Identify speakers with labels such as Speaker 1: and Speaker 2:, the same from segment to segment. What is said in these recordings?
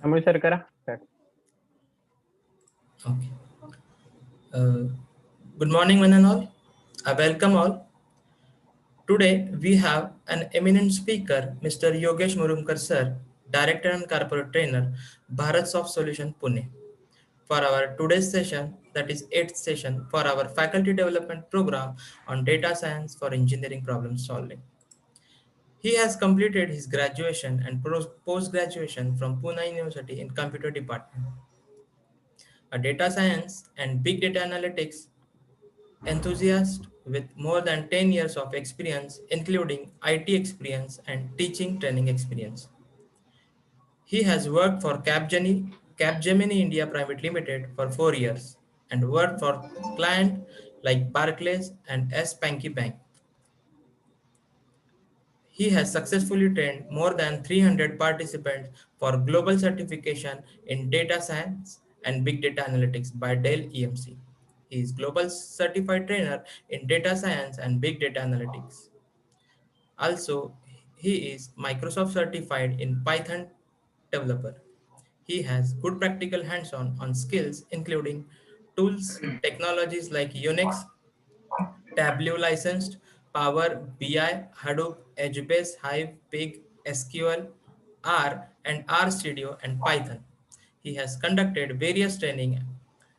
Speaker 1: Amol sir करा start.
Speaker 2: Okay. Uh, Good morning, one and all. I welcome all. Today we have an eminent speaker, Mr. Yogesh Murumkar sir, Director and Corporate Trainer, Bharat Soft Solution Pune, for our today's session, that is 8th session for our faculty development program on data science for engineering problem solving. He has completed his graduation and post-graduation from Pune University in Computer Department. A data science and big data analytics enthusiast with more than 10 years of experience, including IT experience and teaching training experience. He has worked for Capgemini India Private Limited for 4 years and worked for clients like Barclays and S. Panky Bank. He has successfully trained more than 300 participants for global certification in data science and big data analytics by Dell EMC. He is global certified trainer in data science and big data analytics. Also, he is Microsoft certified in Python developer. He has good practical hands-on on skills including tools, technologies like Unix, Tableau licensed, Power BI, Hadoop, HBase, Hive, Pig, SQL, R, and RStudio and Python. He has conducted various training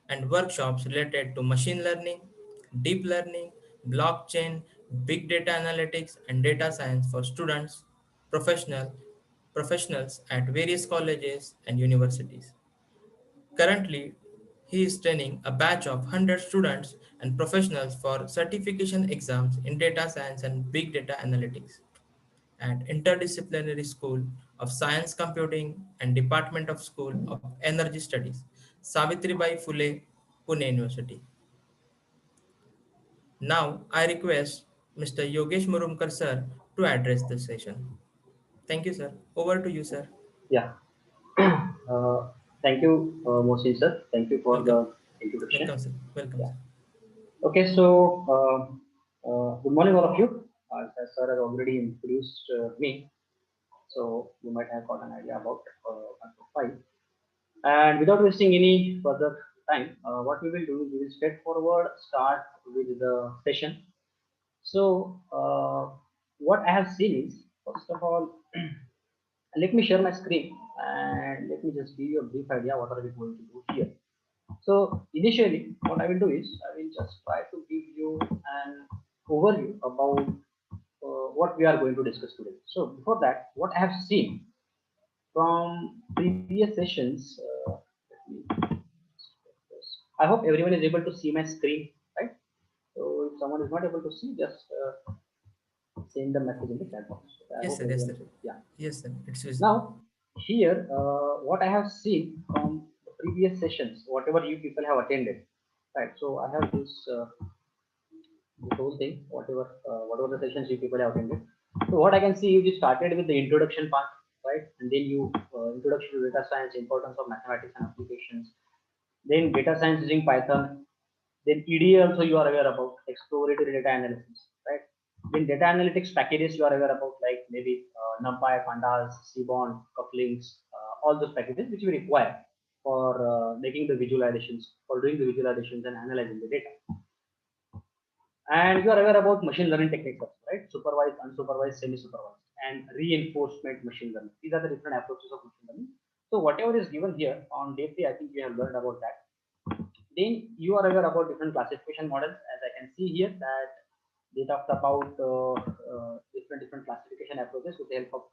Speaker 2: and workshops related to machine learning, deep learning, blockchain, big data analytics, and data science for students, professionals at various colleges and universities. Currently, he is training a batch of 100 students and professionals for certification exams in data science and big data analytics at Interdisciplinary School of Science Computing and Department of School of Energy Studies, Savitribai Phule, Pune University. Now, I request Mr. Yogesh Murumkar sir to address the session. Thank you, sir. Over to you, sir.
Speaker 3: Yeah. uh, Thank you, Mohsin sir. Thank you for
Speaker 2: Welcome.
Speaker 3: the introduction.
Speaker 2: Welcome, sir. Welcome,
Speaker 3: Yeah.
Speaker 2: sir.
Speaker 3: Okay. So, good morning, all of you. As sir has already introduced me, so you might have got an idea about my profile. And without wasting any further time, what we will do is we will straightforward start with the session. So, what I have seen is, first of all, let me share my screen and let me just give you a brief idea what are we going to do here. So initially what I will do is I will just try to give you an overview about what we are going to discuss today. So before that, what I have seen from previous sessions, I hope everyone is able to see my screen, right? So if someone is not able to see, just send the message in the chat box. I
Speaker 2: Yes,
Speaker 3: hope
Speaker 2: sir. Yes,
Speaker 3: everyone
Speaker 2: sir.
Speaker 3: is able. Yeah.
Speaker 2: Yes, sir. It's visible.
Speaker 3: Now, here, what I have seen from the previous sessions, whatever you people have attended, right? So I have this whole thing, whatever the sessions you people have attended. So what I can see is you started with the introduction part, right? And then you introduction to data science, importance of mathematics and applications. Then data science using Python. Then EDA also you are aware about, exploratory data analysis, right? Then data analytics packages you are aware about, like maybe NumPy, Pandas, Seaborn, couplings, all those packages which we require for making the visualizations, for doing the visualizations and analyzing the data. And you are aware about machine learning techniques also, right? Supervised, unsupervised, semi-supervised, and reinforcement machine learning. These are the different approaches of machine learning. So whatever is given here on day 3, I think you have learned about that. Then you are aware about different classification models, as I can see here that they talked about different classification approaches with the help of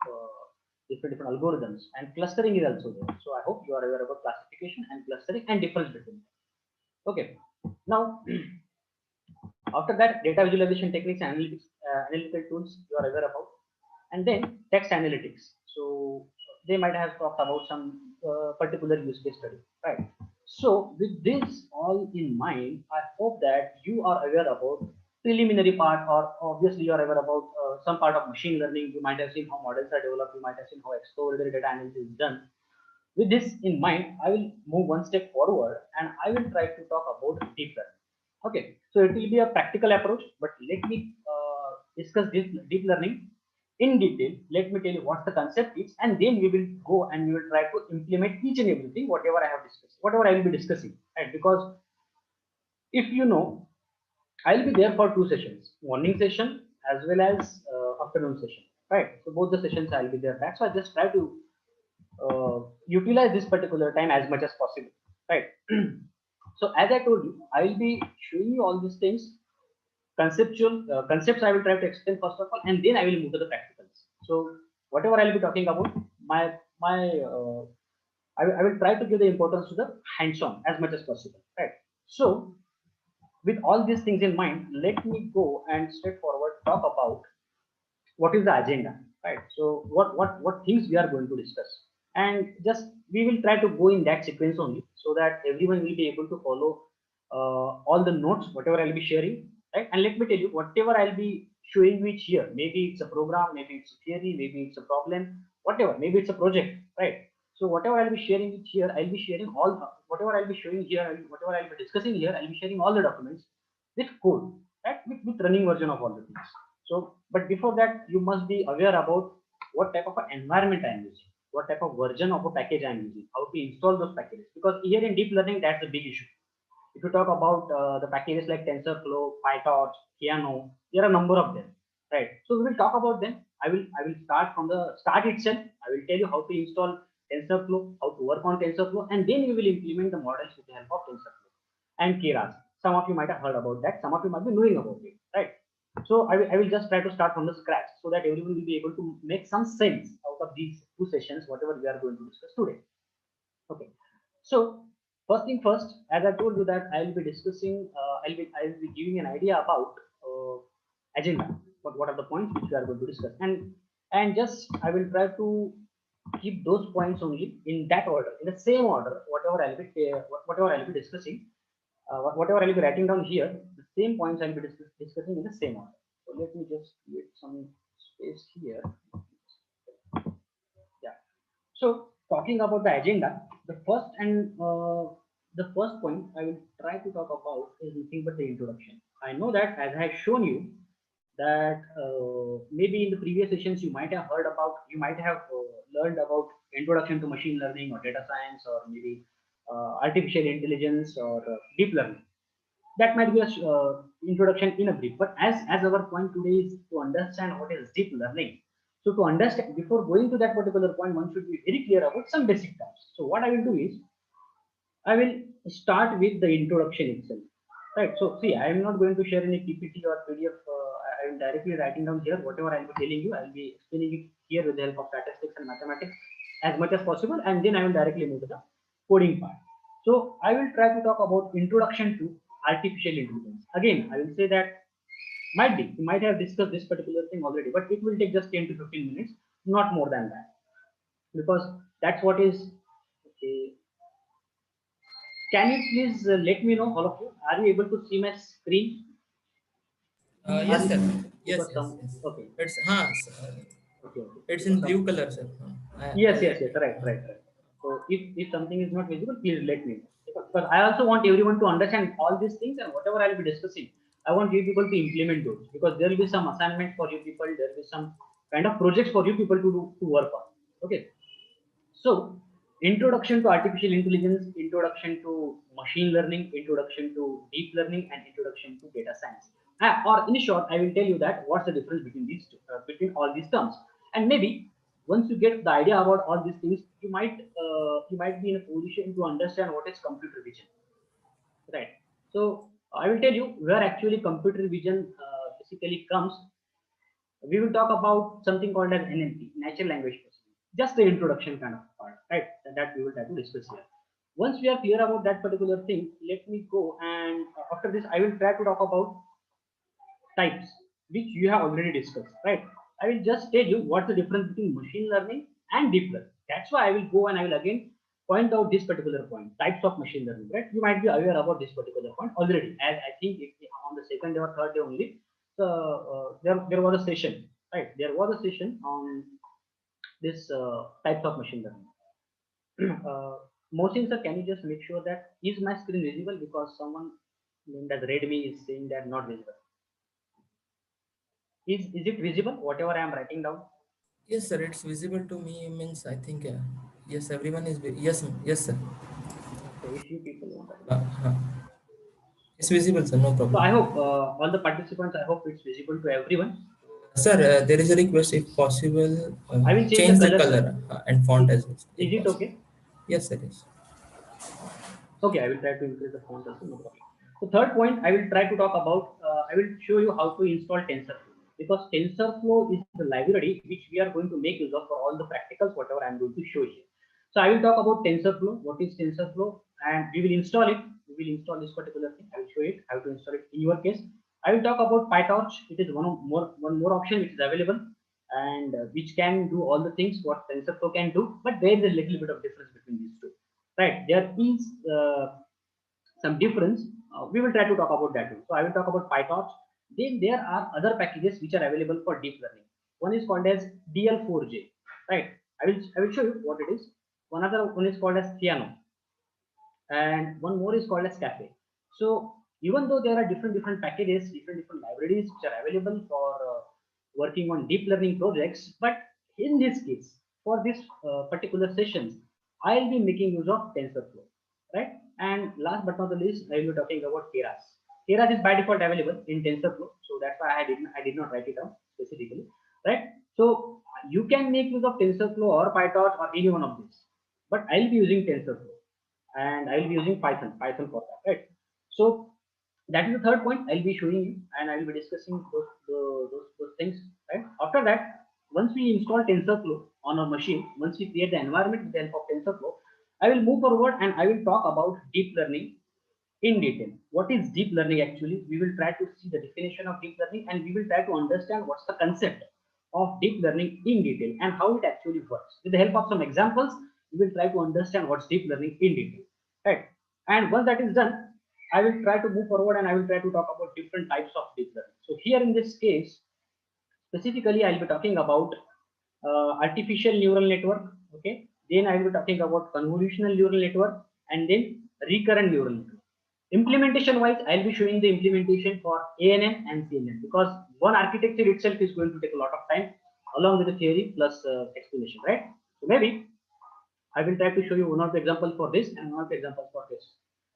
Speaker 3: different algorithms, and clustering is also there. So I hope you are aware about classification and clustering and difference between them. Okay. Now, after that, data visualization techniques and analytical tools you are aware about, and then text analytics. So they might have talked about some particular use case study, right? So with this all in mind, I hope that you are aware about preliminary part, or obviously you are aware about some part of machine learning. You might have seen how models are developed. You might have seen how exploratory data analysis is done. With this in mind, I will move one step forward and I will try to talk about deep learning. Okay, so it will be a practical approach, but let me discuss this deep learning in detail. Let me tell you what the concept is, and then we will go and we will try to implement each and everything, whatever I have discussed, whatever I will be discussing, right? Because if you know, I'll be there for two sessions, morning session as well as afternoon session, right? So both the sessions I'll be there. That's why I just try to utilize this particular time as much as possible, right? So as I told you, I will be showing you all these things, conceptual concepts I will try to explain first of all, and then I will move to the practicals. So whatever I'll be talking about, my I will try to give the importance to the hands-on as much as possible, right? So with all these things in mind, let me go and straightforward talk about what is the agenda, right? So what things we are going to discuss, and just we will try to go in that sequence only, so that everyone will be able to follow all the notes whatever I'll be sharing, right? And let me tell you, whatever I'll be showing you each here, maybe it's a program, maybe it's a theory, maybe it's a problem, whatever, maybe it's a project, right? So whatever I'll be sharing each here, I'll be sharing all whatever I'll be showing here, whatever I'll be discussing here, I'll be sharing all the documents with code, right? With running version of all the things. So, but before that, you must be aware about what type of an environment I am using, what type of version of a package I am using, how to install those packages. Because here in deep learning, that's a big issue. If you talk about the packages like TensorFlow, PyTorch, Piano, there are a number of them, right? So we will talk about them. I will start from the start itself. I will tell you how to install TensorFlow, how to work on TensorFlow, and then we will implement the models with the help of TensorFlow and Keras. Some of you might have heard about that. Some of you might be knowing about it, right? So I will just try to start from the scratch, so that everyone will be able to make some sense out of these two sessions, whatever we are going to discuss today. Okay. So first thing first, as I told you that I will be discussing, I will be giving an idea about agenda. What are the points which we are going to discuss, and just I will try to keep those points only in that order, in the same order. Whatever I'll be discussing, whatever I'll be writing down here, the same points I'll be discussing in the same order. So let me just create some space here. Yeah. So talking about the agenda, the first point I will try to talk about is nothing but the introduction. I know that as I have shown you that maybe in the previous sessions you might have learned about introduction to machine learning or data science, or maybe artificial intelligence or deep learning. That might be a introduction in a brief, but as our point today is to understand what is deep learning. So to understand, before going to that particular point, one should be very clear about some basic terms. So what I will do is I will start with the introduction itself, right? So see, I am not going to share any PPT or PDF. I am directly writing down here whatever I will be telling you. I will be explaining it here with the help of statistics and mathematics as much as possible, and then I will directly move to the coding part. So I will try to talk about introduction to artificial intelligence. Again, I will say that might be you might have discussed this particular thing already, but it will take just 10 to 15 minutes, not more than that, because that's what is. Okay. Can you please let me know, all of you? Are you able to see my screen? Are
Speaker 2: Yes,
Speaker 3: you?
Speaker 2: sir. Yes,
Speaker 3: Because
Speaker 2: yes,
Speaker 3: some.
Speaker 2: yes.
Speaker 3: Okay.
Speaker 2: It's
Speaker 3: Okay. Okay.
Speaker 2: it's
Speaker 3: Because
Speaker 2: in
Speaker 3: some.
Speaker 2: blue color, sir.
Speaker 3: Yes.
Speaker 2: I'll
Speaker 3: Yes.
Speaker 2: let.
Speaker 3: Yes. Right. Right. Right. So if something is not visible, please let me know. Because I also want everyone to understand all these things, and whatever I'll be discussing, I want you people to implement those, because there will be some assignment for you people. There will be some kind of projects for you people to work on. Okay. So, introduction to artificial intelligence, introduction to machine learning, introduction to deep learning, and introduction to data science. Or in short, I will tell you that what's the difference between these two, between all these terms. And maybe once you get the idea about all these things, you might be in a position to understand what is computer vision, right? So I will tell you where actually computer vision basically comes. We will talk about something called as NLP, natural language processing. Just the introduction kind of part, right? That we will try to discuss here. Once we are clear about that particular thing, let me go and after this, I will try to talk about types, which you have already discussed, right? I will just tell you what's the difference between machine learning and deep learning. That's why I will go and I will again point out this particular point, types of machine learning, right? You might be aware about this particular point already, as I think on the second day or third day only. So there was a session, right? There was a session on this types of machine learning. Mohsin sir, can you just make sure that is my screen visible, because someone named as Redmi is saying that not visible. Is it visible? Whatever I am writing down.
Speaker 2: Yes, sir. It's visible to me. Means I think yes, everyone is. Yes, yes, sir.
Speaker 3: Okay, if you people want that.
Speaker 2: Uh, it's visible, sir. No
Speaker 3: So
Speaker 2: problem.
Speaker 3: I hope all the participants, I hope it's visible to everyone.
Speaker 2: Sir, there is a request, if possible,
Speaker 3: I will change the
Speaker 2: change the
Speaker 3: color, sir.
Speaker 2: color and font
Speaker 3: I-
Speaker 2: as well,
Speaker 3: Is
Speaker 2: if
Speaker 3: it
Speaker 2: possible.
Speaker 3: okay?
Speaker 2: Yes, sir. Yes.
Speaker 3: Okay, I will try to increase the font also, no problem. So third point, I will try to talk about, I will show you how to install TensorFlow, because TensorFlow is the library which we are going to make use of for all the practicals, whatever I am going to show here. So I will talk about TensorFlow, what is TensorFlow, and we will install it. We will install this particular thing. I will show it how to install it in your case. I will talk about PyTorch. It is one more option which is available, and which can do all the things what TensorFlow can do, but there is a little bit of difference between these two. Right, there is some difference. We will try to talk about that too. So I will talk about PyTorch. Then there are other packages which are available for deep learning. One is called as DL4J. Right. I will show you what it is. One other one is called as Theano, and one more is called as Cafe. So even though there are different packages, different libraries which are available for working on deep learning projects, but in this case, for this particular sessions, I'll be making use of TensorFlow, right? And last but not the least, I will be talking about Keras. Keras is by default available in TensorFlow, so that's why I did not write it down specifically, right? So you can make use of TensorFlow or PyTorch or any one of these, but I'll be using TensorFlow, and I will be using Python for that, right? So that is the third point I'll be showing you, and I will be discussing those things, right? After that, once we install TensorFlow on our machine, once we create the environment with the help of TensorFlow, I will move forward and I will talk about deep learning in detail. What is deep learning actually? We will try to see the definition of deep learning, and we will try to understand what's the concept of deep learning in detail and how it actually works. With the help of some examples, we will try to understand what's deep learning in detail. Right. And once that is done, I will try to move forward and I will try to talk about different types of deep learning. So here in this case, specifically, I'll be talking about artificial neural network. Okay. Then I will be talking about convolutional neural network, and then recurrent neural network. Implementation wise, I'll be showing the implementation for ANN and CNN, because one architecture itself is going to take a lot of time along with the theory plus explanation, right? So maybe I will try to show you one of the examples for this and one of the examples for this.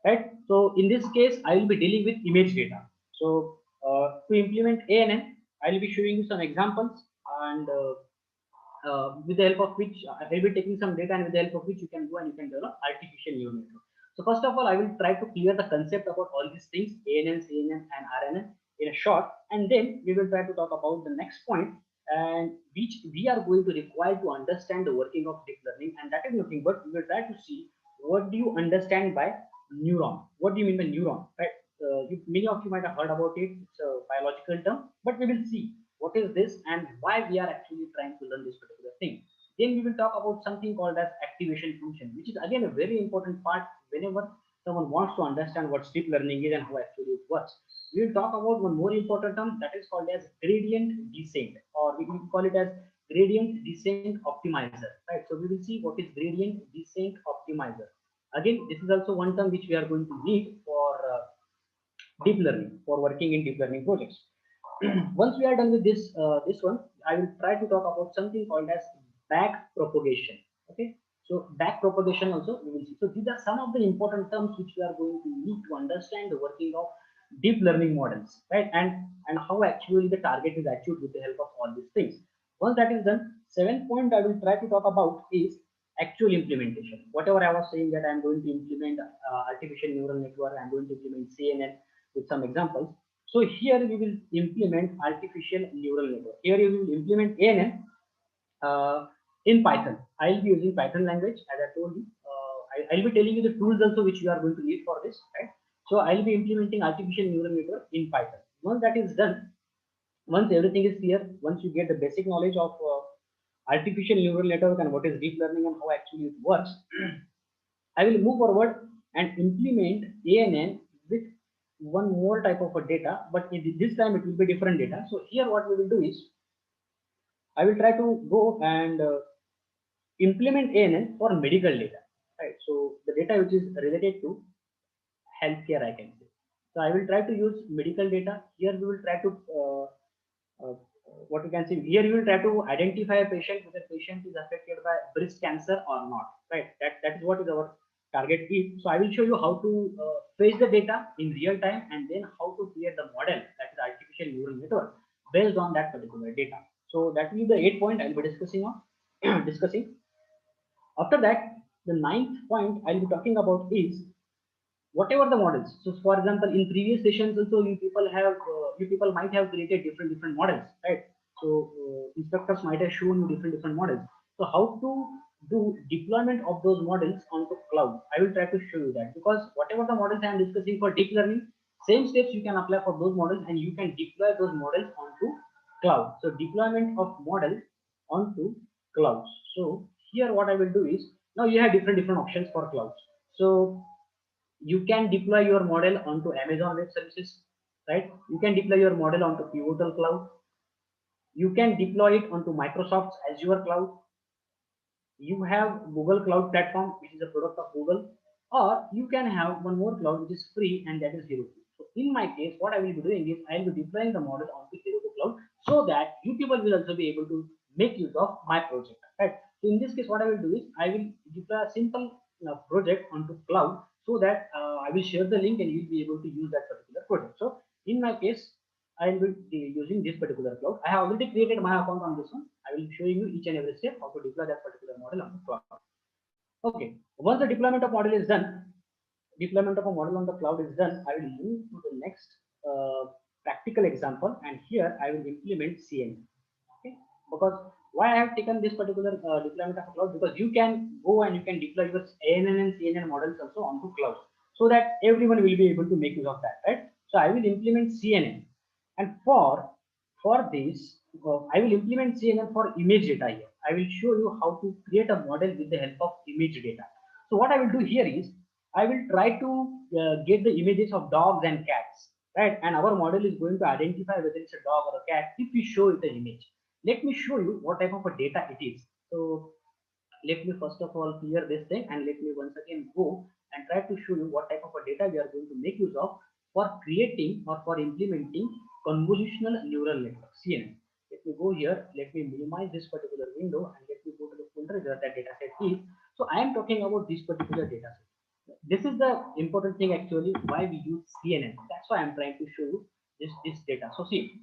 Speaker 3: Right. So in this case, I will be dealing with image data. So to implement ANN, I will be showing you some examples, and with the help of which I will be taking some data, and with the help of which you can go and you can develop artificial neural network. So first of all, I will try to clear the concept about all these things, ANN, CNN, and RNN in a short, and then we will try to talk about the next point, and which we are going to require to understand the working of deep learning, and that is nothing but we will try to see what do you understand by neuron. What do you mean by neuron, right? Many of you might have heard about it. It's a biological term, but we will see what is this and why we are actually trying to learn this particular thing. Then we will talk about something called as activation function, which is again a very important part whenever someone wants to understand what deep learning is and how actually it works. We will talk about one more important term that is called as gradient descent, or we can call it as gradient descent optimizer, right? So we will see what is gradient descent optimizer. Again, this is also one term which we are going to need for deep learning, for working in deep learning projects. Once we are done with this one, I will try to talk about something called as back propagation. Okay, so back propagation also we will see. So these are some of the important terms which we are going to need to understand the working of deep learning models, right? And how actually the target is achieved with the help of all these things. Once that is done, seventh point I will try to talk about is actual implementation. Whatever I was saying that I'm going to implement artificial neural network, I'm going to implement CNN with some examples. So here we will implement artificial neural network. Here you will implement ANN in Python. I'll be using Python language as I told you. I'll be telling you the tools also which you are going to need for this, right? So I'll be implementing artificial neural network in Python. Once that is done, once everything is clear, once you get the basic knowledge of artificial neural network and what is deep learning and how actually it works, I will move forward and implement ANN with one more type of a data, but this time it will be different data. So here what we will do is I will try to go and implement ANN for medical data, right? So the data which is related to healthcare, I can say. So I will try to use medical data. Here we will try to what you can see here, you will try to identify a patient whether patient is affected by breast cancer or not, right? That is what is our target is. So I will show you how to fetch the data in real time, and then how to create the model, that is artificial neural network, based on that particular data. So that will be the 8 point I'll be discussing on discussing. After that, the ninth point I'll be talking about is whatever the models. So for example, in previous sessions also, you people might have created different models, right? So instructors might have shown you different models. So how to do deployment of those models onto cloud, I will try to show you that, because whatever the models I am discussing for deep learning, same steps you can apply for those models, and you can deploy those models onto cloud. So deployment of model onto clouds. So here what I will do is, now you have different options for clouds. So you can deploy your model onto Amazon Web Services, right? You can deploy your model onto Pivotal Cloud. You can deploy it onto Microsoft's Azure Cloud. You have Google Cloud Platform, which is a product of Google, or you can have one more cloud which is free, and that is Heroku. So in my case, what I will be doing is I will be deploying the model onto Heroku Cloud, so that you people will also be able to make use of my project, right? So in this case, what I will do is I will deploy a simple project onto cloud, so that I will share the link and you will be able to use that particular project. So in my case, I will be using this particular cloud. I have already created my account on this one. I will be showing you each and every step how to deploy that particular model on the cloud. Okay. Once the deployment of model is done, deployment of a model on the cloud is done, I will move to the next practical example, and here I will implement CNN. Okay. Because why I have taken this particular deployment of a cloud, because you can go and you can deploy your ANN and CNN models also onto cloud, so that everyone will be able to make use of that, right? So I will implement CNN, and for this, I will implement CNN for image data here. I will show you how to create a model with the help of image data. So what I will do here is I will try to get the images of dogs and cats, right? And our model is going to identify whether it's a dog or a cat if we show it the image. Let me show you what type of a data it is. So let me first of all clear this thing, and let me once again go and try to show you what type of a data we are going to make use of for creating or for implementing convolutional neural network, CNN. Let me go here, let me minimize this particular window, and let me go to the folder where that data set is. So I am talking about this particular data set. This is the important thing actually, why we use CNN. That's why I'm trying to show you this data. So see,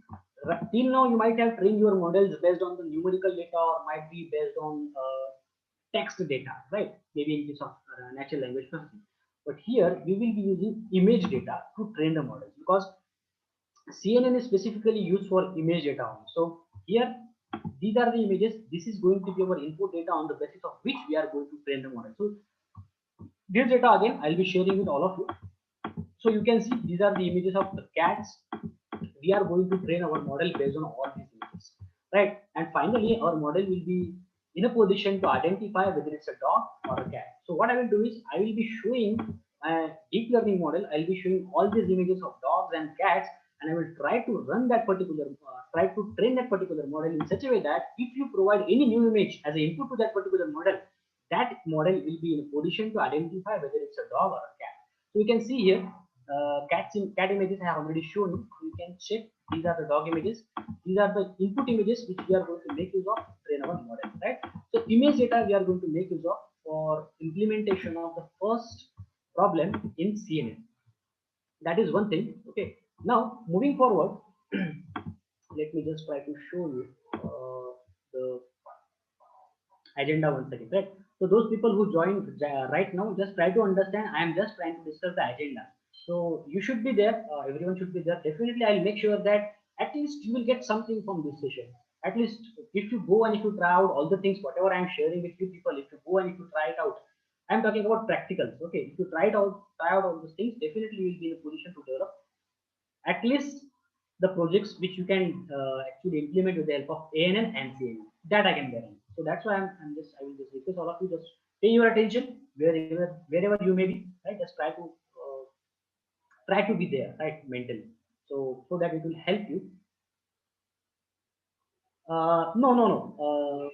Speaker 3: till now you might have trained your models based on the numerical data, or might be based on text data, right? Maybe in case of natural language processing. But here we will be using image data to train the models, because CNN is specifically used for image data only. So here, these are the images. This is going to be our input data on the basis of which we are going to train the model. So this data again, I'll be sharing with all of you. So you can see these are the images of the cats. We are going to train our model based on all these images, right? And finally, our model will be in a position to identify whether it's a dog or a cat. So what I will do is I will be showing a deep learning model. I'll be showing all these images of dogs and cats, and I will try to run that particular, try to train that particular model in such a way that if you provide any new image as an input to that particular model, that model will be in a position to identify whether it's a dog or a cat. So you can see here, cat images I have already shown you. You can check, these are the dog images. These are the input images which we are going to make use of to train our model, right? So image data we are going to make use of for implementation of the first problem in CNN. That is one thing. Okay. Now moving forward, let me just try to show you the agenda once again, right? So those people who joined right now, just try to understand. I am just trying to discuss the agenda. So you should be there. Everyone should be there. Definitely, I'll make sure that at least you will get something from this session. At least if you go and if you try out all the things, whatever I'm sharing with you people, if you go and if you try it out, I'm talking about practicals. Okay, if you try out all those things, definitely you will be in a position to develop at least the projects which you can actually implement with the help of ANN and CNN. That I can guarantee. So that's why I will just request all of you, just pay your attention wherever you may be, right? Just try to be there, right, mentally. So that it will help you. No.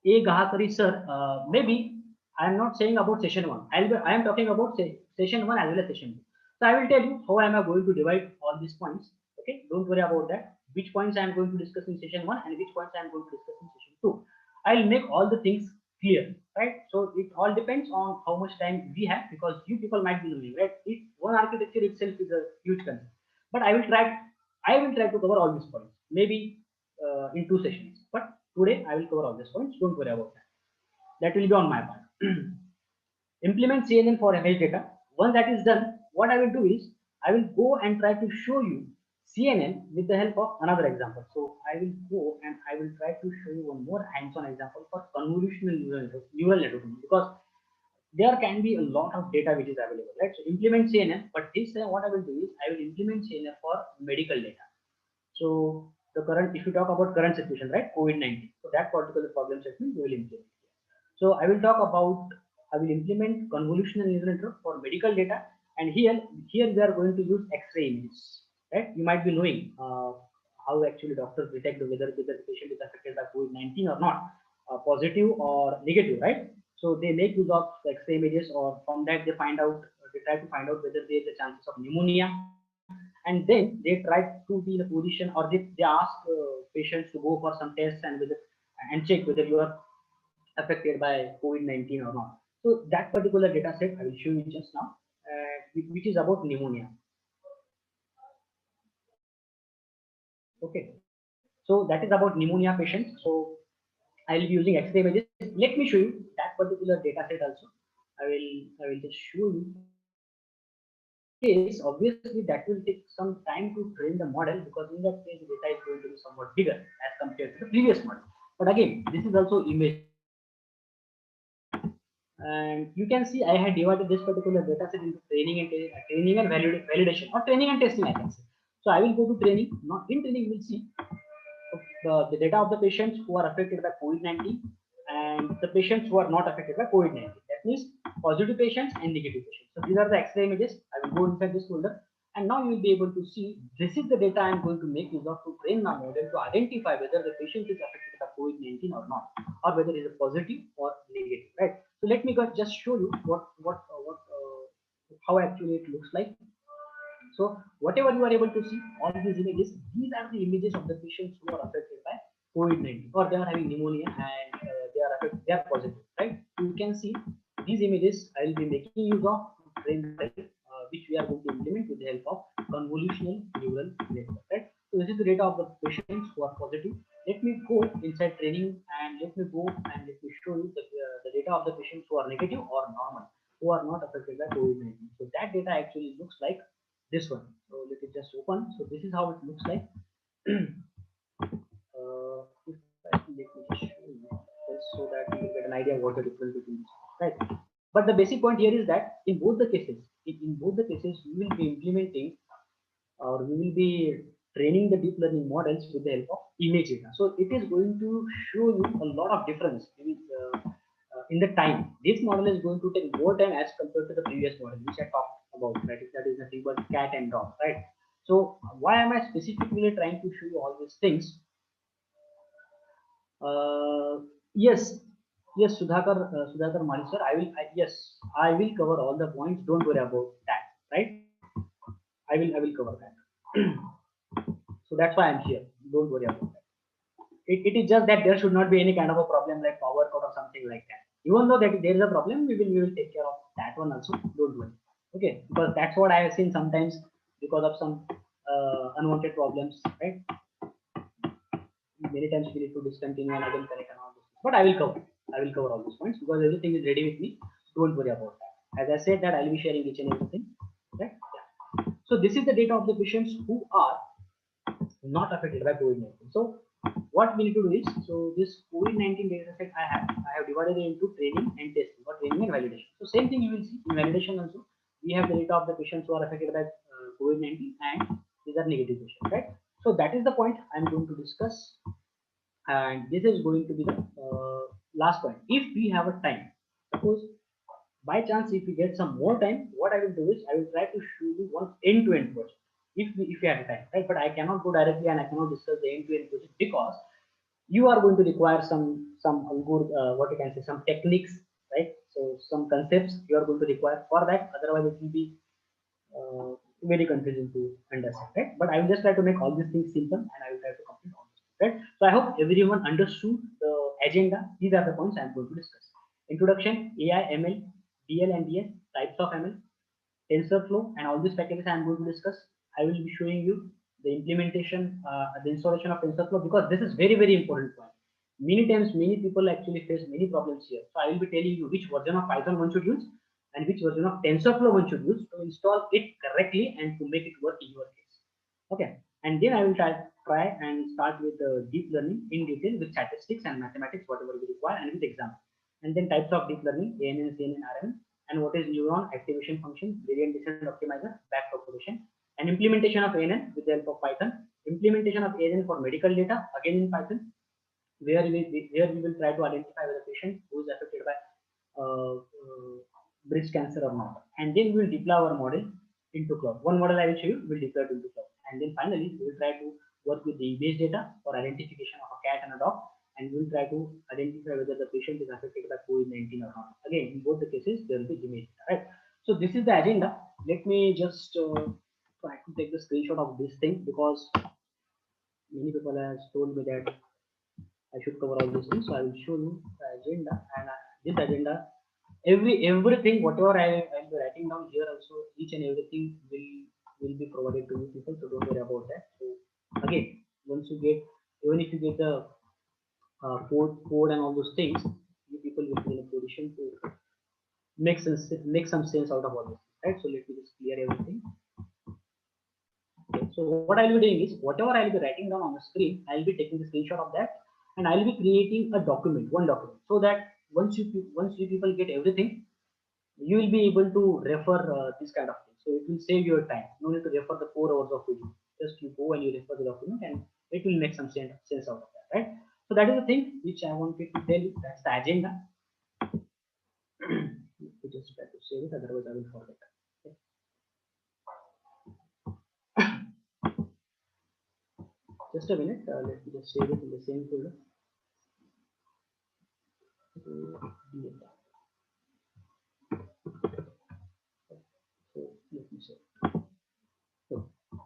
Speaker 3: A Gahakari sir, maybe I am not saying about session one. I am talking about session one as well as session two. So I will tell you how am I going to divide all these points. Okay, don't worry about that. which points I am going to discuss in session 1 and which points I am going to discuss in session 2. I'll make all the things clear, right? So it all depends on how much time we have, because you people might be knowing, right? One architecture itself is a huge concept, but I will try to cover all these points, maybe in 2 sessions. But today I will cover all these points. Don't worry about that. That will be on my part. Implement CNN for image data. Once that is done, what I will do is I will go and try to show you CNN with the help of another example. So I will go and I will try to show you one more hands-on example for convolutional neural network, because there can be a lot of data which is available, right? So implement CNN, but this time what I will do is I will implement CNN for medical data. So the current, if you talk about current situation, right, COVID-19, so that particular problem statement we will implement. So I will implement convolutional neural network for medical data, and here we are going to use X-ray images, right? You might be knowing how actually doctors detect whether the patient is affected by COVID-19 or not, positive or negative, right? So they make use of X-ray images, or from that they try to find out whether there is a chances of pneumonia, and then they try to be in a position, or they ask patients to go for some tests and check whether you are affected by COVID-19 or not. So that particular data set I will show you just now, which is about pneumonia. Okay, so that is about pneumonia patients. So I will be using X-ray images. Let me show you that particular data set also. I will just show you. In that case, obviously that will take some time to train the model, because in that case the data is going to be somewhat bigger as compared to the previous model. But again, this is also image data, and you can see I had divided this particular data set into training and validation, or training and testing, I can say. So I will go to training. Not in training, we'll see the data of the patients who are affected by COVID-19 and the patients who are not affected by COVID-19. That means positive patients and negative patients. So these are the X-ray images. I will go inside this folder, and now you will be able to see this is the data I am going to make use of to train my model to identify whether the patient is affected by COVID-19 or not, or whether it is a positive or negative. Right. So let me just show you how actually it looks like. So whatever you are able to see, all these images, these are the images of the patients who are affected by COVID-19, or they are having pneumonia, and they are positive, right? You can see these images I will be making use of to train the model, which we are going to implement with the help of convolutional neural network, right? So this is the data of the patients who are positive. Let me go inside training, and let me go and let me show you the data of the patients who are negative or normal, who are not affected by COVID-19. So that data actually looks like this one. So let it just open. So this is how it looks like. If let me just show you this so that you will get an idea what the difference between this, right? But the basic point here is that in both the cases, we will be implementing, or we will be training the deep learning models with the help of image data. So it is going to show you a lot of difference in the time. This model is going to take more time as compared to the previous model, which I talked about, right? That is nothing but cat and dog, right? So why am I specifically trying to show you all these things? Yes, yes, Sudhakar Mali sir, yes, I will cover all the points. Don't worry about that, right? I will cover that. So that's why I'm here. Don't worry about that. It is just that there should not be any kind of a problem like power cut or something like that. Even though that there is a problem, we will take care of that one also. Don't worry. Okay, because that's what I have seen sometimes because of some unwanted problems, right? Many times we need to discontinue and again connect and all this. But I will cover all these points because everything is ready with me. Don't worry about that. As I said that I'll be sharing each and everything. Right? Yeah. So this is the data of the patients who are not affected by COVID-19. So what we need to do is, so this COVID-19 data set I have divided it into training and testing, or training and validation. So same thing you will see in validation also. We have the data of the patients who are affected by COVID-19, and these are negative patients, right? So that is the point I'm going to discuss, and this is going to be the last point. If we have a time, suppose by chance if we get some more time, what I will do is I will try to show you one end-to-end project if we have time, right? But I cannot go directly and I cannot discuss the end-to-end project because you are going to require some good what you can say, some techniques, right? So some concepts you are going to require for that. Otherwise, very confusing to understand, right? But I will just try to make all these things simple, and I will try to complete all this, right? So I hope everyone understood the agenda. These are the points I am going to discuss. Introduction, AI, ML, DL and DS, types of ML, TensorFlow, and all these packages I am going to discuss. I will be showing you the implementation, the installation of TensorFlow, because this is very very important point. Many times, many people actually face many problems here. So I will be telling you which version of Python one should use and which version of TensorFlow one should use to install it correctly and to make it work in your case. Okay, and then I will try and start with deep learning in detail with statistics and mathematics, whatever we require, and with example. And then types of deep learning, ANN, CNN, RNN, and what is neuron activation function, gradient descent optimizer, backpropagation, and implementation of ANN with the help of Python, implementation of ANN for medical data, again in Python, where we will try to identify whether patient who is affected by breast cancer or not, and then we will deploy our model into cloud. One model I will show you will deploy it into cloud, and then finally we will try to work with the image data for identification of a cat and a dog, and we will try to identify whether the patient is affected by COVID-19 or not. Again, in both the cases there will be image data, right? So this is the agenda. Let me just try to take the screenshot of this thing, because many people have told me that I should cover all these things. So I will show you the agenda, and this agenda, everything whatever I will be writing down here also, each and everything will be provided to you people. So don't worry about that. So again, once you get, even if you get the code and all those things, you people will be in a position to make some sense out of all this, right? So let me just clear everything. Okay, so what I'll be doing is, whatever I'll be writing down on the screen, I'll be taking the screenshot of that, and I'll be creating a document, one document, so that once you people get everything, you will be able to refer this kind of thing. So it will save your time. No need to refer the 4 hours of video. Just you go and you refer the document, and it will make some sense out of that, right? So that is the thing which I wanted to tell you. That's the agenda. Let me just try to save it, otherwise I will forget. Okay. Just a minute. Let me just save it in the same folder. So let me save. So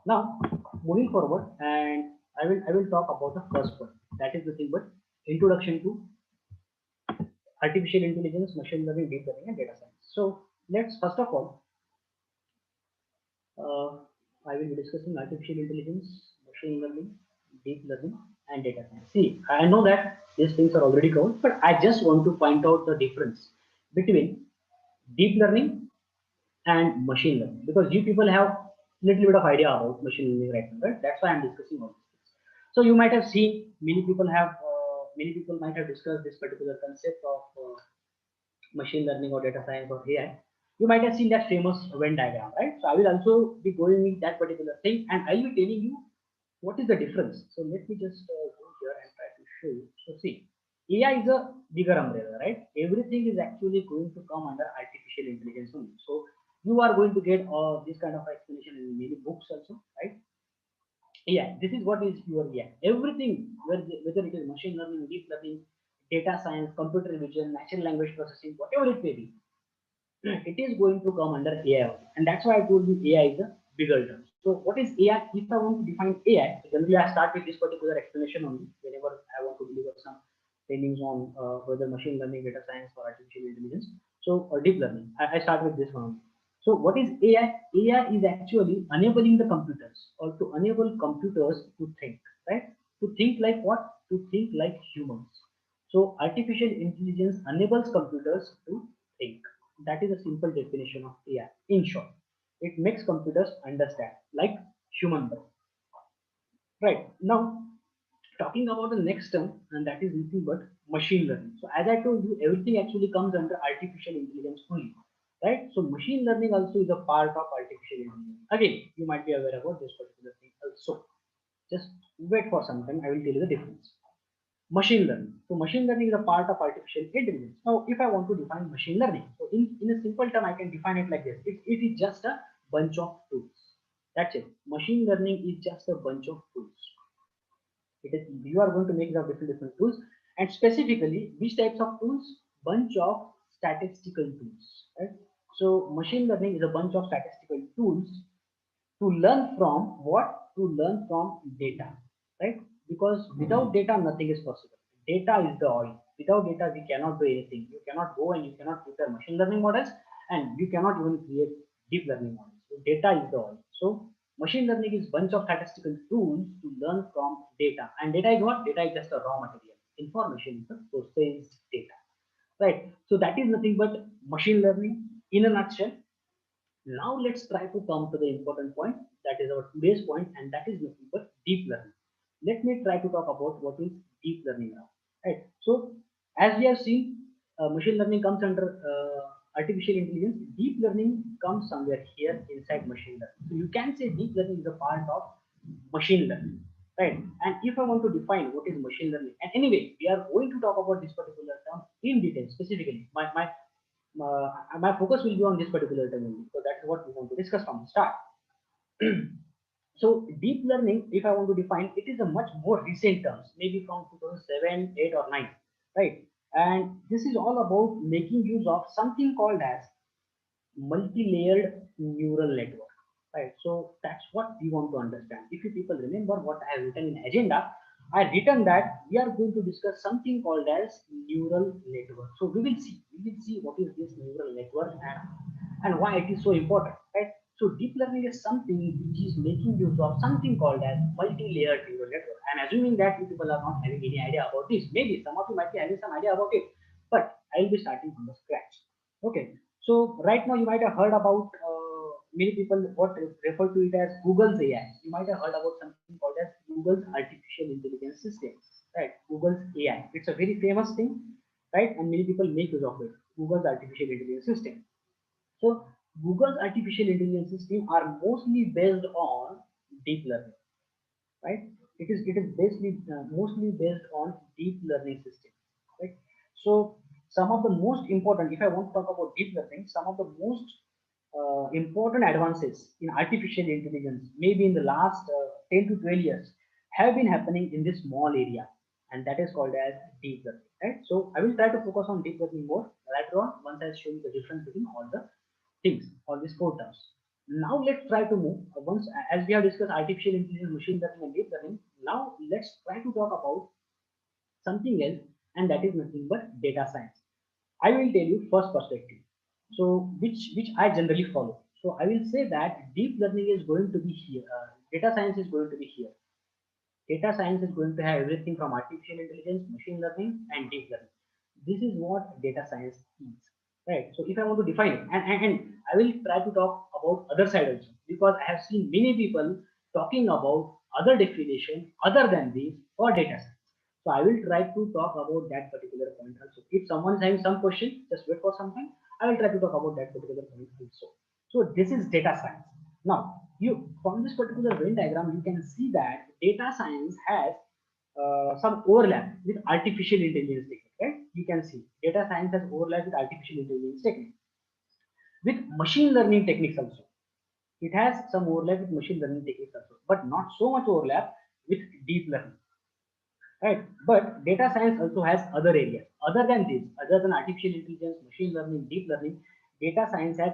Speaker 3: now moving forward, and I will talk about the first one. That is the thing, but introduction to artificial intelligence, machine learning, deep learning, and data science. So let's first of all, uh, I will be discussing artificial intelligence, machine learning, deep learning, and data science. See, I know that these things are already covered, but I just want to point out the difference between deep learning and machine learning, because you people have little bit of idea about machine learning right now, right? That's why I'm discussing all these things. So you might have seen, many people might have discussed this particular concept of machine learning or data science or AI. You might have seen that famous Venn diagram, right? So I will also be going with that particular thing, and I'll be telling you what is the difference. So let me just go here and try to show you. So see, AI is a bigger umbrella, right? Everything is actually going to come under artificial intelligence only. So you are going to get this kind of explanation in many books also, right? AI, this is what is your AI. Everything, whether it is machine learning, deep learning, data science, computer vision, natural language processing, whatever it may be, it is going to come under AI only. And that's why I told you AI is a bigger term. So what is AI? If I want to define AI, generally I start with this particular explanation only whenever I want to deliver some trainings on whether machine learning, data science, or artificial intelligence. So or deep learning, I start with this one only. So what is AI? AI is actually enabling the computers, or to enable computers to think, right? To think like what? To think like humans. So artificial intelligence enables computers to think. That is a simple definition of AI. In short, it makes computers understand like human brain. Right now, talking about the next term, and that is nothing but machine learning. So as I told you, everything actually comes under artificial intelligence only. Right? So machine learning also is a part of artificial intelligence. Again, you might be aware about this particular thing also. Just wait for some time, I will tell you the difference. Machine learning. So machine learning is a part of artificial intelligence. Now, if I want to define machine learning, so in a simple term, I can define it like this. It is just a bunch of tools. That's it. Machine learning is just a bunch of tools. It is, you are going to make the different tools, and specifically which types of tools? Bunch of statistical tools. Right? So machine learning is a bunch of statistical tools To learn from what? To learn from data, right? Because without data nothing is possible. Data is the oil. Without data we cannot do anything. You cannot go and you cannot prepare machine learning models, and you cannot even create deep learning models. So data is the oil. So machine learning is bunch of statistical tools to learn from data. And data is what? Data is just a raw material. Information is the processed data, right? So that is nothing but machine learning in a nutshell. Now let's try to come to the important point, that is our today's point, and that is nothing but deep learning. Let me try to talk about what is deep learning now. Right. So as we have seen, machine learning comes under artificial intelligence. Deep learning comes somewhere here inside machine learning. So you can say deep learning is a part of machine learning, right? And if I want to define what is machine learning, and anyway, we are going to talk about this particular term in detail specifically. My focus will be on this particular term only. So that's what we want to discuss from the start. So deep learning, if I want to define, it is a much more recent terms, maybe from 2007, 8 or 9, right? And this is all about making use of something called as multi-layered neural network, right? So that's what we want to understand. If you people remember what I have written in agenda, I have written that we are going to discuss something called as neural network. So we will see what is this neural network, and why it is so important, right? So deep learning is something which is making use of something called as multi-layered neural network. And assuming that you people are not having any idea about this, maybe some of you might be having some idea about it, but I will be starting from the scratch. Okay. So right now you might have heard about many people what refer to it as Google's AI. You might have heard about something called as Google's artificial intelligence system, right? Google's AI. It's a very famous thing, right? And many people make use of it. Google's artificial intelligence system. So Google's artificial intelligence system are mostly based on deep learning, right? It is basically mostly based on deep learning system, right? So some of the most important, if I want to talk about deep learning, some of the most important advances in artificial intelligence, maybe in the last 10 to 12 years, have been happening in this small area, and that is called as deep learning, right? So I will try to focus on deep learning more later on once I show you the difference between all the things, all these four terms. Now let's try to move once, as we have discussed artificial intelligence, machine learning, and deep learning. Now let's try to talk about something else, and that is nothing but data science. I will tell you first perspective. So which I generally follow. So I will say that deep learning is going to be here. Data science is going to be here. Data science is going to have everything from artificial intelligence, machine learning, and deep learning. This is what data science is, right? So if I want to define it, and I will try to talk about other side also, because I have seen many people talking about other definition other than this for data science. So I will try to talk about that particular point also. If someone is having some question, just wait for some time. I will try to talk about that particular point also. So this is data science. Now, you from this particular Venn diagram, you can see that data science has some overlap with artificial intelligence technique, right? You can see data science has overlap with artificial intelligence technique, with machine learning techniques also. It has some overlap with machine learning techniques also, but not so much overlap with deep learning, right? But data science also has other areas other than this, other than artificial intelligence, machine learning, deep learning. Data science has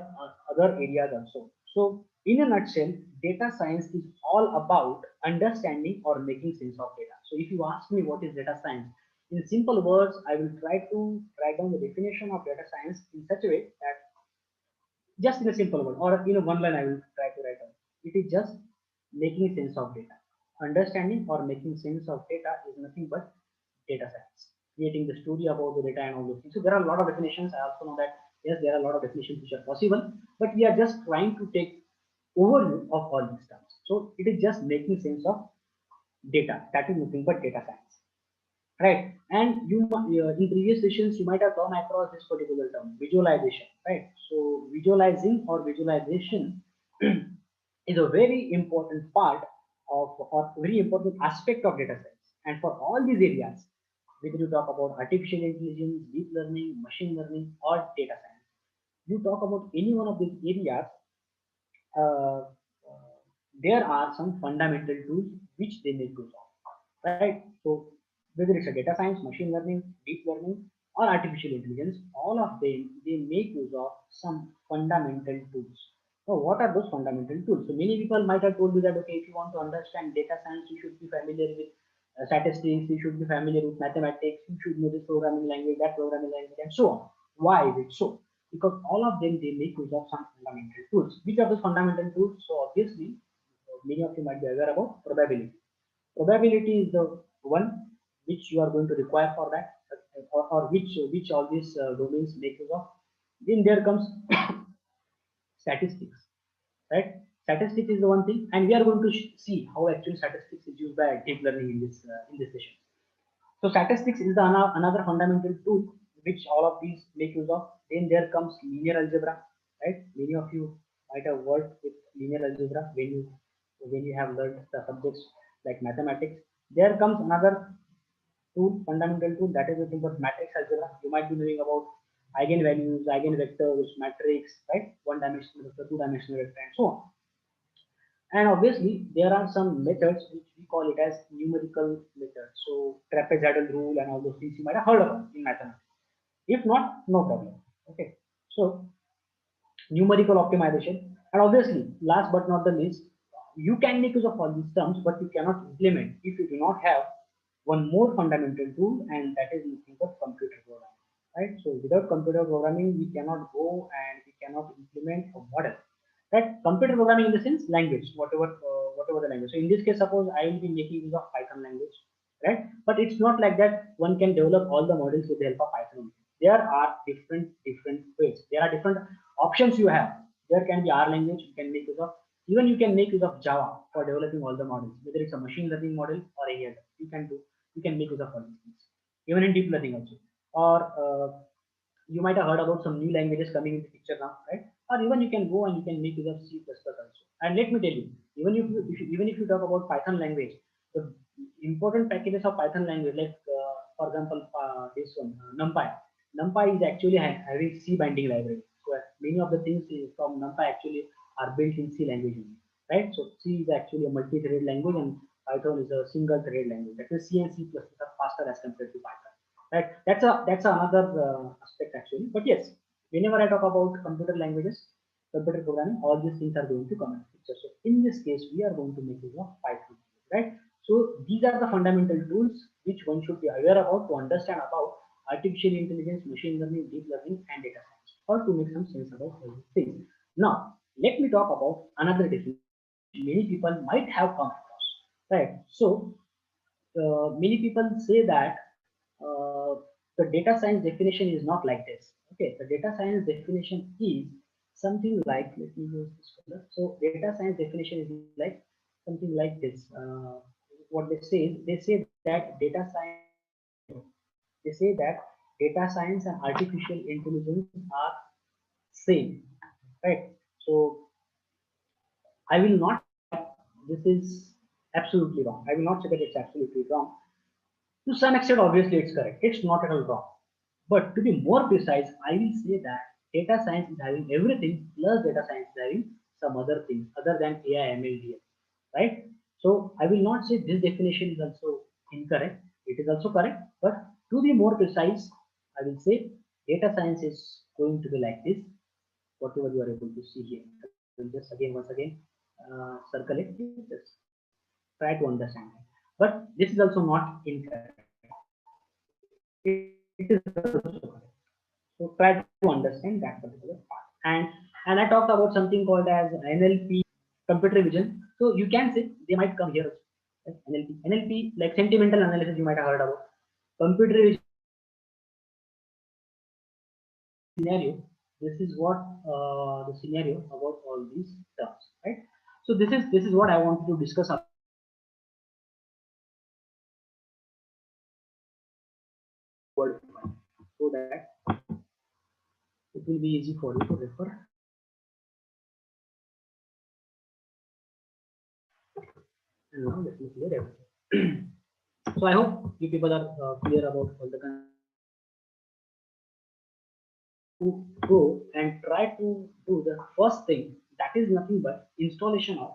Speaker 3: other areas also. So in a nutshell, data science is all about understanding or making sense of data. So if you ask me what is data science, in simple words, I will try to write down the definition of data science in such a way that just in a simple word or in a one line, I will try to write down. It is just making sense of data. Understanding or making sense of data is nothing but data science. Creating the story about the data and all those things. So there are a lot of definitions. I also know that yes, there are a lot of definitions which are possible, but we are just trying to take overview of all these terms. So it is just making sense of data. That is nothing but data science, right? And in previous sessions you might have come across this particular term, visualization, right? So visualizing or visualization is a very important part of, or very important aspect of data science. And for all these areas, whether you talk about artificial intelligence, deep learning, machine learning, or data science, you talk about any one of these areas, uh, there are some fundamental tools which they make use of, right? So whether it's a data science, machine learning, deep learning, or artificial intelligence, all of them they make use of some fundamental tools. So what are those fundamental tools? So many people might have told you that, okay, if you want to understand data science, you should be familiar with statistics, you should be familiar with mathematics, you should know this programming language, that programming language, and so on. Why is it so? Because all of them, they make use of some fundamental tools. Which are those fundamental tools? So obviously, many of you might be aware about probability. Probability is the one which you are going to require for that, or which all these domains make use of. Then there comes statistics, right? Statistics is the one thing, and we are going to see how actually statistics is used by deep learning in this session. So statistics is the another fundamental tool which all of these make use of. Then there comes linear algebra, right? Many of you might have worked with linear algebra when you have learned the subjects like mathematics. There comes another tool, fundamental tool, that is the thing called matrix algebra. You might be knowing about eigenvalues, eigenvectors, matrix, right? One dimensional vector, two dimensional vector, and so on. And obviously, there are some methods which we call it as numerical methods. So trapezoidal rule and all those things you might have heard of in mathematics. If not, no problem. Okay. So numerical optimization, and obviously, last but not the least, you can make use of all these terms, but you cannot implement if you do not have one more fundamental tool, and that is nothing but computer programming. Right. So without computer programming, we cannot go and we cannot implement a model. Right. Computer programming in the sense language, whatever the language. So in this case, suppose I will be making use of Python language, right? But it's not like that. One can develop all the models with the help of Python. There are different ways. There are different options you have. There can be R language. You can make use of. Even you can make use of Java for developing all the models. Whether it's a machine learning model or any other, you can do. You can make use of all these things. Even in deep learning also. Or you might have heard about some new languages coming into picture now, right? Or even you can go and you can make use of C++ also. And let me tell you, even if you talk about Python language, the important packages of Python language, like for example, this one, NumPy. NumPy is actually having C binding library. So many of the things from NumPy actually are built in C language only, right? So C is actually a multi-threaded language, and Python is a single-threaded language. That is, C and C++ are faster as compared to Python. Right? That's another aspect actually. But yes, whenever I talk about computer languages, computer programming, all these things are going to come into picture. So in this case, we are going to make use of Python, right? So these are the fundamental tools which one should be aware about to understand about artificial intelligence, machine learning, deep learning, and data science, or to make some sense about all these things. Now, let me talk about another definition which many people might have come across, right? So many people say that the data science definition is not like this. Okay, the data science definition is something like, let me use this color. So data science definition is like something like this. What they say that data science, they say that data science and artificial intelligence are same, right? So I will not say that this is absolutely wrong. I will not say that it's absolutely wrong. To some extent, obviously, it's correct. It's not at all wrong. But to be more precise, I will say that data science is having everything plus data science is having some other things other than AI, ML, DL, right? So I will not say this definition is also incorrect. It is also correct. But to be more precise, I will say data science is going to be like this. Whatever you are able to see here, I will just again once again circle it. Just try to understand it. But this is also not incorrect. It is also correct. So try to understand that particular part. And I talked about something called as NLP, computer vision. So you can say they might come here also. Right? NLP, like sentimental analysis, you might have heard about. Computer vision is like scenario. This is what the scenario about all these terms, right? So this is what I wanted to discuss about word so that it will be easy for you to refer. And now let me clear everything. So I hope you people are clear about all the concepts. To go and try to do the first thing, that is nothing but installation of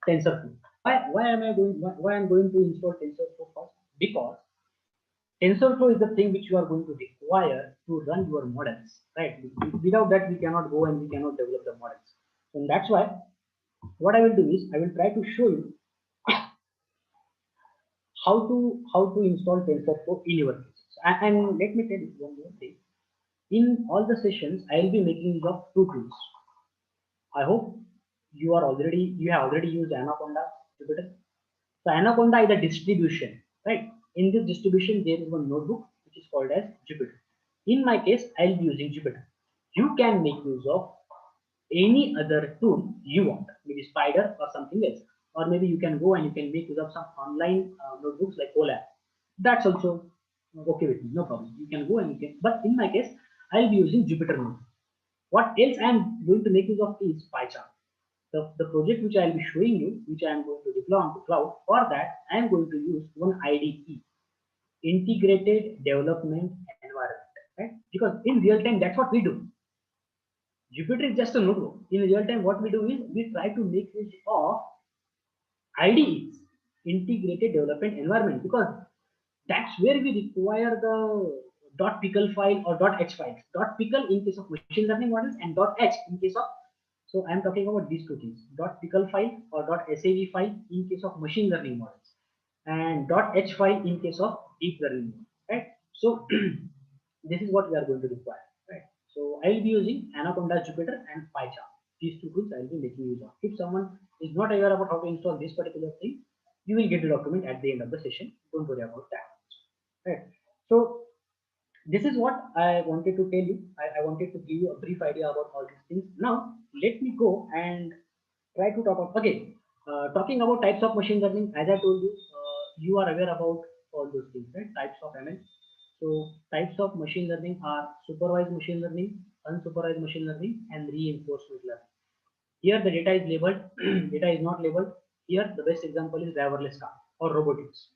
Speaker 3: TensorFlow. Why am I going? Why I'm going to install TensorFlow first? Because TensorFlow is the thing which you are going to require to run your models, right? Without that, we cannot go and we cannot develop the models. And that's why what I will do is I will try to show you how to install TensorFlow in your cases. And let me tell you one more thing. In all the sessions, I will be making use of two tools. I hope you have already used Anaconda Jupyter. So Anaconda is a distribution, right? In this distribution, there is one notebook which is called as Jupyter. In my case, I'll be using Jupyter. You can make use of any other tool you want, maybe Spider or something else, or maybe you can go and you can make use of some online notebooks like Colab. That's also okay with me, no problem. You can go and you can, but in my case, I'll be using Jupyter Notebook. What else I am going to make use of is PyCharm. The project which I will be showing you, which I am going to deploy onto cloud, for that I am going to use one IDE, Integrated Development Environment, right? Because in real time, that's what we do. Jupyter is just a notebook. In real time, what we do is we try to make use of IDEs, Integrated Development Environment, because that's where we require the .pickle file or .h files. .pickle in case of machine learning models and .h in case of, so I'm talking about these two things, .pickle file or .sav file in case of machine learning models and .h file in case of deep learning models, right? So this is what we are going to require, right? So I will be using Anaconda, Jupyter and PyCharm. These two tools I will be making use of. If someone is not aware about how to install this particular thing, you will get the document at the end of the session. Don't worry about that. Right. So this is what I wanted to tell you. I wanted to give you a brief idea about all these things. Now let me go and try to talk about again. Talking about types of machine learning, as I told you, you are aware about all those things, right? Types of ML. So types of machine learning are supervised machine learning, unsupervised machine learning, and reinforcement learning. Here the data is labeled, data is not labeled. Here the best example is driverless car or robotics.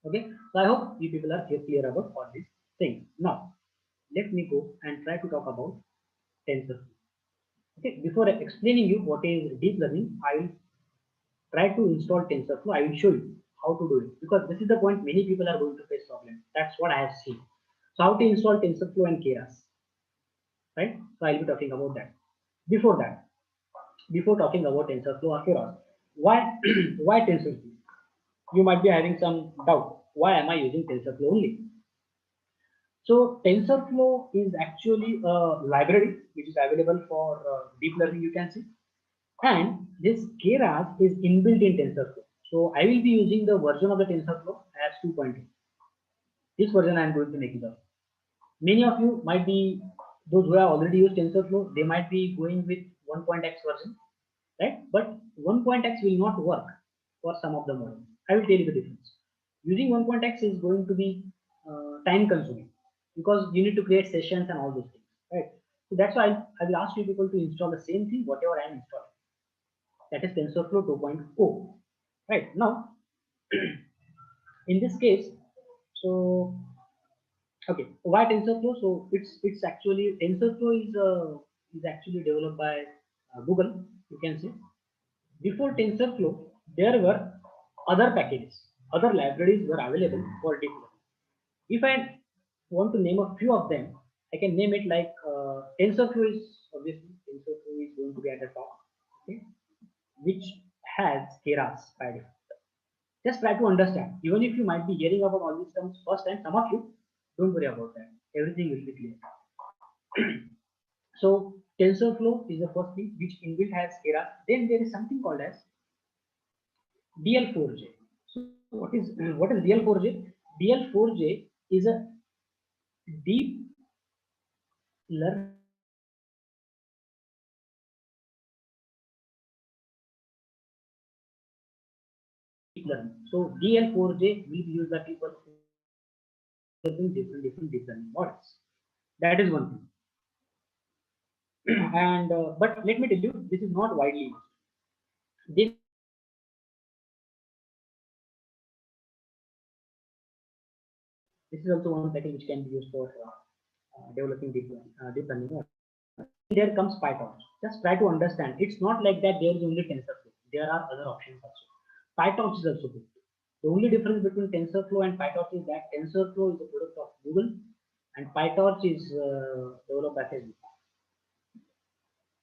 Speaker 3: Okay, so I hope you people are clear about all these things. Now, let me go and try to talk about TensorFlow. Okay, before explaining you what is deep learning, I will try to install TensorFlow. I will show you how to do it because this is the point many people are going to face problem. That's what I have seen. So how to install TensorFlow and Keras, right? So I'll be talking about that. Before that, before talking about TensorFlow or Keras, why why TensorFlow? You might be having some doubt. Why am I using TensorFlow only? So TensorFlow is actually a library which is available for deep learning, you can see, and this Keras is inbuilt in TensorFlow. So I will be using the version of the TensorFlow as 2.0. This version I am going to make it up. Many of you might be those who have already used TensorFlow. They might be going with 1.x version, right? But 1.x will not work for some of the models. I will tell you the difference. Using 1.x is going to be time consuming because you need to create sessions and all those things, right? So that's why I will ask you people to install the same thing, whatever I am installing. That is TensorFlow 2.0. Right now, in this case, so okay, why TensorFlow? So it's actually TensorFlow is actually developed by Google. You can see before TensorFlow, there were other packages, other libraries were available for deep learning. If I want to name a few of them, I can name it like TensorFlow is obviously TensorFlow is going to be at the top, okay, which has Keras by default. Just try to understand. Even if you might be hearing about all these terms first time, some of you don't worry about that. Everything will be clear. So TensorFlow is the first thing which inbuilt has Keras. Then there is something called as DL4J. So what is DL4J? DL4J is a deep learning deep learning. So DL4J will be used by people who are using different deep learning models. That is one thing. And but let me tell you, this is not widely used. This this is also one package which can be used for developing deep learning models. There comes PyTorch. Just try to understand. It's not like that there is only TensorFlow. There are other options also. PyTorch is also good. The only difference between TensorFlow and PyTorch is that TensorFlow is a product of Google and PyTorch is developed by Facebook.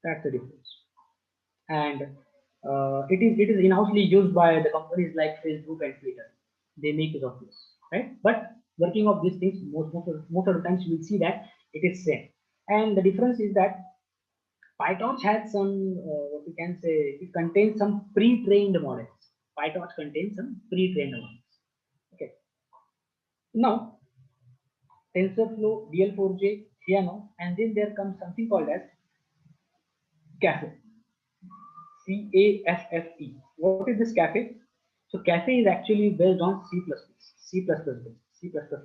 Speaker 3: That's the difference. and it is in-housely used by the companies like Facebook and Twitter. They make use of this, right? But working of these things, most of the times you will see that it is same. And the difference is that PyTorch has some, what we can say, it contains some pre-trained models. PyTorch contains some pre-trained models. Okay. Now, TensorFlow, DL4j, Theano, and then there comes something called as Cafe. CAFFE. What is this Cafe? So Cafe is actually based on C++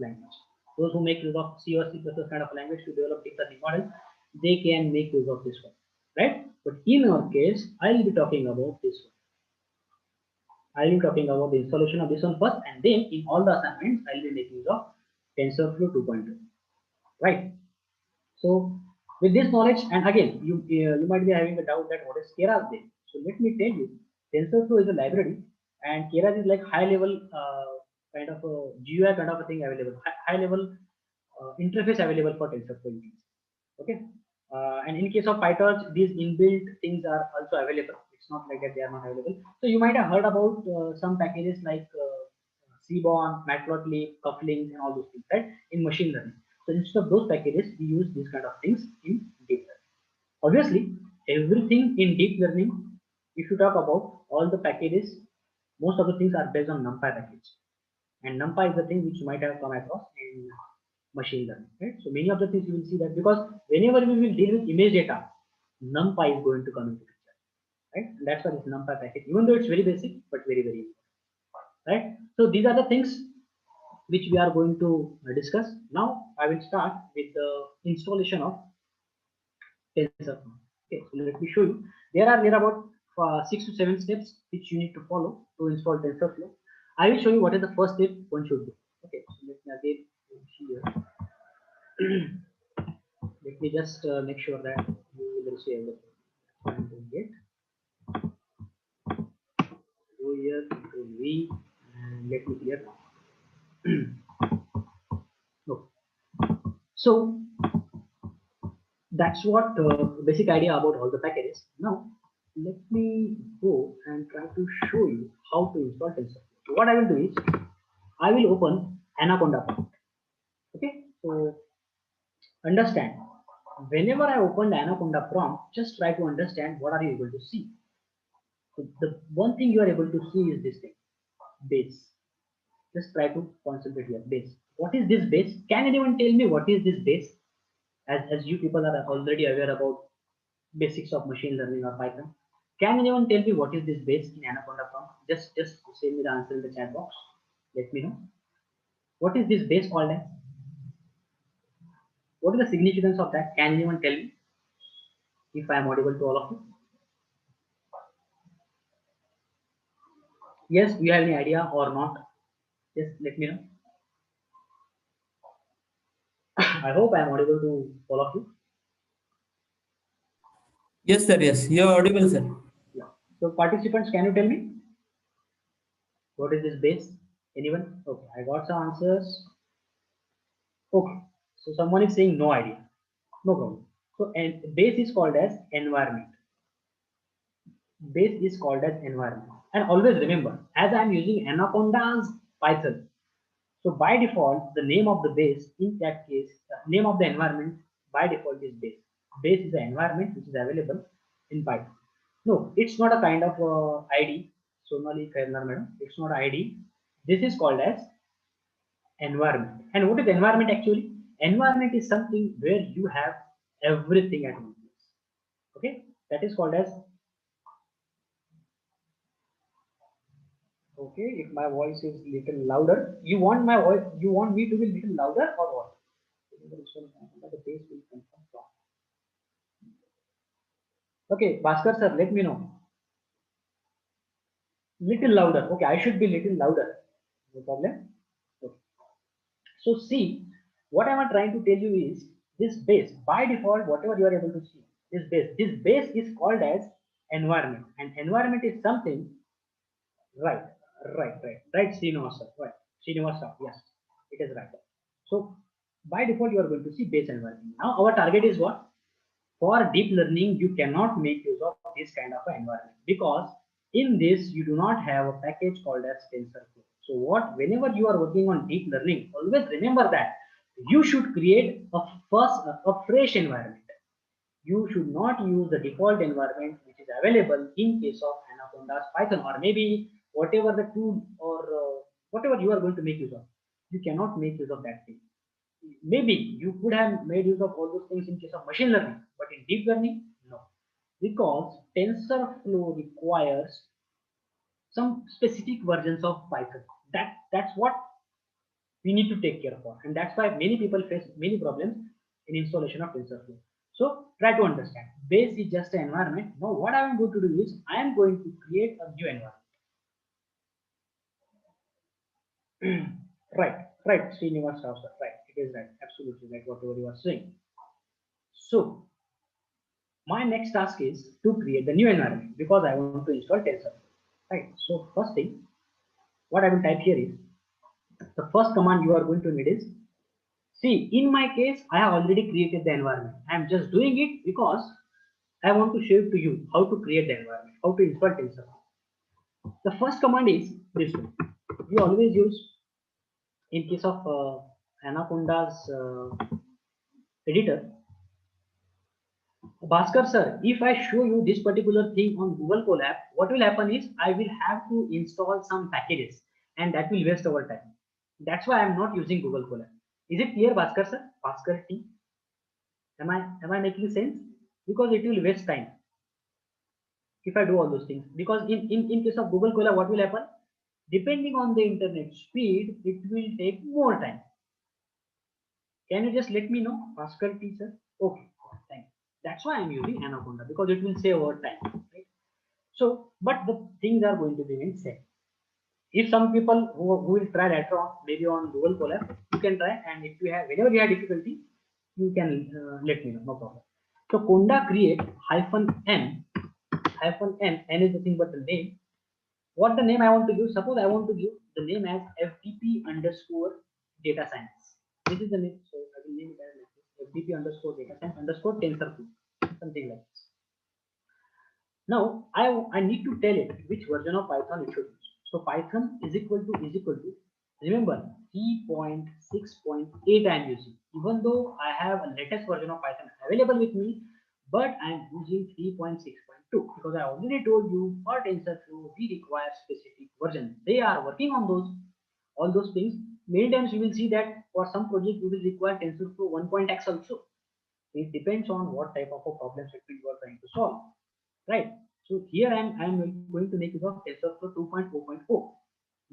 Speaker 3: language. Those who make use of C or C++ kind of language to develop deep learning models, they can make use of this one, right? But in our case, I'll be talking about this one. I'll be talking about the installation of this one first, and then in all the assignments, I'll be making use of TensorFlow 2.2, right? So with this knowledge, and again, you might be having a doubt that what is Keras then. So let me tell you, TensorFlow is a library, and Keras is like high level kind of a GUI kind of a thing available, high level interface available for TensorFlow. Okay, and in case of PyTorch, these inbuilt things are also available. It's not like that they are not available. So you might have heard about some packages like Seaborn, Matplotlib, couplings, and all those things, right? In machine learning. So instead of those packages, we use these kind of things in deep learning. Obviously, everything in deep learning, if you talk about all the packages, most of the things are based on NumPy package. And NumPy is the thing which you might have come across in machine learning, right? So many of the things you will see that, because whenever we will deal with image data, NumPy is going to come into picture, right? And that's why this NumPy package, even though it's very basic, but very, very important, right? So these are the things which we are going to discuss. Now I will start with the installation of TensorFlow. Okay, so let me show you. There are about 6 to 7 steps which you need to follow to install TensorFlow. I will show you what is the first step one should do. Okay, so let me again here. Let me just make sure that you will receive everything. I'm doing it. Go here, control V, and let me clear. No. So that's what basic idea about all the packages. Now let me go and try to show you how to install TensorFlow. So what I will do is I will open Anaconda prompt. Okay, so understand, whenever I open the Anaconda prompt, just try to understand what are you able to see. So the one thing you are able to see is this thing, base. Just try to concentrate here, base. What is this base? Can anyone tell me what is this base? As you people are already aware about basics of machine learning or Python. Can anyone tell me what is this base in Anaconda prompt? Just say me the answer in the chat box. Let me know. What is this base called as? What is the significance of that? Can anyone tell me if I am audible to all of you? Yes, do you have any idea or not? Just let me know. I hope I am audible to all of you.
Speaker 2: Yes, sir. Yes, you are audible, sir.
Speaker 3: Yeah. So participants, can you tell me what is this base? Anyone? Okay, I got some answers. Okay, so someone is saying no idea. No problem. So and base is called as environment. Base is called as environment. And always remember, as I am using Anaconda's Python, so by default, the name of the base in that case, name of the environment by default is base. Base is the environment which is available in Python. No, it's not a kind of ID. Sonali Kairnar madam, it's not ID. This is called as environment. And what is environment actually? Environment is something where you have everything at one place. Okay, that is called as. Okay, if my voice is little louder, you want my voice, you want me to be little louder or what? The base will confirm from. Okay, Bhaskar sir, let me know. Little louder. Okay, I should be little louder. No problem. Okay. So see, what I am trying to tell you is this base by default, whatever you are able to see, this base is called as environment, and environment is something. Right, right, Srinivasa, right, Srinivasa, yes, it is right. So by default, you are going to see base environment. Now our target is what? For deep learning, you cannot make use of this kind of an environment because in this you do not have a package called as TensorFlow. So whenever you are working on deep learning, always remember that you should create a fresh environment. You should not use the default environment which is available in case of Anaconda's Python, or maybe whatever the tool or whatever you are going to make use of. You cannot make use of that thing. Maybe you could have made use of all those things in case of machine learning, but in deep learning, no. Because TensorFlow requires some specific versions of Python. That's what we need to take care of, and that's why many people face many problems in installation of TensorFlow. So try to understand. Base is just an environment. Now what I am going to do is I am going to create a new environment. Right, Srinivas, right. It is right, absolutely right, whatever you are saying. So my next task is to create the new environment because I want to install TensorFlow. Right. So first thing, what I will type here is the first command you are going to need is, see, in my case, I have already created the environment. I am just doing it because I want to show it to you how to create the environment, how to install TensorFlow. The first command is this one. We always use in case of Anaconda's editor. Bhaskar sir, if I show you this particular thing on Google Colab, what will happen is I will have to install some packages and that will waste our time. That's why I'm not using Google Colab. Is it clear, Bhaskar sir? Bhaskar T? Am I making sense? Because it will waste time if I do all those things. Because in case of Google Colab, what will happen? Depending on the internet speed, it will take more time. Can you just let me know, Bhaskar T sir? Okay, thank you. That's why I'm using Anaconda because it will save our time. Right? So, but the things are going to remain same. If some people who will try later on, maybe on Google Colab, you can try, and if you have, whenever you have difficulty, you can let me know, no problem. So Conda create -n is nothing but the name. What the name I want to give? Suppose I want to give the name as FDP underscore data science. This is the name, so I will name it as FDP underscore data science underscore TensorFlow, something like this. Now I need to tell it which version of Python it should use. So Python is equal to remember 3.6.8 I am using. Even though I have a latest version of Python available with me, but I am using 3.6.2 because I already told you for TensorFlow we require specific version. They are working on all those things. Many times you will see that for some project you will require TensorFlow 1.x also. It depends on what type of a problem set you are trying to solve, right? So here I am going to make use of TensorFlow 2.0.4.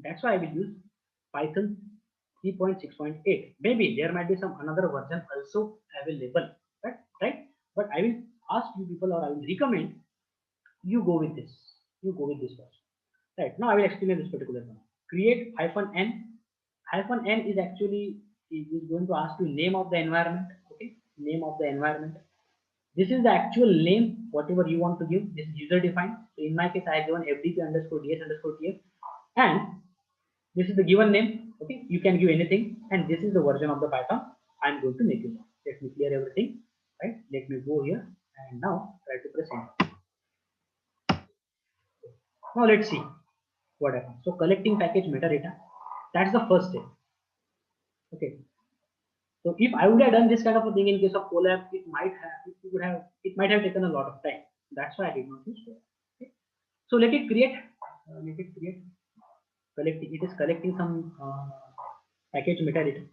Speaker 3: That's why I will use Python 3.6.8. Maybe there might be some another version also available, right? But I will ask you people, or I will recommend you go with this. You go with this version. Right. Now I will explain this particular one. Create -n. -n is actually is going to ask you name of the environment. Okay, name of the environment. This is the actual name, whatever you want to give. This is user defined. So in my case, I have given FDP underscore DS underscore TF, and this is the given name. Okay, you can give anything, and this is the version of the Python I'm going to make use of. Let me clear everything. Right. Let me go here and now try to press enter. Now let's see what happens. So collecting package metadata. That's the first step. Okay. So if I would have done this kind of a thing in case of Colab, it might have taken a lot of time. That's why I did not use Colab. Okay. So let it create. Collecting. It is collecting some package metadata.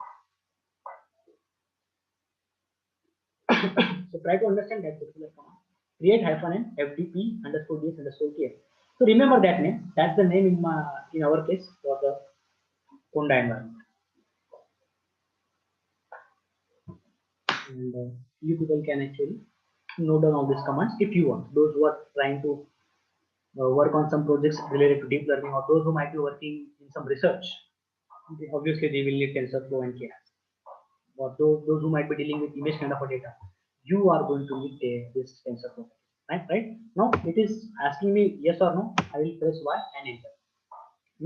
Speaker 3: So try to understand that particular command. Create -n FDP underscore DS underscore TF. So remember that name. That's the name in our case for the Conda environment. And you people can actually note down all these commands if you want. Those who are trying to work on some projects related to deep learning, or those who might be working in some research, obviously they will need TensorFlow and KNS. Or those who might be dealing with image kind of a data, you are going to need this TensorFlow. Right? Now it is asking me yes or no. I will press Y and enter.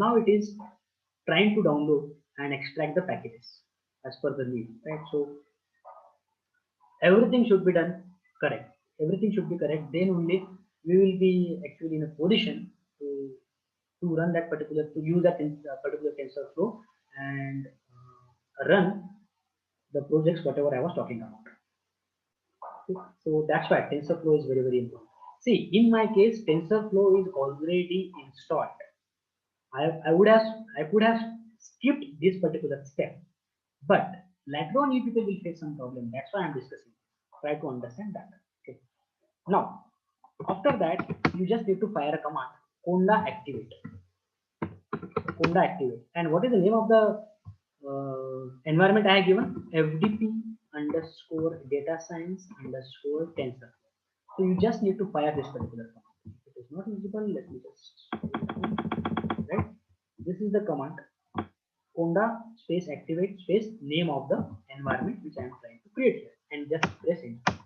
Speaker 3: Now it is trying to download and extract the packages as per the need. Right? So everything should be done correct. everything should be correct, then only we will be actually in a position to run that particular, to use that particular TensorFlow and run the projects whatever I was talking about. Okay. So that's why TensorFlow is very important. See, in my case, TensorFlow is already installed. I could have skipped this particular step, but later on you people will face some problem. That's why I'm discussing. Try to understand that. Okay. Now, after that, you just need to fire a command, conda activate. Conda activate. And what is the name of the environment I have given? FDP underscore data science underscore tensor. So you just need to fire this particular command. If it is not visible, let me just right. This is the command conda space activate space name of the environment which I am trying to create here, and just press enter.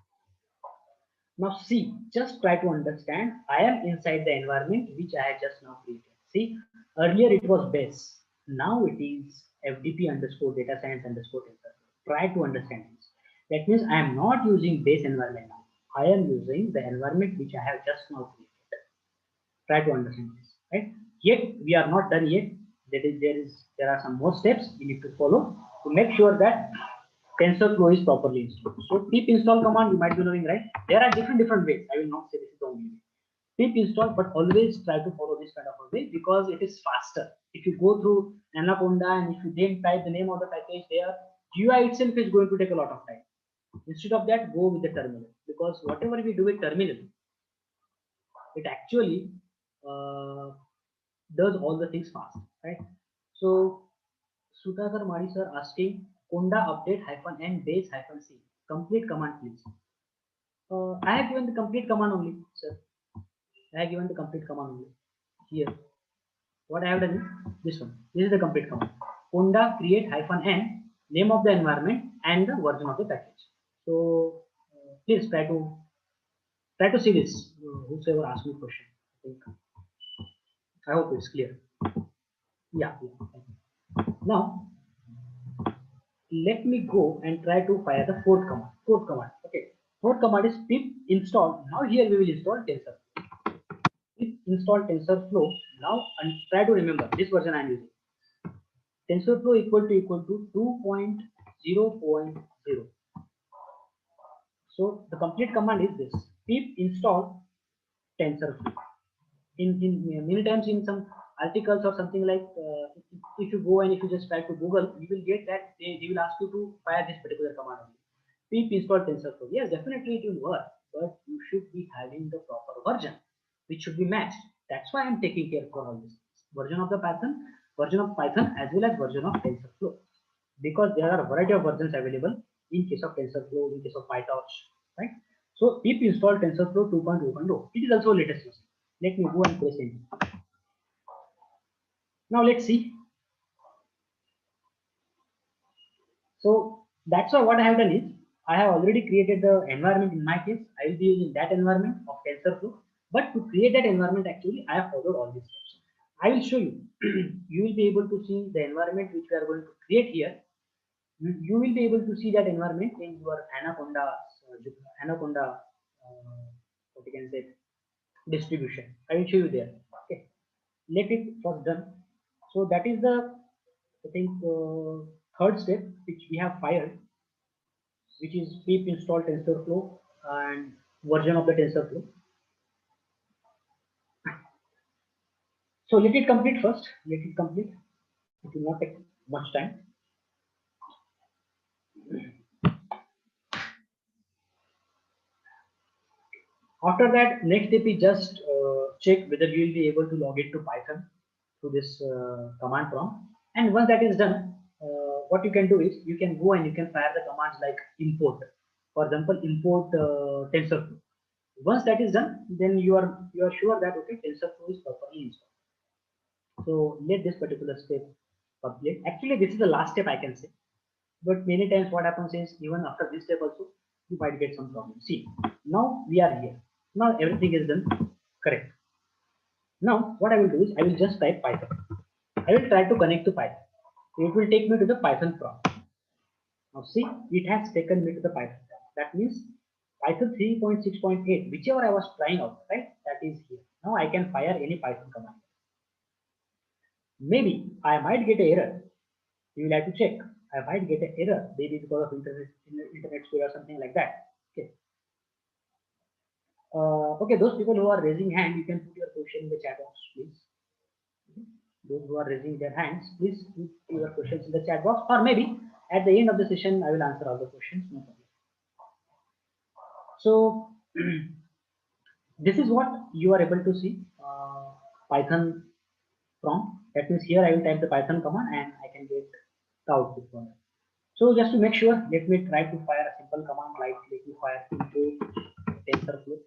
Speaker 3: Now see, just try to understand. I am inside the environment which I had just now created. See, earlier it was base. Now it is FDP underscore data science underscore tensor. Try to understand this. That means I am not using base environment now. I am using the environment which I have just now created. Try to understand this, right? Yet we are not done yet. There are some more steps we need to follow to make sure that TensorFlow is properly installed. So pip install command you might be knowing, right? There are different ways. I will not say this is the only way. Pip install, but always try to follow this kind of a way because it is faster. If you go through Anaconda and if you then type the name of the package there, GUI itself is going to take a lot of time. Instead of that, go with the terminal, because whatever we do with terminal, it actually uh, does all the things fast, right? So Sudhakar Madi sir asking conda update hyphen n base hyphen c. Complete command please. I have given the complete command only, sir. I have given the complete command only. Here, what I have done is this one. This is the complete command. Conda create hyphen n name of the environment and the version of the package. So please try to see this. Whosoever asked me question, I hope it's clear. Yeah. Now let me go and try to fire the fourth command. Fourth command. Okay. Fourth command is pip install. Now here we will install tensor. Pip install TensorFlow. Now and try to remember this version I am using. TensorFlow equal to 2.0.0. So the complete command is this: pip install TensorFlow. In many times in some articles or something like if you go and if you just try to Google, you will get that they will ask you to fire this particular command only. Pip install TensorFlow. Yes, definitely it will work, but you should be having the proper version, which should be matched. That's why I'm taking care for all this version of the version of Python as well as version of TensorFlow, because there are a variety of versions available in case of TensorFlow, in case of PyTorch, right? So pip install TensorFlow 2.0.0. It is also latest version. Let me go and press enter. Now let's see. So that's why what I have done is I have already created the environment. In my case, I will be using that environment of TensorFlow. But to create that environment, actually, I have followed all these steps. I will show you. You will be able to see the environment which we are going to create here. You will be able to see that environment in your Anaconda, what you can say, distribution. I will show you there. Okay. Let it first done. So that is the, I think, third step which we have fired, which is pip install TensorFlow and version of the TensorFlow. So let it complete first. Let it complete. It will not take much time. After that, next step is just check whether you will be able to log into Python through this command prompt. And once that is done, what you can do is you can go and you can fire the commands like import. For example, import TensorFlow. Once that is done, then you are sure that okay, TensorFlow is properly installed. So let this particular step complete. Actually, this is the last step I can say. But many times what happens is even after this step also you might get some problem. See, now we are here. Now everything is done correct. Now what I will do is I will just type Python. I will try to connect to Python. It will take me to the Python prompt. Now see, it has taken me to the Python prompt. That means Python 3.6.8, whichever I was trying out, right? That is here. Now I can fire any Python command. Maybe I might get an error. You will have to check. I might get an error, maybe because of internet speed or something like that. Okay. Okay, those people who are raising hand, you can put your question in the chat box, please. Okay. Those who are raising their hands, please put your questions in the chat box, or maybe at the end of the session, I will answer all the questions. No problem. So this is what you are able to see Python prompt. That means here I will type the Python command and I can get the output from it. So just to make sure, let me try to fire a simple command like let me fire into TensorFlow.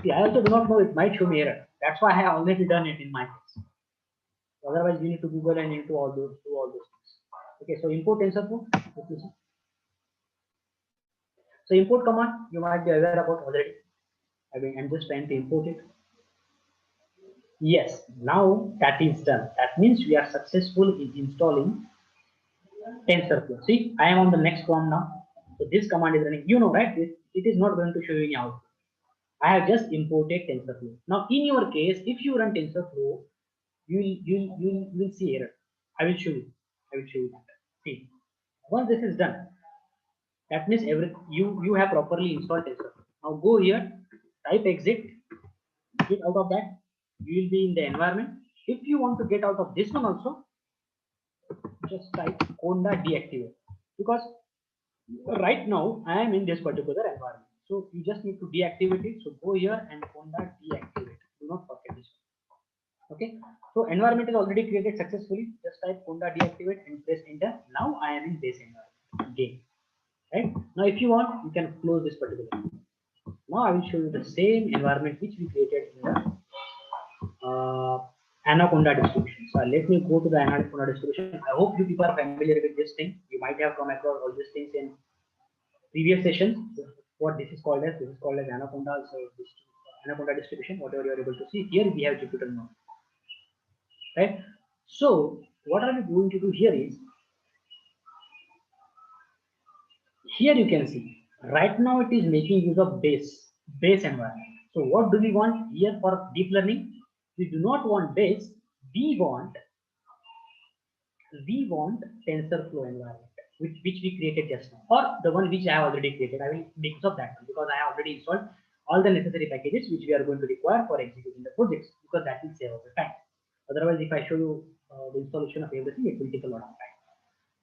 Speaker 3: See, I also do not know, it might show me error. That's why I have already done it in my case. Otherwise, you need to Google and you need to do all those things. Okay, so import TensorFlow. Let me see. So import command you might be aware about already. I mean, I'm just trying to import it. Yes, now that is done. That means we are successful in installing TensorFlow. See, I am on the next prompt now. So this command is running. You know, right? It is not going to show you any output. I have just imported TensorFlow. Now, in your case, if you run TensorFlow, you will see error. I will show you. I will show you that. See, once this is done, that means you have properly installed TensorFlow. Now go here, type exit, get out of that. You will be in the environment. If you want to get out of this one also, just type conda deactivate, because right now I am in this particular environment. So you just need to deactivate it. So go here and conda deactivate. Do not forget this. Okay. So environment is already created successfully. Just type conda deactivate and press enter. Now I am in this environment again. Right. Now if you want, you can close this particular. Now I will show you the same environment which we created in the Anaconda distribution. So let me go to the Anaconda distribution. I hope you people are familiar with this thing. You might have come across all these things in previous sessions. What this is called as? This is called as Anaconda. So Anaconda distribution, whatever you are able to see here, we have Jupyter node, right? So what are we going to do here is, here you can see right now it is making use of base environment. So what do we want here for deep learning? We do not want base. We want TensorFlow environment, which we created just now, or the one which I have already created. I will make use of that one because I have already installed all the necessary packages which we are going to require for executing the projects, because that will save our time. Otherwise, if I show you the installation of everything, it will take a lot of time.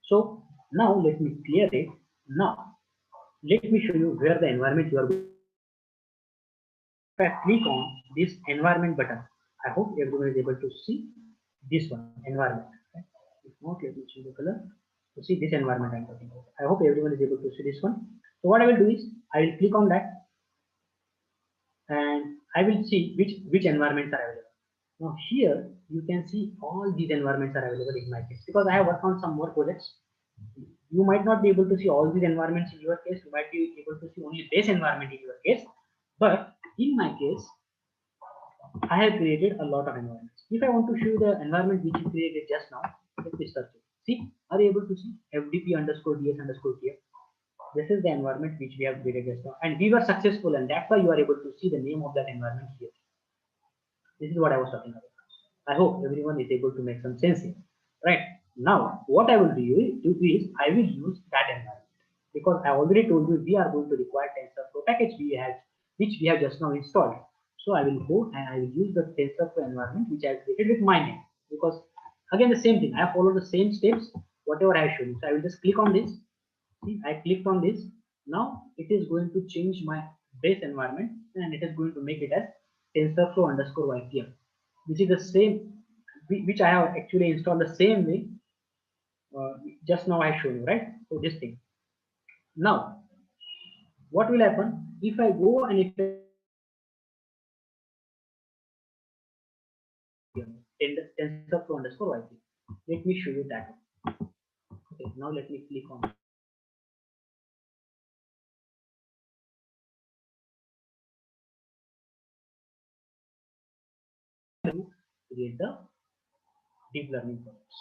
Speaker 3: So now let me clear it. Now let me show you where the environment you are going. If I click on this environment button, I hope everyone is able to see this one, environment. Right? If not, let me change the color to see this environment I'm talking about. I hope everyone is able to see this one. So what I will do is I will click on that and I will see which environments are available. Now here you can see all these environments are available in my case, because I have worked on some more projects. You might not be able to see all these environments in your case. You might be able to see only this environment in your case. But in my case, I have created a lot of environments. If I want to show the environment which you created just now, let me search it. See, are you able to see FDP underscore DS underscore TF? This is the environment which we have created just now, and we were successful, and that's why you are able to see the name of that environment here. This is what I was talking about. I hope everyone is able to make some sense here. Right. Now, what I will do is I will use that environment, because I already told you we are going to require TensorFlow package which we have just now installed. So I will go and I will use the TensorFlow environment which I have created with my name, because again the same thing, I have followed the same steps whatever I have shown you. So I will just click on this. See, I clicked on this. Now it is going to change my base environment and it is going to make it as TensorFlow underscore YPM, which is the same, which I have actually installed the same way just now I showed you, right? So this thing. Now, what will happen if I go and if TensorFlow underscore YPM? Let me show you that. Okay, now let me click on to create the deep learning projects.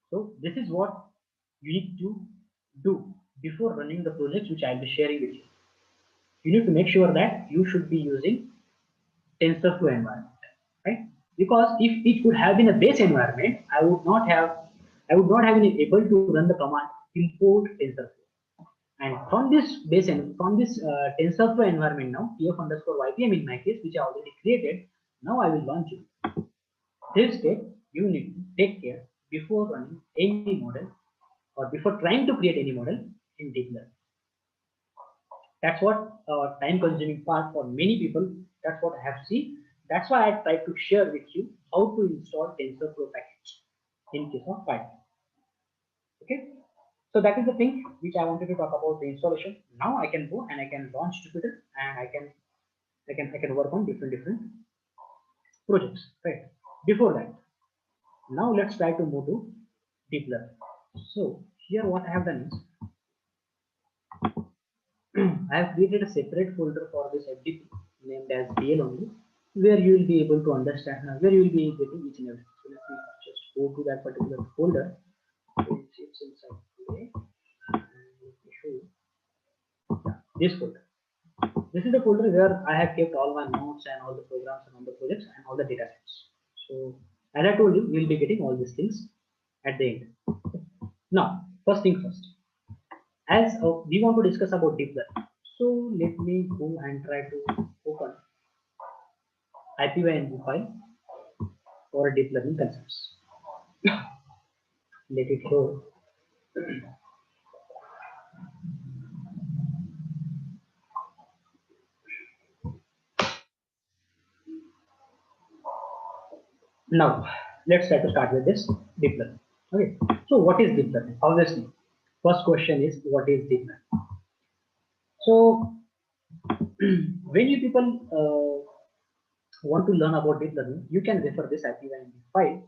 Speaker 3: So this is what you need to do. before running the projects which I'll be sharing with you. You need to make sure that you should be using TensorFlow environment, right? Because if it would have been a base environment, I would not have been able to run the command import TensorFlow. And from this TensorFlow environment now, tf underscore ypm in my case, which I already created, now I will launch it. This step you need to take care before running any model or before trying to create any model in deep learning. That's what time consuming part for many people. That's what I have seen. That's why I tried to share with you how to install TensorFlow package in case of Python. Okay. So that is the thing which I wanted to talk about the installation. Now I can go and I can launch Jupyter and I can work on different projects. Right. Before that, now let's try to move to deep learning. So here what I have done is I have created a separate folder for this FDP named as DL only, where you will be able to understand, where you will be getting each and everything. So let me just go to that particular folder. It's inside today. And let me show you. Yeah, this folder. This is the folder where I have kept all my notes and all the programs and all the projects and all the data sets. So as I told you, you will be getting all these things at the end. Now, first thing first. As we want to discuss about deep learning, so let me go and try to open IPYNG file for deep learning concepts. Let it show. Now let's try to start with this deep learning. Okay, so what is deep learning? Obviously, first question is what is deep learning? So when you people want to learn about deep learning, you can refer this IPYNG file.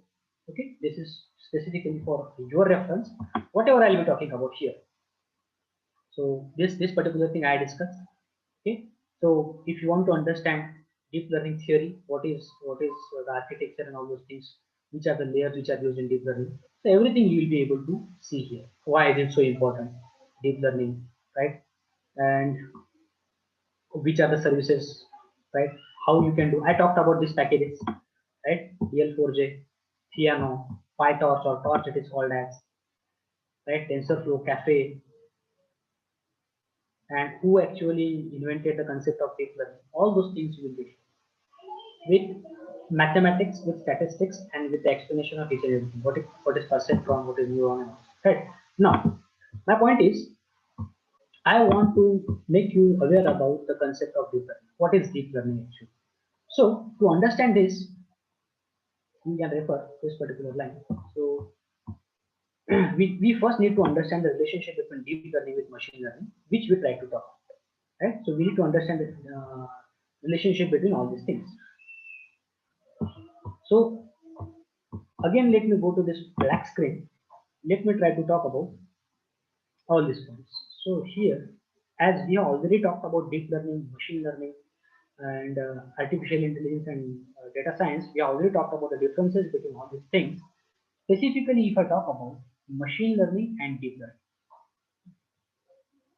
Speaker 3: Okay, this is specifically for your reference. Whatever I'll be talking about here. So this particular thing I discussed. Okay, so if you want to understand deep learning theory, what is the architecture and all those things, which are the layers which are used in deep learning, so everything you will be able to see here. Why is it so important? Deep learning, right? And which are the services, right? How you can do. I talked about these packages, right? DL4j, Theano, PyTorch or Torch it is called as, right? TensorFlow, Cafe, and who actually invented the concept of deep learning. All those things you will be with mathematics, with statistics, and with the explanation of each and everything. What is perceptron, what is neuron, right? Now, my point is, I want to make you aware about the concept of deep learning. What is deep learning actually? So, to understand this, we can refer this particular line. So, we first need to understand the relationship between deep learning with machine learning, which we try to talk about, right? So, we need to understand the relationship between all these things. So, again, let me go to this black screen. Let me try to talk about all these points. So here, as we have already talked about deep learning, machine learning, and artificial intelligence and data science, we have already talked about the differences between all these things. Specifically, if I talk about machine learning and deep learning.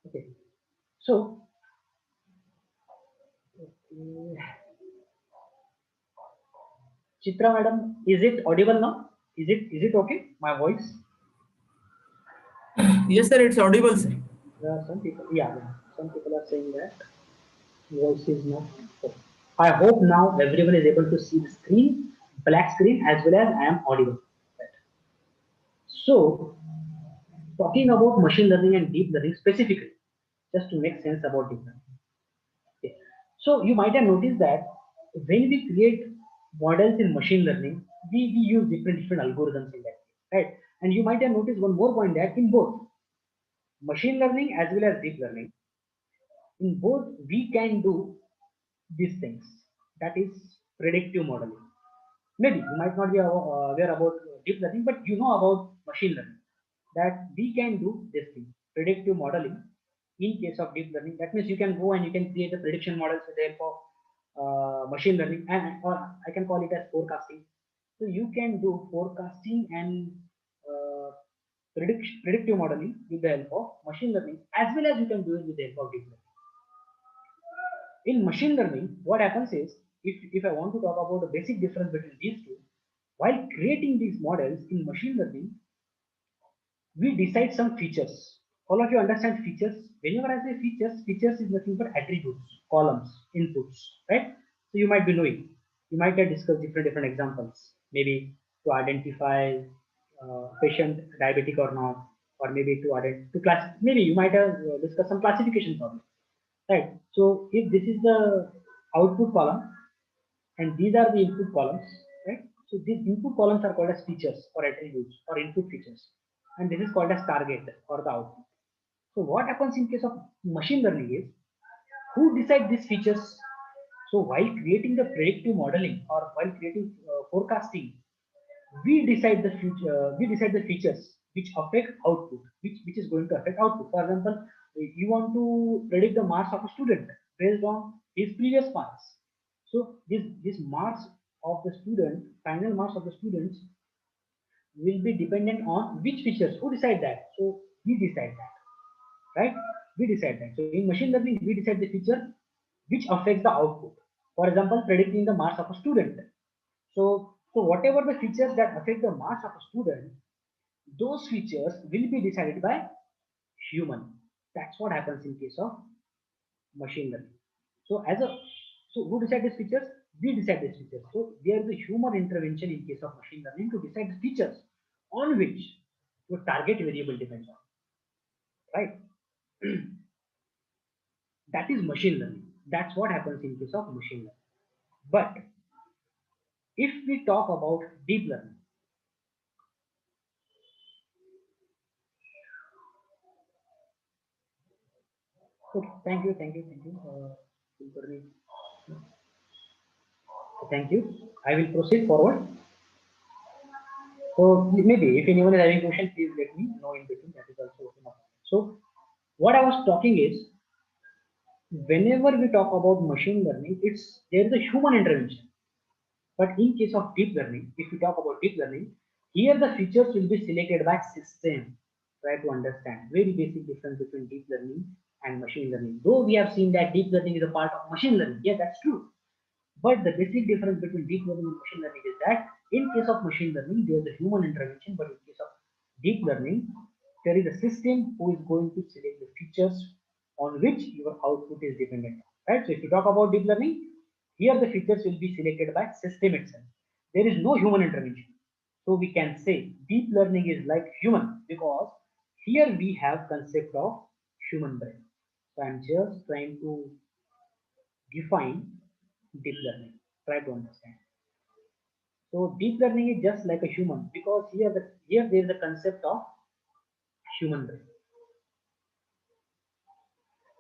Speaker 3: Okay. So, Chitra madam, is it audible now? Is it okay? My voice?
Speaker 2: Yes, sir, it's audible, sir.
Speaker 3: Some people, yeah, some people are saying that voice is not. I hope now everyone is able to see the screen, black screen, as well as I am audible. So, talking about machine learning and deep learning specifically, just to make sense about deep learning. Okay. So, you might have noticed that when we create models in machine learning, we use different algorithms in that, right? And you might have noticed one more point that in both machine learning as well as deep learning, in both we can do these things. That is predictive modeling. Maybe you might not be aware about deep learning, but you know about machine learning. That we can do this thing, predictive modeling. In case of deep learning, that means you can go and you can create the prediction models with the help of machine learning, and or I can call it as forecasting. So you can do forecasting and predictive modeling with the help of machine learning, as well as you can do it with the help of deep learning. In machine learning, what happens is, if I want to talk about the basic difference between these two, while creating these models in machine learning, we decide some features. All of you understand features. Whenever I say features, features is nothing but attributes, columns, inputs, right? So you might be knowing. You might have discussed different examples. Maybe to identify patient diabetic or not, or maybe to identify to class. Maybe you might have discussed some classification problem, right? So if this is the output column, and these are the input columns, right? So these input columns are called as features or attributes or input features, and this is called as target or the output. So what happens in case of machine learning is, who decide these features? So while creating the predictive modeling or while creating forecasting, we decide the future. We decide the features which affect output, which is going to affect output. For example, if you want to predict the marks of a student based on his previous marks. So this marks of the student, final marks of the students, will be dependent on which features. Who decide that? So we decide that, right? We decide that. So in machine learning, we decide the feature which affects the output. For example, predicting the marks of a student. So whatever the features that affect the marks of a student, those features will be decided by human. That's what happens in case of machine learning. So as a so who decide these features? We decide these features. So there is a human intervention in case of machine learning to decide the features on which your target variable depends on. Right? That is machine learning. That's what happens in case of machine learning. But if we talk about deep learning, so thank you. Thank you. I will proceed forward. So maybe if anyone is having question, please let me know in between. That is also open up. So what I was talking is, whenever we talk about machine learning, it's there is a human intervention. But in case of deep learning, if we talk about deep learning, here the features will be selected by system. Try to understand very basic difference between deep learning and machine learning. Though we have seen that deep learning is a part of machine learning, yeah, that's true. But the basic difference between deep learning and machine learning is that in case of machine learning, there is a human intervention, but in case of deep learning, there is a system who is going to select the features on which your output is dependent on. Right? So if you talk about deep learning, here the features will be selected by system itself. There is no human intervention. So we can say deep learning is like human because here we have concept of human brain. So I'm just trying to define deep learning. Try to understand. So deep learning is just like a human because here there is a concept of human brain.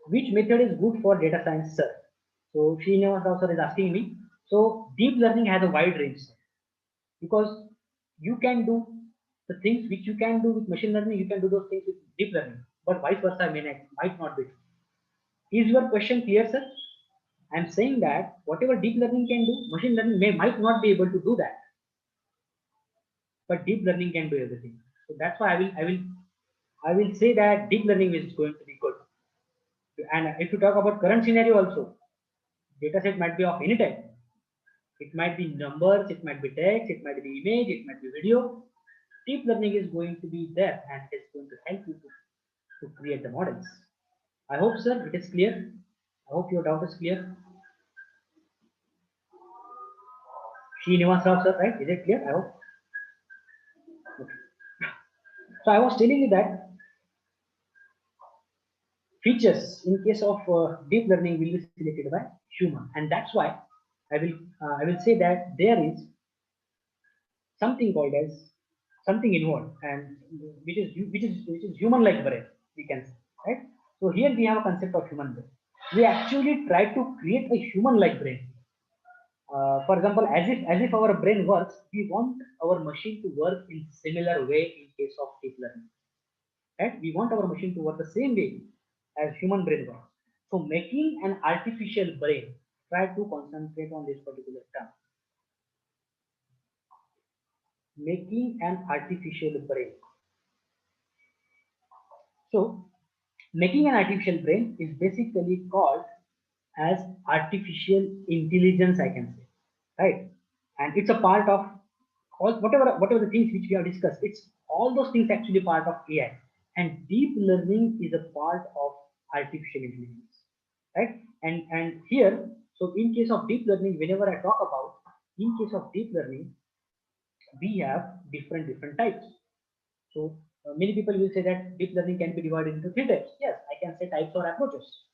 Speaker 3: Which method is good for data science, sir? So Srinivas sir is asking me. So deep learning has a wide range, sir, because you can do the things which you can do with machine learning, you can do those things with deep learning, but vice versa might not be. Is your question clear, sir? I'm saying that whatever deep learning can do, machine learning might not be able to do that, but deep learning can do everything. So that's why I will say that deep learning is going to be good. And if you talk about current scenario also, dataset might be of any type. It might be numbers, it might be text, it might be image, it might be video. Deep learning is going to be there and it's going to help you to create the models. I hope, sir, it is clear. I hope your doubt is clear. Srinivas Rao, sir, right? Is it clear? I hope. Okay. So I was telling you that features in case of deep learning will be selected by human, and that's why I will say that there is something called as something involved, and which is human like brain, we can say, right? So here we have a concept of human brain. We actually try to create a human like brain. For example, as if our brain works, we want our machine to work in similar way in case of deep learning, right? We want our machine to work the same way as human brain works. So making an artificial brain, try to concentrate on this particular term, making an artificial brain. So making an artificial brain is basically called as artificial intelligence, I can say, right? And it's a part of all whatever the things which we have discussed. It's all those things actually part of AI, and deep learning is a part of artificial intelligence, right? And here, so in case of deep learning, whenever I talk about, in case of deep learning, we have different types. So many people will say that deep learning can be divided into three types. Yes, I can say types or approaches,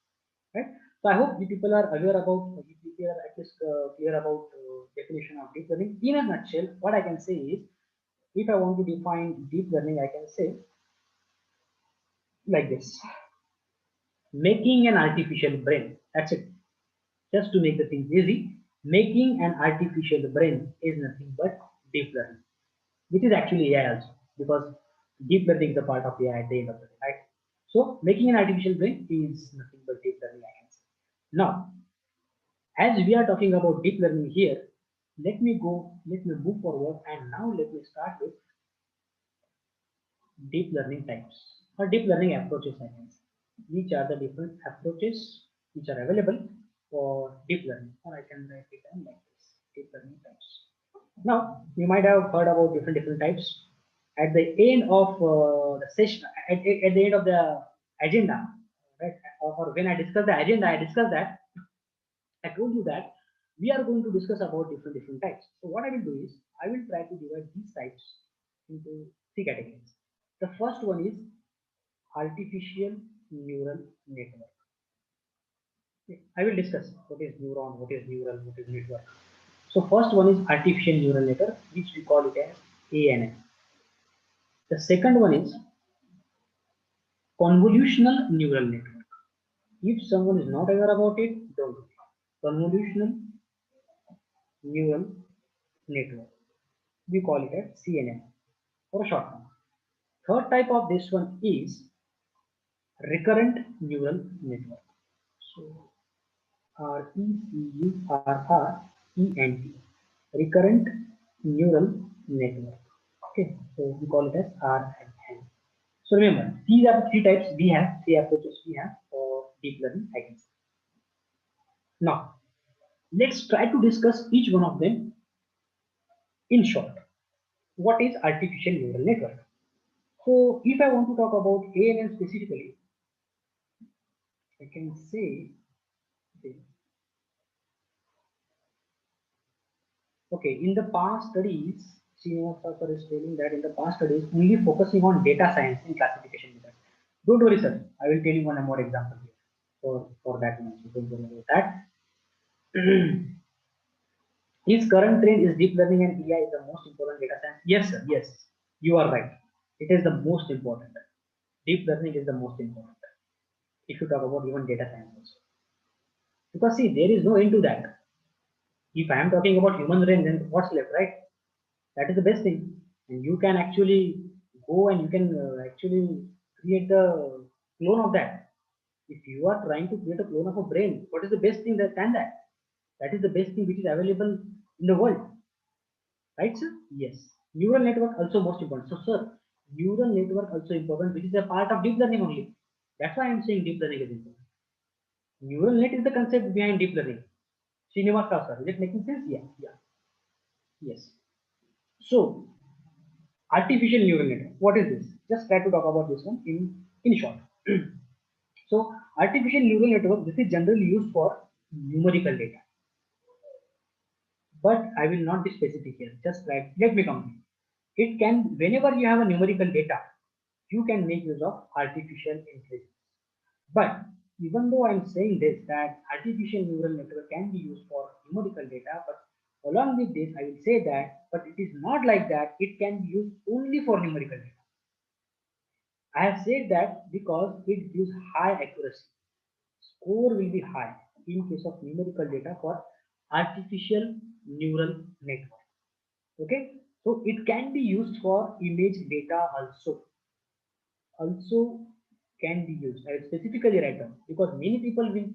Speaker 3: right? So I hope you people are aware about, you people are at least clear about definition of deep learning. In a nutshell, what I can say is, if I want to define deep learning, I can say like this: making an artificial brain. That's it. Just to make the things easy, making an artificial brain is nothing but deep learning, which is actually AI also, because deep learning is a part of AI at the end of the day, right? So making an artificial brain is nothing but deep learning, I can say. Now, as we are talking about deep learning here, let me move forward, and now let me start with deep learning types or deep learning approaches, I can say. Which are the different approaches which are available for deep learning, or I can write it down like this: deep learning types. Now, you might have heard about different types. At the end of the session, at the end of the agenda, right? Or when I discuss the agenda, I discuss that I told you that we are going to discuss about different types. So what I will do is I will try to divide these types into three categories. The first one is artificial neural network. Okay, I will discuss what is neuron, what is neural, what is network. So first one is artificial neural network, which we call it as ANN. The second one is convolutional neural network. If someone is not aware about it, don't do it. Convolutional neural network. We call it as CNN for a short form. Third type of this one is recurrent neural network. So RECURRENT, recurrent neural network. Okay, so we call it as RNN. So remember, these are the three types we have, three approaches we have for deep learning, I can say. Now, let's try to discuss each one of them in short. What is artificial neural network? So, if I want to talk about ANN specifically, I can say, okay, in the past studies, Srinivas sir is telling that in the past studies, only focusing on data science in classification method. Don't worry, sir. I will tell you one more example here for that one. So don't worry about that. His current trend is deep learning and AI is the most important data science. Yes, sir. Yes, you are right. It is the most important. Deep learning is the most important. If you talk about even data science also, because see, there is no end to that. If I am talking about human brain, then what's left, right? That is the best thing, and you can actually go and you can actually create a clone of that. If you are trying to create a clone of a brain, what is the best thing that can that? That is the best thing which is available in the world, right, sir? Yes. Neural network also most important. So, sir, neural network also important, which is a part of deep learning only. That's why I'm saying deep learning is important. Neural net is the concept behind deep learning. Srinivas sir, is it making sense? Yeah, yeah, yes. So, artificial neural network. What is this? Just try to talk about this one in short. So, artificial neural network. This is generally used for numerical data, but I will not be specific here. Just let me complete. It can, whenever you have a numerical data, you can make use of artificial intelligence. But even though I'm saying this, that artificial neural network can be used for numerical data, but along with this, I will say that, but it is not like that. It can be used only for numerical data. I have said that because it gives high accuracy. Score will be high in case of numerical data for artificial neural network. Okay, so it can be used for image data also. Also can be used. I will specifically write down because many people will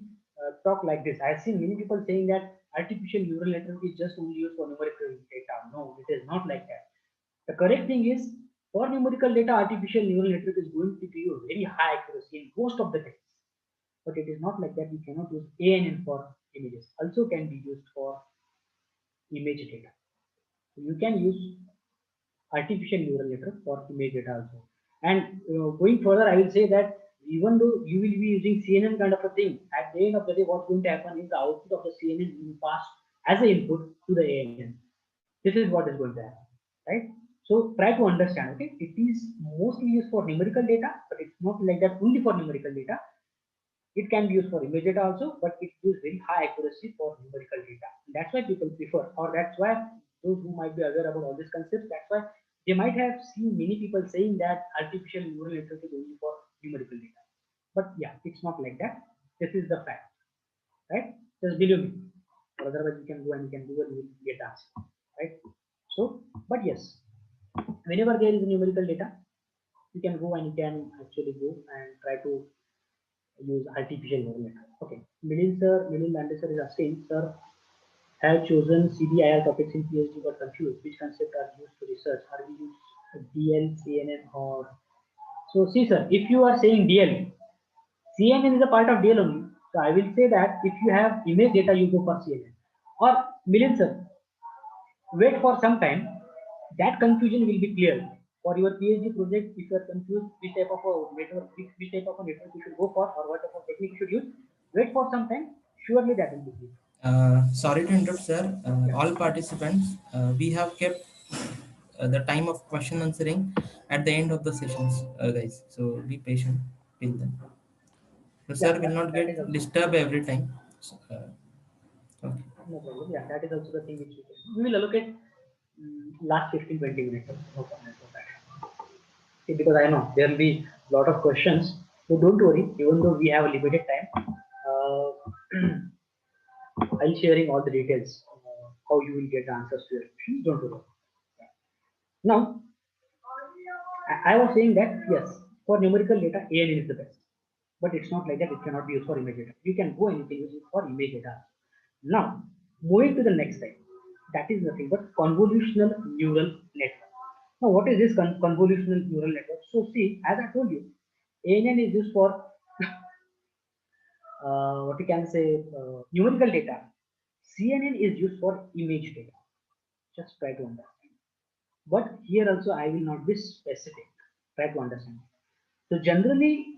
Speaker 3: talk like this. I have seen many people saying that artificial neural network is just only used for numerical data. No, it is not like that. The correct thing is For numerical data, artificial neural network is going to give you very high accuracy in most of the cases. But it is not like that. You cannot use ANN for images. Also can be used for image data. You can use artificial neural network for image data also. And going further, I will say that even though you will be using CNN kind of a thing, at the end of the day, what's going to happen is the output of the CNN will be passed as an input to the ANN. This is what is going to happen, right? So try to understand. Okay, it is mostly used for numerical data, but it's not like that only for numerical data. It can be used for image data also, but it gives very high accuracy for numerical data. That's why people prefer, or that's why those who might be aware about all these concepts, that's why they might have seen many people saying that artificial neural network is only for numerical data. But yeah, it's not like that. This is the fact, right? Just believe me. Otherwise, you can go and you can do it, you will get answer, right? So, but yes, whenever there is numerical data, you can go and you can actually go and try to use artificial neural network. Okay, Middle Lander sir is asking, sir, have chosen CDIR topics in PhD but confused. Which concept are used to research? Are we use DL, CNN or so? See, sir, if you are saying DL, CNN is a part of DL only. So I will say that if you have image data, you go for CNN. Or Milind sir, wait for some time. That confusion will be clear. For your PhD project, if you are confused which type of a network, which type of a network you should go for, or what type of technique you should use, wait for some time. Surely that will be clear.
Speaker 2: Sorry to interrupt, sir.
Speaker 3: Yeah,
Speaker 2: All participants, we have kept the time of question answering at the end of the sessions, guys. So be patient till then. So,
Speaker 3: yeah,
Speaker 2: sir will not
Speaker 3: that is
Speaker 2: get
Speaker 3: also
Speaker 2: disturbed every time. So, okay.
Speaker 3: no problem. Yeah, that is also the thing which we will allocate last 15-20 minutes. No problem for that. See, because I know there will be a lot of questions. So don't worry, even though we have a limited time, I'll sharing all the details how you will get the answers to your questions. Don't worry. Now, I was saying that yes, for numerical data, ANN is the best, but it's not like that. It cannot be used for image data. You can go and you can use it for image data. Now, moving to the next slide, that is nothing but convolutional neural network. Now, what is this convolutional neural network? So, see, as I told you, ANN is used for what you can say numerical data. CNN is used for image data. Just try to understand. But here also I will not be specific. Try to understand. So generally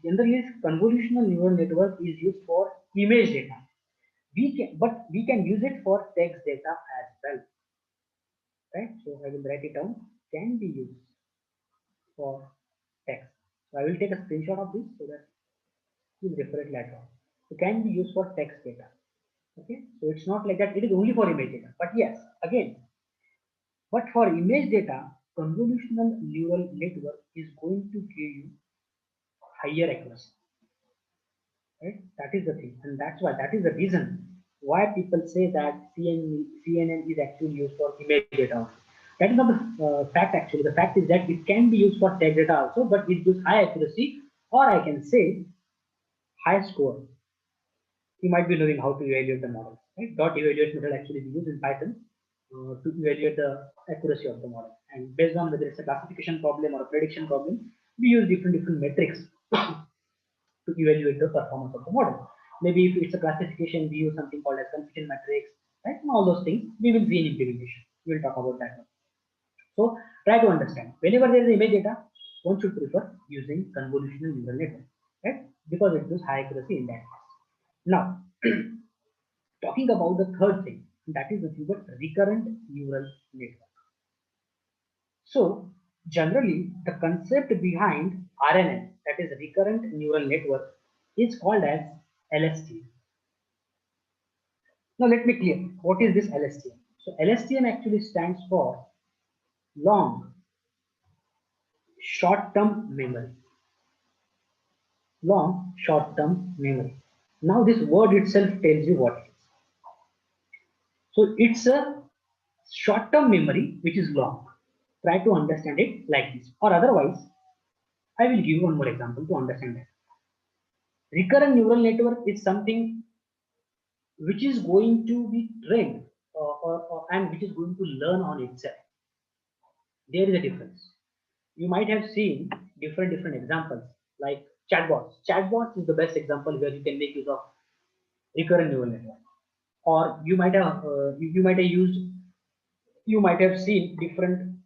Speaker 3: convolutional neural network is used for image data. But we can use it for text data as well, right? So I will write it down. Can be used for text. So I will take a screenshot of this so that you will refer it later on. So can be used for text data. Okay, so it's not like that. It is only for image data. But yes, again, but for image data, convolutional neural network is going to give you higher accuracy, right? That is the thing, and that is the reason why people say that CNN is actually used for image data only. That is not the fact. Actually, the fact is that it can be used for text data also, but it gives high accuracy, or I can say high score. You might be knowing how to evaluate the model, right? Dot evaluate method actually is used in Python to evaluate the accuracy of the model, and based on whether it's a classification problem or a prediction problem, we use different metrics to evaluate the performance of the model. Maybe if it's a classification, we use something called as confusion matrix, right? And all those things we will see in implementation. We will talk about that one. So try to understand. Whenever there is image data, one should prefer using convolutional neural network, right? Because it gives high accuracy in that case. Now, talking about the third thing, that is nothing but recurrent neural network. So generally, the concept behind RNN, that is recurrent neural network, is called as LSTM. Now let me clear what is this LSTM. So LSTM actually stands for long short-term memory. Long short-term memory. Now this word itself tells you what it is. So it's a short-term memory which is long. Try to understand it like this, or otherwise I will give you one more example to understand that. Recurrent neural network is something which is going to be trained and which is going to learn on itself. There is a difference. You might have seen different examples like chatbots. Chatbots is the best example where you can make use of recurrent neural network. Or you might have used you might have seen different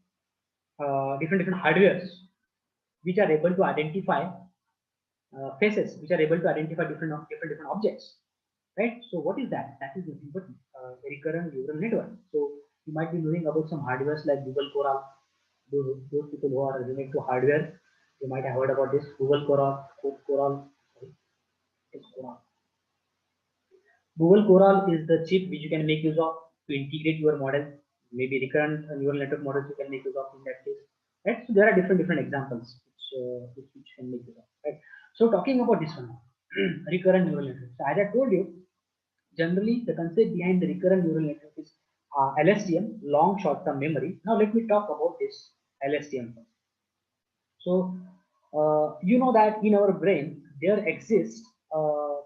Speaker 3: hardwares which are able to identify faces, which are able to identify different objects, right? So what is that? That is nothing but recurrent neural network. So you might be knowing about some hardwares like Google Coral. Those people who are related to hardware, you might have heard about this Google Coral. Sorry, it's Coral. Google Coral is the chip which you can make use of to integrate your model, maybe recurrent neural network models you can make use of in that case. Right? So there are different examples which can make use of. Right? So talking about this one, recurrent neural network. So as I told you, generally the concept behind the recurrent neural network is LSTM, long short-term memory. Now let me talk about this LSTM first. So you know that in our brain there exists a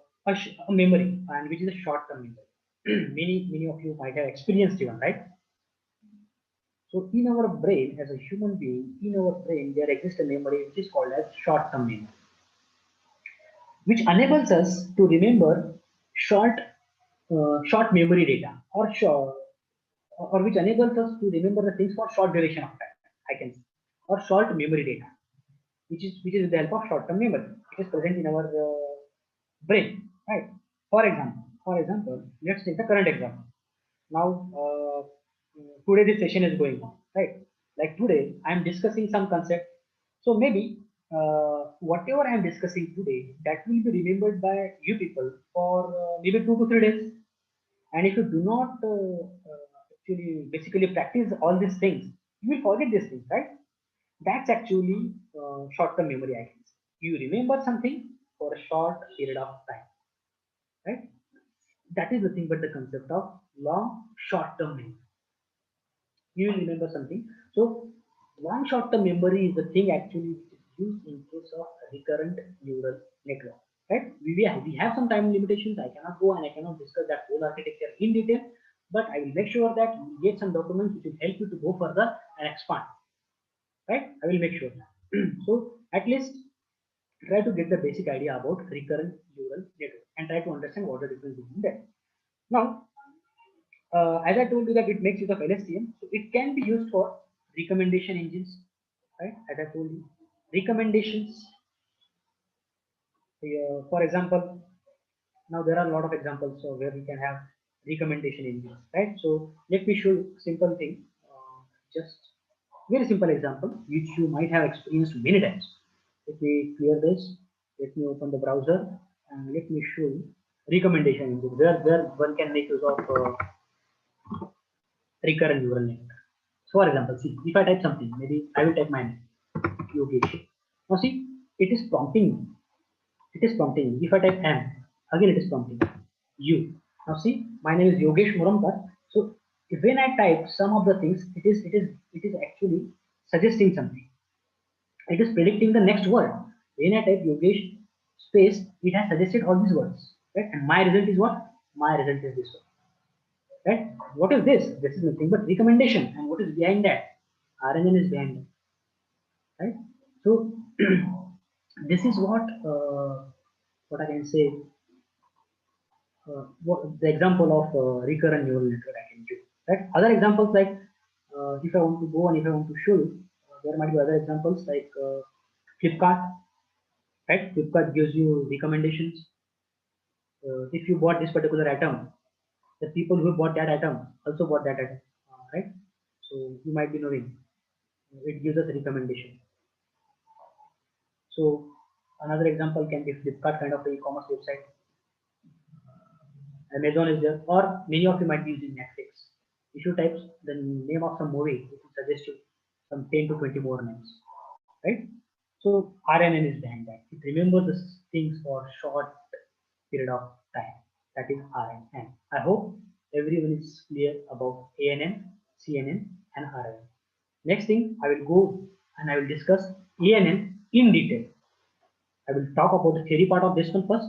Speaker 3: memory, and which is a short-term memory. Many of you might have experienced even, right? So in our brain, as a human being, in our brain there exists a memory which is called as short-term memory, which enables us to remember short memory data, or which enables us to remember the things for short duration of time, I can say, or short memory data, which is with the help of short-term memory. It is present in our brain, right? For example, let's take the current example. Now, today this session is going on, right? Like today, I am discussing some concept. So maybe whatever I am discussing today, that will be remembered by you people for maybe 2 to 3 days. And if you do not actually basically practice all these things, you will forget these things, right? That's actually short-term memory items. You remember something for a short period of time, right? That is nothing but the concept of long short-term memory. You will remember something. So long short-term memory is the thing actually which is used in case of recurrent neural network. Right? We have some time limitations. I cannot go and I cannot discuss that whole architecture in detail, but I will make sure that you get some documents which will help you to go further and expand. Right? I will make sure that. So at least try to get the basic idea about recurrent neural network and try to understand what the difference between them. Now, as I told you that it makes use of LSTM, so it can be used for recommendation engines, right? As I told you, recommendations. For example, now there are a lot of examples where we can have recommendation engines, right? So let me show you simple thing, just very simple example which you might have experienced many times. Let me clear this. Let me open the browser and let me show you recommendation engine where one can make use of recurrent neural network. So for example, see, if I type something, maybe I will type my name, Yogesh. Now see, it is prompting me. It is prompting me. If I type M, again it is prompting you. Now see, my name is Yogesh Murumkar. So when I type some of the things, it is actually suggesting something. It is predicting the next word. When I type Yogesh space, it has suggested all these words. Right? And my result is what? My result is this one. Right? What is this? This is nothing but recommendation. And what is behind that? RNN is behind it. Right? So this is what I can say. What the example of recurrent neural network I can give. Right? Other examples like if I want to go and if I want to show you, there might be other examples like Flipkart. Right? Flipkart gives you recommendations. If you bought this particular item, the people who bought that item also bought that item. Right? So you might be knowing it gives us a recommendation. So another example can be Flipkart kind of a e-commerce website. Amazon is there, or many of you might be using Netflix. If you type the name of some movie, it will suggest you some 10 to 20 more names, right? So RNN is behind that. It remembers the things for short period of time. That is RNN. I hope everyone is clear about ANN, CNN, and RNN. Next thing, I will go and I will discuss ANN in detail. I will talk about the theory part of this one first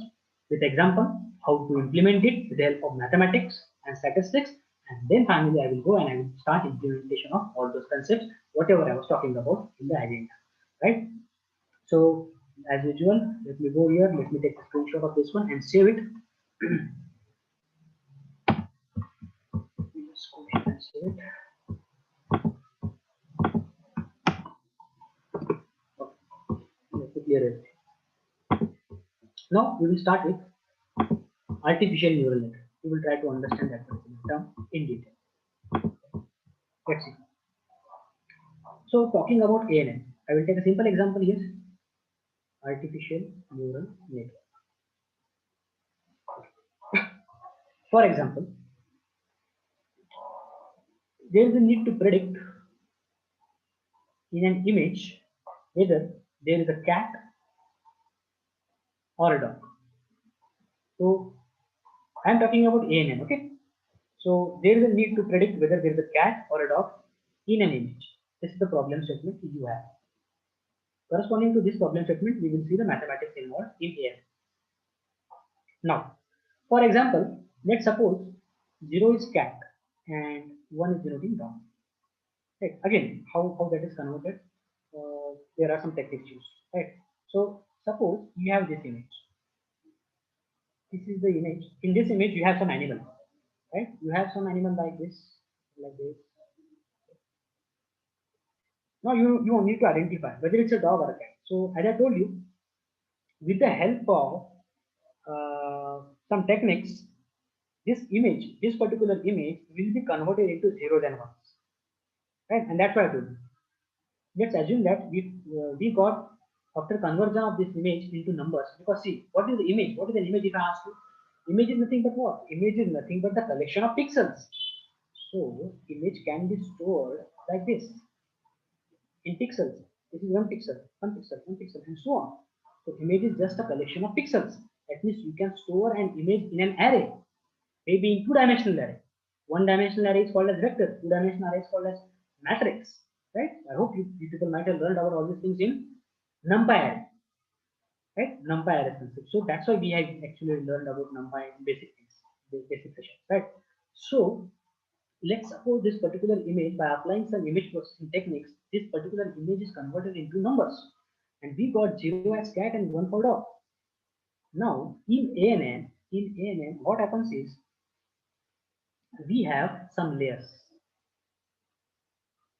Speaker 3: with example, how to implement it with the help of mathematics and statistics, And then finally, I will go and I will start implementation of all those concepts, whatever I was talking about in the agenda, right? So as usual, let me go here. Let me take a screenshot of this one and save it. Let me just go here and save it. Okay. Let me clear it. Now we will start with artificial neural network. We will try to understand that particular term in detail. Let's see. So talking about ANN, I will take a simple example here. Artificial neural network. For example, there is a need to predict in an image whether there is a cat or a dog. So I am talking about ANN, okay? So there is a need to predict whether there is a cat or a dog in an image. This is the problem statement you have. Corresponding to this problem statement, we will see the mathematics involved in ANN. Now, for example, let's suppose 0 is cat and 1 is denoting dog. Right. Again, how that is converted, there are some techniques used. Right. So suppose you have this image. This is the image. In this image, you have some animal. Right. You have some animal like this, like this. Now you need to identify whether it's a dog or a cat. So as I told you, with the help of some techniques, this particular image will be converted into zeros and ones, right? And that's what I told you. Let's assume that we got after conversion of this image into numbers. Because see, what is the image? What is an image? If I ask you, image is nothing but what? Image is nothing but the collection of pixels. So image can be stored like this in pixels. This is one pixel, one pixel, one pixel, and so on. So image is just a collection of pixels. That means you can store an image in an array, maybe in two-dimensional array. One-dimensional array is called as vector. Two-dimensional array is called as matrix. Right? I hope you people might have learned about all these things in NumPy array. Right? NumPy array concept. So that's why we have actually learned about NumPy in basic things, basic session. Right? So let's suppose this particular image, by applying some image processing techniques, this particular image is converted into numbers, and we got 0 as cat and 1 for dog. Now in ANN, what happens is we have some layers.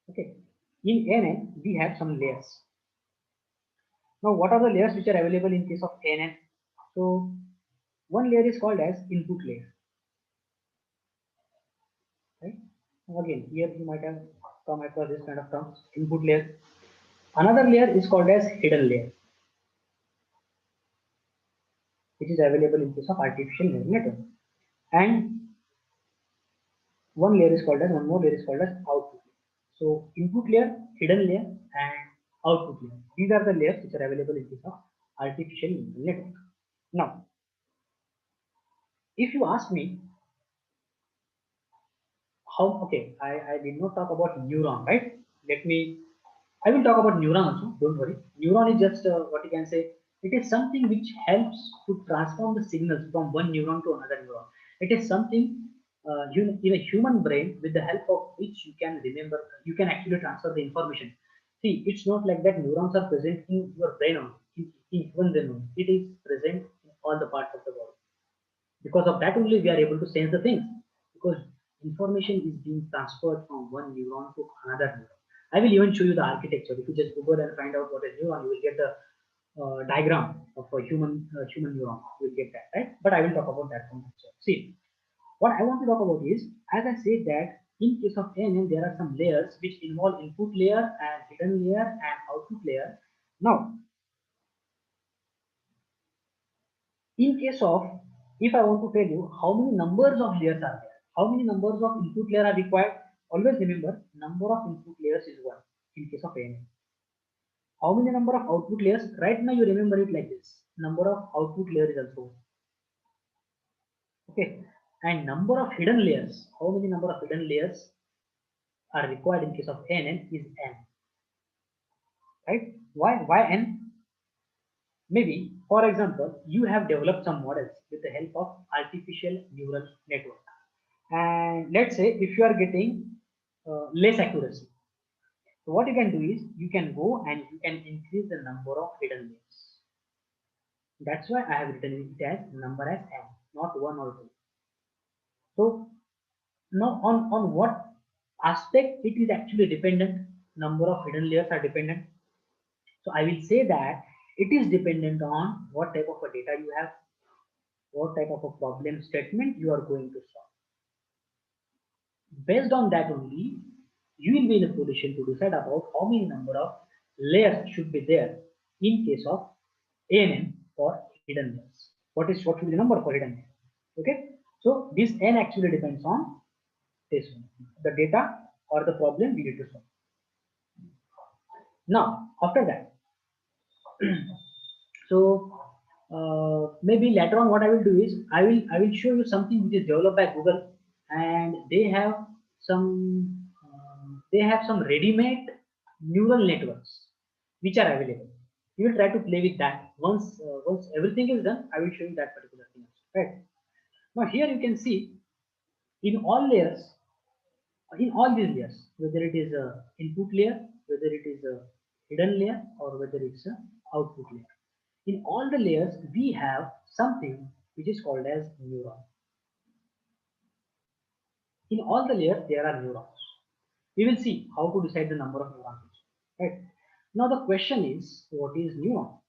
Speaker 3: Okay, in ANN we have some layers. Now what are the layers which are available in case of ANN? So one layer is called as input layer. Right? Again, here you might have come across this kind of terms, input layer. Another layer is called as hidden layer, which is available in case of artificial neural network. And one layer is called as, one more layer is called as output layer. So input layer, hidden layer, and output layer. These are the layers which are available in case of artificial neural network. Now, if you ask me how, okay, I did not talk about neuron, right? I will talk about neuron also, don't worry. Neuron is just what you can say, it is something which helps to transform the signals from one neuron to another neuron. It is something in a human brain with the help of which you can remember, you can actually transfer the information. See, it's not like that neurons are present in your brain only, in human brain only. It is present in all the parts of the body. Because of that only we are able to sense the things, because information is being transferred from one neuron to another neuron. I will even show you the architecture. If you just Google and find out what is neuron, you will get the diagram of a human neuron. You will get that, right? But I will talk about that from next. See, what I want to talk about is, as I said that in case of ANN, there are some layers which involve input layer and hidden layer and output layer. Now, in case of, if I want to tell you how many numbers of layers are there, how many numbers of input layer are required, always remember number of input layers is 1 in case of ANN. How many number of output layers? Right now you remember it like this. Number of output layer is also 1. Okay. And number of hidden layers. How many number of hidden layers are required in case of ANN is n. Right? Why n? Maybe, for example, you have developed some models with the help of artificial neural network. And let's say if you are getting less accuracy, so what you can do is you can go and you can increase the number of hidden layers. That's why I have written it as number as n, not 1 or 2. So now on what aspect it is actually dependent, number of hidden layers are dependent. So I will say that it is dependent on what type of a data you have, what type of a problem statement you are going to solve. Based on that only, you will be in a position to decide about how many number of layers should be there in case of ANN for hidden layers. What should be the number for hidden layer? Okay, so this n actually depends on this one, the data or the problem we need to solve. Now after that, so maybe later on what I will do is I will show you something which is developed by Google, and they have some ready-made neural networks which are available. You will try to play with that. Once everything is done, I will show you that particular thing. Right now, here you can see in all layers, in all these layers, whether it is a input layer, whether it is a hidden layer, or whether it's a output layer, in all the layers we have something which is called as neuron. In all the layers there are neurons. We will see how to decide the number of neurons, right? Now the question is, what is neuron?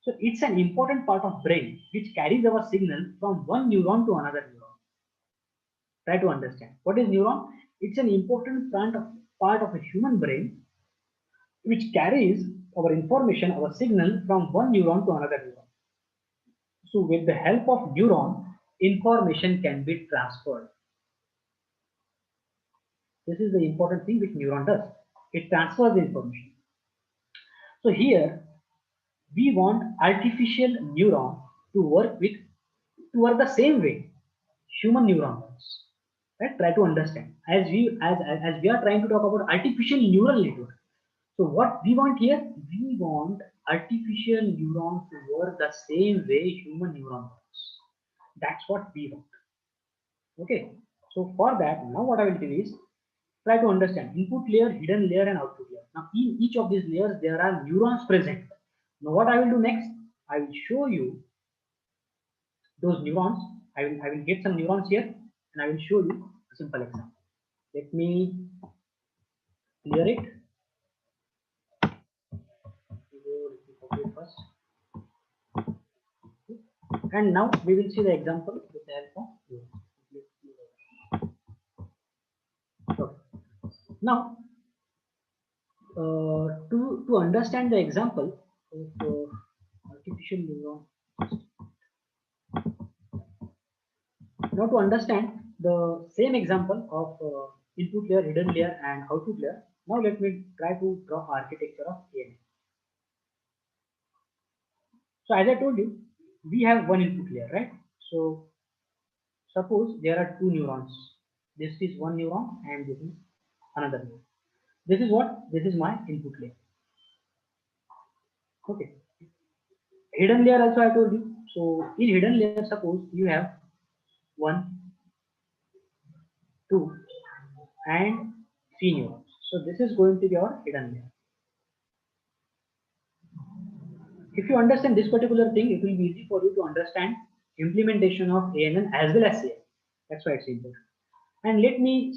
Speaker 3: So it's an important part of brain which carries our signal from one neuron to another neuron. Try to understand what is neuron. It's an important part of a human brain which carries our information, our signal from one neuron to another neuron. So with the help of neuron, information can be transferred. This is the important thing which neuron does. It transfers the information. So here we want artificial neuron to work the same way human neuron works. Right? Try to understand. As we are trying to talk about artificial neural network. So what we want here, we want artificial neuron to work the same way human neuron works. That's what we want. Okay. So for that, now what I will do is try to understand input layer, hidden layer, and output layer. Now in each of these layers, there are neurons present. Now what I will do next, I will show you those neurons. I will get some neurons here, and I will show you a simple example. Let me clear it. Let me copy it first. And now we will see the example with the help of neurons. Okay. Now to understand the example of artificial neuron. Now to understand the same example of input layer, hidden layer, and output layer, now let me try to draw architecture of ANN. So as I told you, we have one input layer, right? So suppose there are two neurons. This is one neuron and this is another neuron. This is what? This is my input layer. Okay. Hidden layer also I told you. So in hidden layer, suppose you have 1, 2, and 3 neurons. So this is going to be our hidden layer. If you understand this particular thing, it will be easy for you to understand implementation of ANN as well as CL. That's why it's important. And let me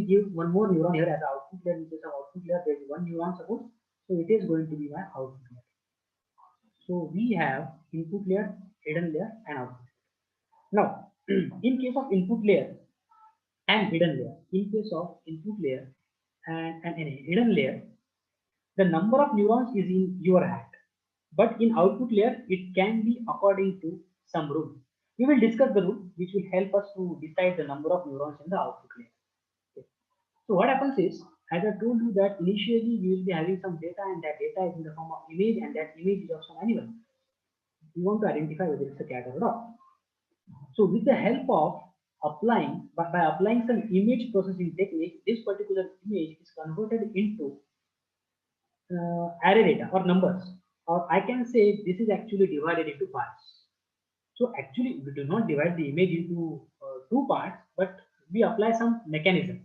Speaker 3: give one more neuron here as output layer. In case of output layer, there is one neuron suppose. So it is going to be my output layer. So we have input layer, hidden layer, and output layer. Now, in case of input layer and hidden layer, in case of input layer and hidden layer, the number of neurons is in your hand. But in output layer, it can be according to some rule. We will discuss the rule which will help us to decide the number of neurons in the output layer. Okay. So what happens is, as I told you that initially we will be having some data, and that data is in the form of image, and that image is of some animal. We want to identify whether it's a cat or a dog. So with the help of by applying some image processing technique, this particular image is converted into array data or numbers, or I can say this is actually divided into parts. So actually we do not divide the image into two parts, but we apply some mechanism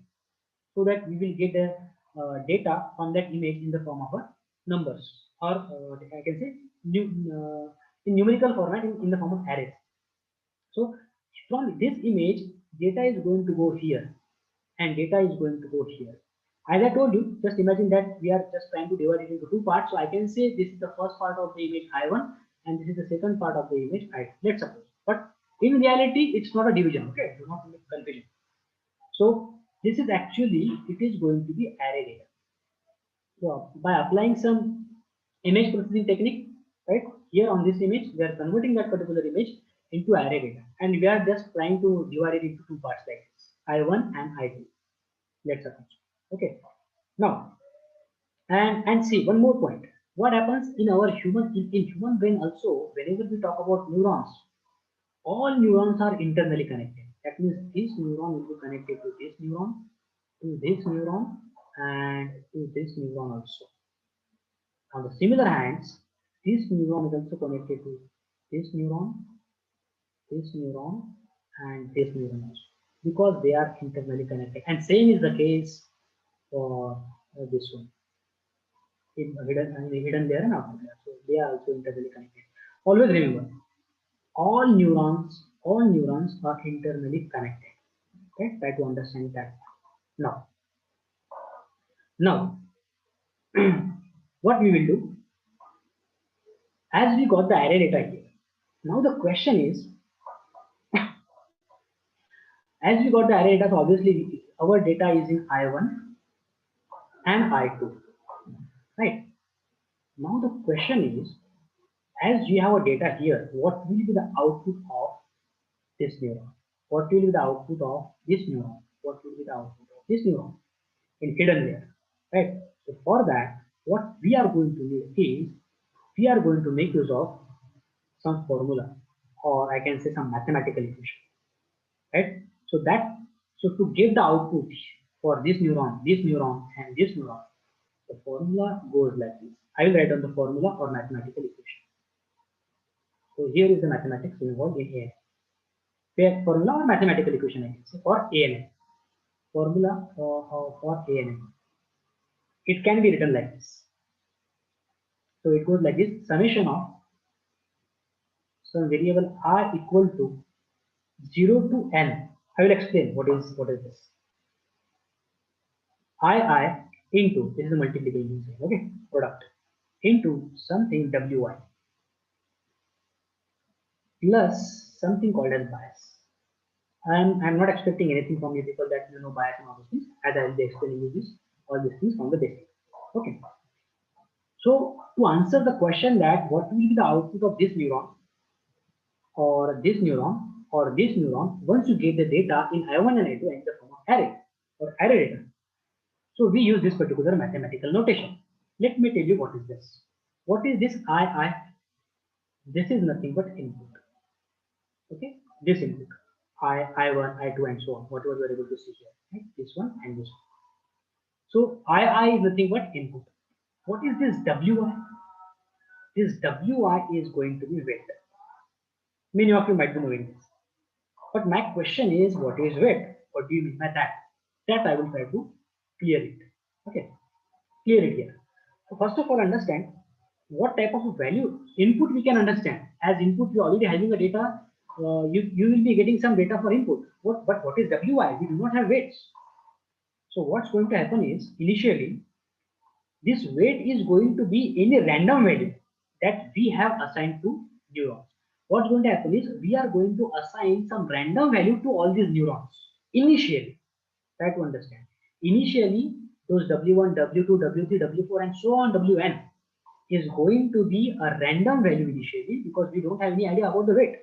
Speaker 3: so that we will get the data from that image in the form of a numbers, or I can say in numerical format in the form of arrays. So from this image, data is going to go here and data is going to go here. As I told you, just imagine that we are just trying to divide it into two parts. So I can say this is the first part of the image I1 and this is the second part of the image I2. Let's suppose. But in reality, it's not a division. Okay, do not make confusion. So this is actually, it is going to be array data. So by applying some image processing technique, right, here on this image, we are converting that particular image into array data, and we are just trying to divide it into two parts like this, I1 and I2. Let's suppose. Okay. Now, and see one more point. What happens in our in human brain also, whenever we talk about neurons, all neurons are internally connected. That means this neuron will be connected to this neuron, and to this neuron also. On the similar hands, this neuron is also connected to this neuron, and this neuron also, because they are internally connected. And same is the case for this one, hidden there and outer there. So they are also internally connected. Always remember, all neurons are internally connected. Okay, try to understand that. Now, what we will do, as we got the array data here. Now the question is, as we got the array data, so obviously our data is in I1 and I2, right? Now the question is, as we have a data here, what will be the output of this neuron? What will be the output of this neuron? What will be the output of this neuron? In hidden there, right? So for that, what we are going to do is, we are going to make use of some formula, or I can say some mathematical equation, right? So to get the output for this neuron, and this neuron, the formula goes like this. I will write down the formula or mathematical equation. So here is the mathematics involved in ANA. Formula or mathematical equation, I can say, for ANA. Formula for ANA. It can be written like this. So it goes like this: summation of some variable r equal to 0 to n. I will explain what is this. I into, this is a multiplication sign, okay, product, into something wi plus something called as bias. I'm not expecting anything from you people that you know bias and all those things, as I will be explaining you this all these things from the basic. Okay. So to answer the question that what will be the output of this neuron or this neuron or this neuron, once you get the data in I1 and I2 in the form of array or array data. So we use this particular mathematical notation. Let me tell you what is this. What is this I? This is nothing but input. Okay, this input. I1, I2, and so on. Whatever we are able to see here. Right? This one and this one. So I is nothing but input. What is this Wi? This Wi is going to be weight. Many of you might be knowing this. But my question is, what is weight? What do you mean by that? That I will try to clear it. Okay, clear it here. So first of all, understand what type of value input we can understand. As input, we are already having a data. You will be getting some data for input. But what is Wi? We do not have weights. So what's going to happen is, initially, this weight is going to be any random value that we have assigned to neurons. What's going to happen is, we are going to assign some random value to all these neurons initially. Try to understand. Initially, those W1, W2, W3, W4, and so on, Wn is going to be a random value initially, because we don't have any idea about the weight.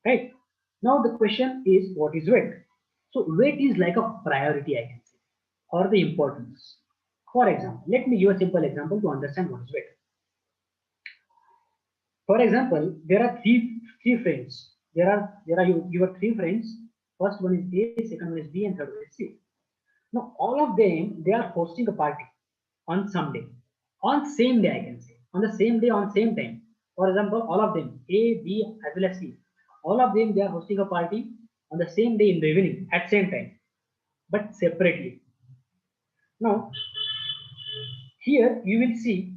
Speaker 3: Right? Now the question is, what is weight? So weight is like a priority, I can say, or the importance. For example, let me give a simple example to understand what is weight. For example, there are three friends. There are your three friends. First one is A, second one is B, and third one is C. Now all of them, they are hosting a party on some day, on same day, I can say, on the same day, on same time. For example, all of them, A, B, as well as C, all of them, they are hosting a party on the same day in the evening at same time, but separately. Now, here you will see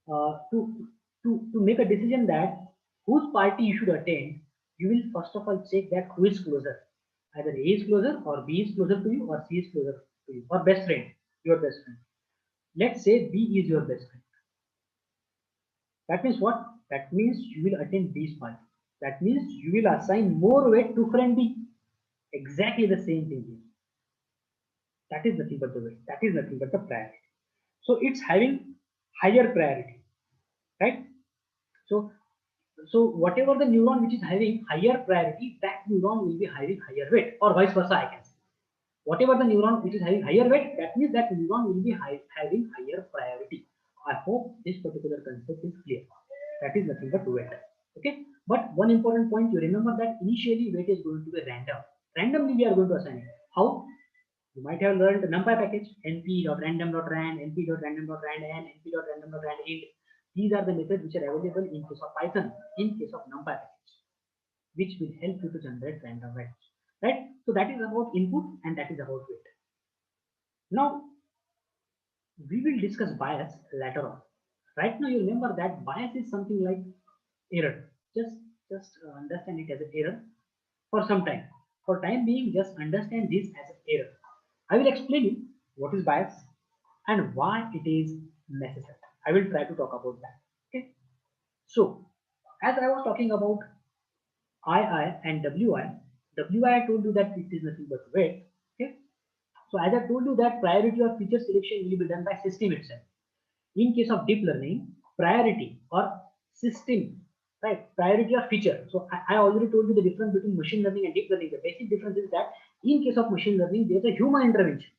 Speaker 3: to make a decision that whose party you should attend, you will first of all check that who is closer. Either A is closer, or B is closer to you, or C is closer to you, or best friend, your best friend. Let's say B is your best friend. That means what? That means you will attend B's party. That means you will assign more weight to friend B. Exactly the same thing here. That is nothing but the weight. That is nothing but the priority. So it's having higher priority, right? So whatever the neuron which is having higher priority, that neuron will be having higher weight, or vice versa, I can say. Whatever the neuron which is having higher weight, that means that neuron will be having higher priority. I hope this particular concept is clear. That is nothing but weight. Okay. But one important point, you remember that initially weight is going to be random. Randomly we are going to assign it. How? You might have learned the NumPy package, np.random.rand, np.random.rand, and np.random.rand int. These are the methods which are available in case of Python, in case of NumPy package, which will help you to generate random values. Right? So that is about input and that is about weight. Now we will discuss bias later on. Right now you remember that bias is something like error. Just understand it as an error for some time. For time being, just understand this as an error. I will explain you what is bias and why it is necessary. I will try to talk about that. Okay. So as I was talking about II and WI told you that it is nothing but weight. Okay. So as I told you that priority or feature selection will be done by system itself. In case of deep learning, priority or system, right? Priority or feature. So I already told you the difference between machine learning and deep learning. The basic difference is that in case of machine learning, there is a human intervention.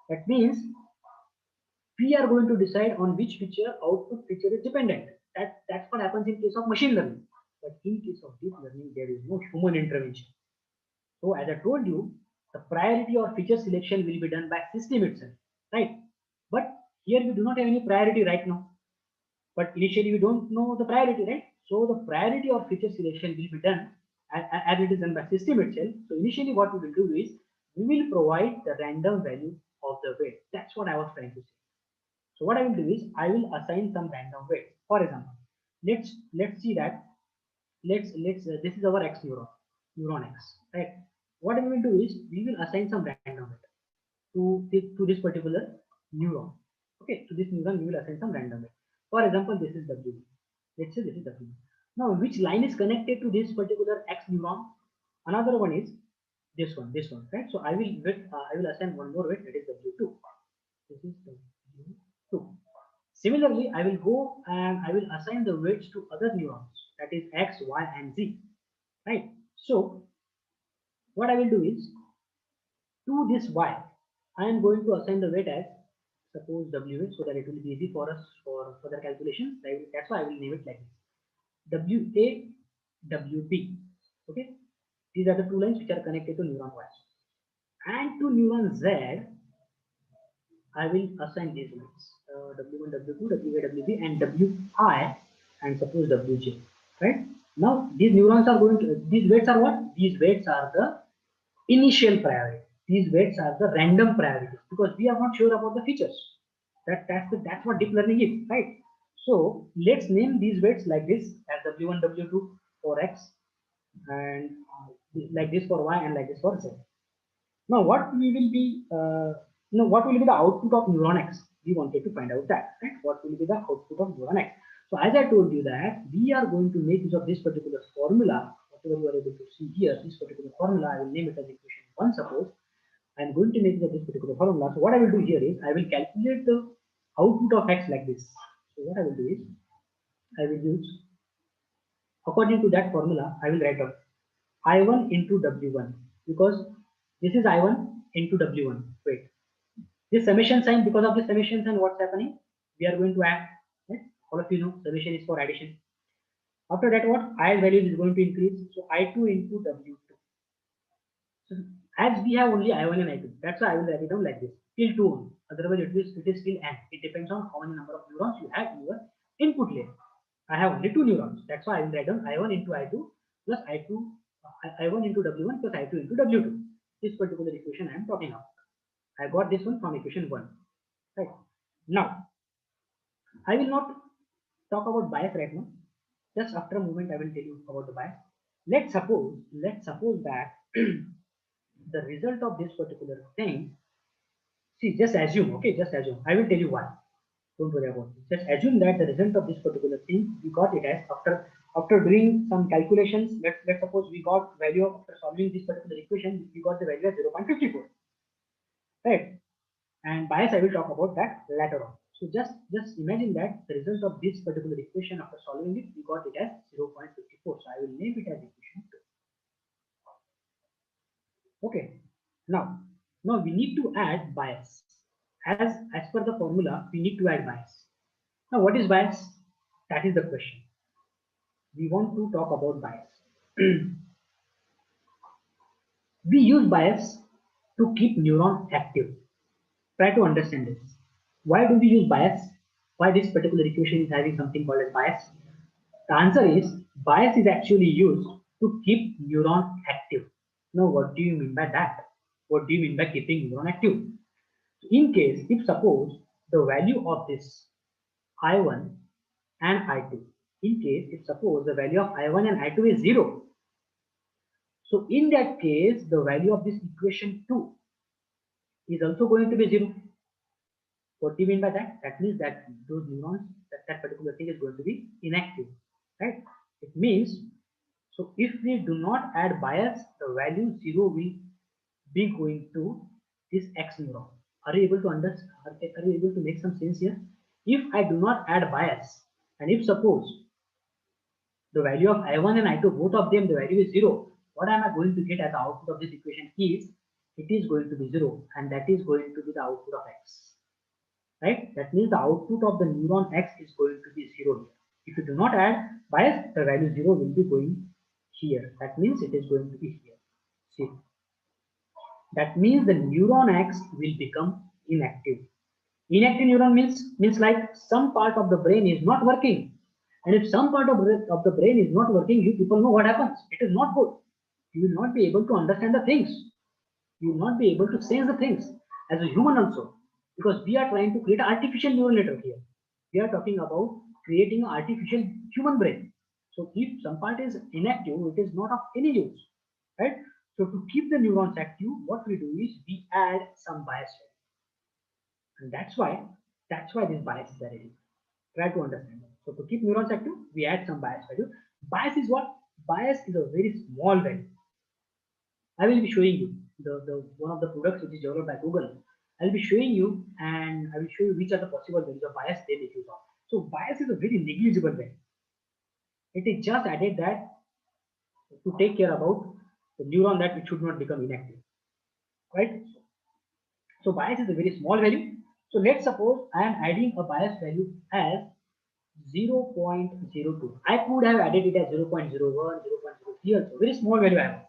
Speaker 3: That means we are going to decide on which feature output feature is dependent. That's what happens in case of machine learning. But in case of deep learning, there is no human intervention. So as I told you, the priority or feature selection will be done by system itself, right? But here we do not have any priority right now. But initially we don't know the priority, right? So the priority or feature selection will be done as it is done by system itself. So initially what we will do is we will provide the random value of the weight. That's what I was trying to say. So what I will do is I will assign some random weight. For example, let's see that let's this is our x neuron x, right? What we will do is we will assign some random weight to this particular neuron. Okay, to this neuron we will assign some random weight. For example, this is W. Let's say this is W. Now, which line is connected to this particular X neuron? Another one is this one, right? So I will assign one more weight, that is W2. This is W2. Similarly, I will go and I will assign the weights to other neurons, that is X, Y, and Z, right? So what I will do is to this Y, I am going to assign the weight as suppose WH so that it will be easy for us for further calculations. That's why I will name it like this. WA, WB. Okay. These are the two lines which are connected to neuron Y. And to neuron Z, I will assign these lines. W1, W2, WA, WB, and WI, and suppose WJ. Right? Now these neurons are going to, these weights are what? These weights are the initial priority. These weights are the random priorities because we are not sure about the features. That's what deep learning is, right? So let's name these weights like this as W1, W2 for X, and like this for Y, and like this for Z. Now what we will be, what will be the output of neuron X? We wanted to find out that, right? What will be the output of neuron X? So as I told you that we are going to make use of this particular formula, whatever you are able to see here, this particular formula, I will name it as equation 1, suppose. I am going to make use of this particular formula. So what I will do here is I will calculate the output of X like this. So what I will do is I will use, according to that formula, I will write down I1 into W1 because this is I1 into W1. Wait, this summation sign, because of this summation sign, what's happening? We are going to add, right? All of you know summation is for addition. After that, what I value is going to increase. So I2 into W2. So as we have only I1 and I2, that's why I will write it down like this till 2 only. Otherwise, it is still n. It depends on how many number of neurons you have in your input layer. I have only 2 neurons. That's why I will write down I1 into I2 plus I2 I1 into W1 plus I2 into W2. This particular equation I am talking about. I got this one from equation 1. Right. Now, I will not talk about bias right now. Just after a moment, I will tell you about the bias. Let's suppose that the result of this particular thing. See, just assume. Okay, just assume. I will tell you why. Don't worry about it. Just assume that the result of this particular thing, we got it as after doing some calculations. Let's suppose we got value after solving this particular equation, we got the value as 0.54. Right? And bias, I will talk about that later on. So just imagine that the result of this particular equation after solving it, we got it as 0.54. So I will name it as equation 2. Okay. Now we need to add bias. As per the formula, we need to add bias. Now what is bias? That is the question. We want to talk about bias. We use bias to keep neuron active. Try to understand this. Why do we use bias? Why this particular equation is having something called as bias? The answer is bias is actually used to keep neuron active. Now, what do you mean by that? What do you mean by keeping neuron active? In case, if suppose the value of this I1 and I2, in case if suppose the value of I1 and I2 is 0, so in that case, the value of this equation 2 is also going to be 0. What do you mean by that? That means that those neurons, that particular thing is going to be inactive, right? It means, so if we do not add bias, the value 0 will be going to this X neuron. Are you able to understand? Are you able to make some sense here? If I do not add bias, and if suppose the value of I1 and I2, both of them, the value is 0, what am I going to get as the output of this equation is, it is going to be 0, and that is going to be the output of X. Right? That means the output of the neuron X is going to be 0 here. If you do not add bias, the value 0 will be going here. That means it is going to be here. See, that means the neuron X will become inactive. Inactive neuron means like some part of the brain is not working. And if some part of the brain is not working, you people know what happens. It is not good. You will not be able to understand the things. You will not be able to sense the things as a human also. Because we are trying to create an artificial neural network here. We are talking about creating an artificial human brain. So if some part is inactive, it is not of any use. Right? So to keep the neurons active, what we do is we add some bias. And that's why this bias is there. Try to understand that. So to keep neurons active, we add some bias value. Bias is what? Bias is a very small value. I will be showing you the one of the products which is developed by Google. I'll be showing you and I will show you which are the possible values of bias they make use of. So bias is a very negligible value. It is just added that to take care about the neuron that it should not become inactive. Right? So bias is a very small value. So let's suppose I am adding a bias value as 0.02. I could have added it as 0.01, 0.03 also. Very small value I have.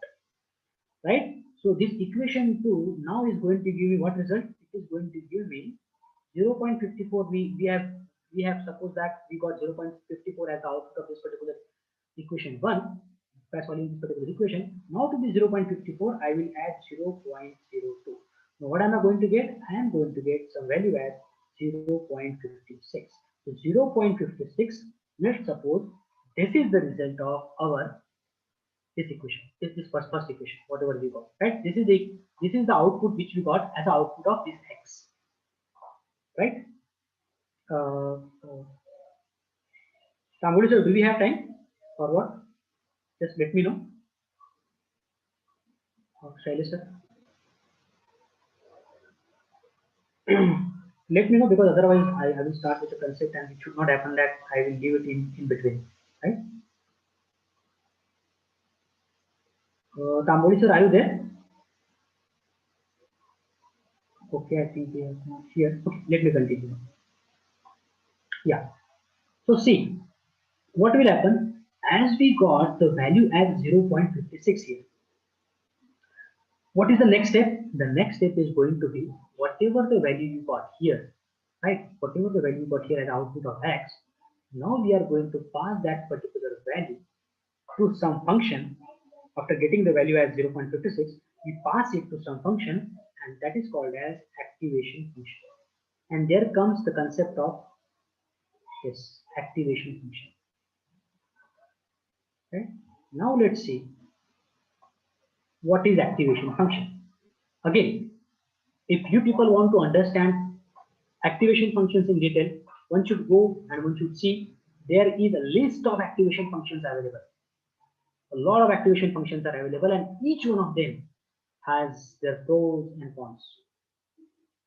Speaker 3: Right? So this equation 2 now is going to give me what result? It is going to give me 0.54. We have supposed that we got 0.54 as the output of this particular equation 1 by solving this particular equation. Now to the 0.54, I will add 0.02. Now what am I going to get? I am going to get some value as 0.56. So 0.56, let's suppose this is the result of our this equation, this first equation, whatever we got, right? This is the output which we got as the output of this X, right? Tamboli sir, do we have time or what? Just let me know. Shailesh sir, let me know because otherwise I will start with a concept and it should not happen that I will give it in between, right? Tamboli sir, are you there? Okay, I think he is not here. Okay, let me continue. Yeah. So see, what will happen as we got the value as 0.56 here. What is the next step? The next step is going to be whatever the value you got here, right? Whatever the value you got here as output of X, now we are going to pass that particular value to some function After getting the value as 0.56, we pass it to some function, and that is called as activation function. And there comes the concept of this activation function. Okay. Now let's see what is activation function. Again, if you people want to understand activation functions in detail, one should go and one should see there is a list of activation functions available. A lot of activation functions are available, and each one of them has their pros and cons,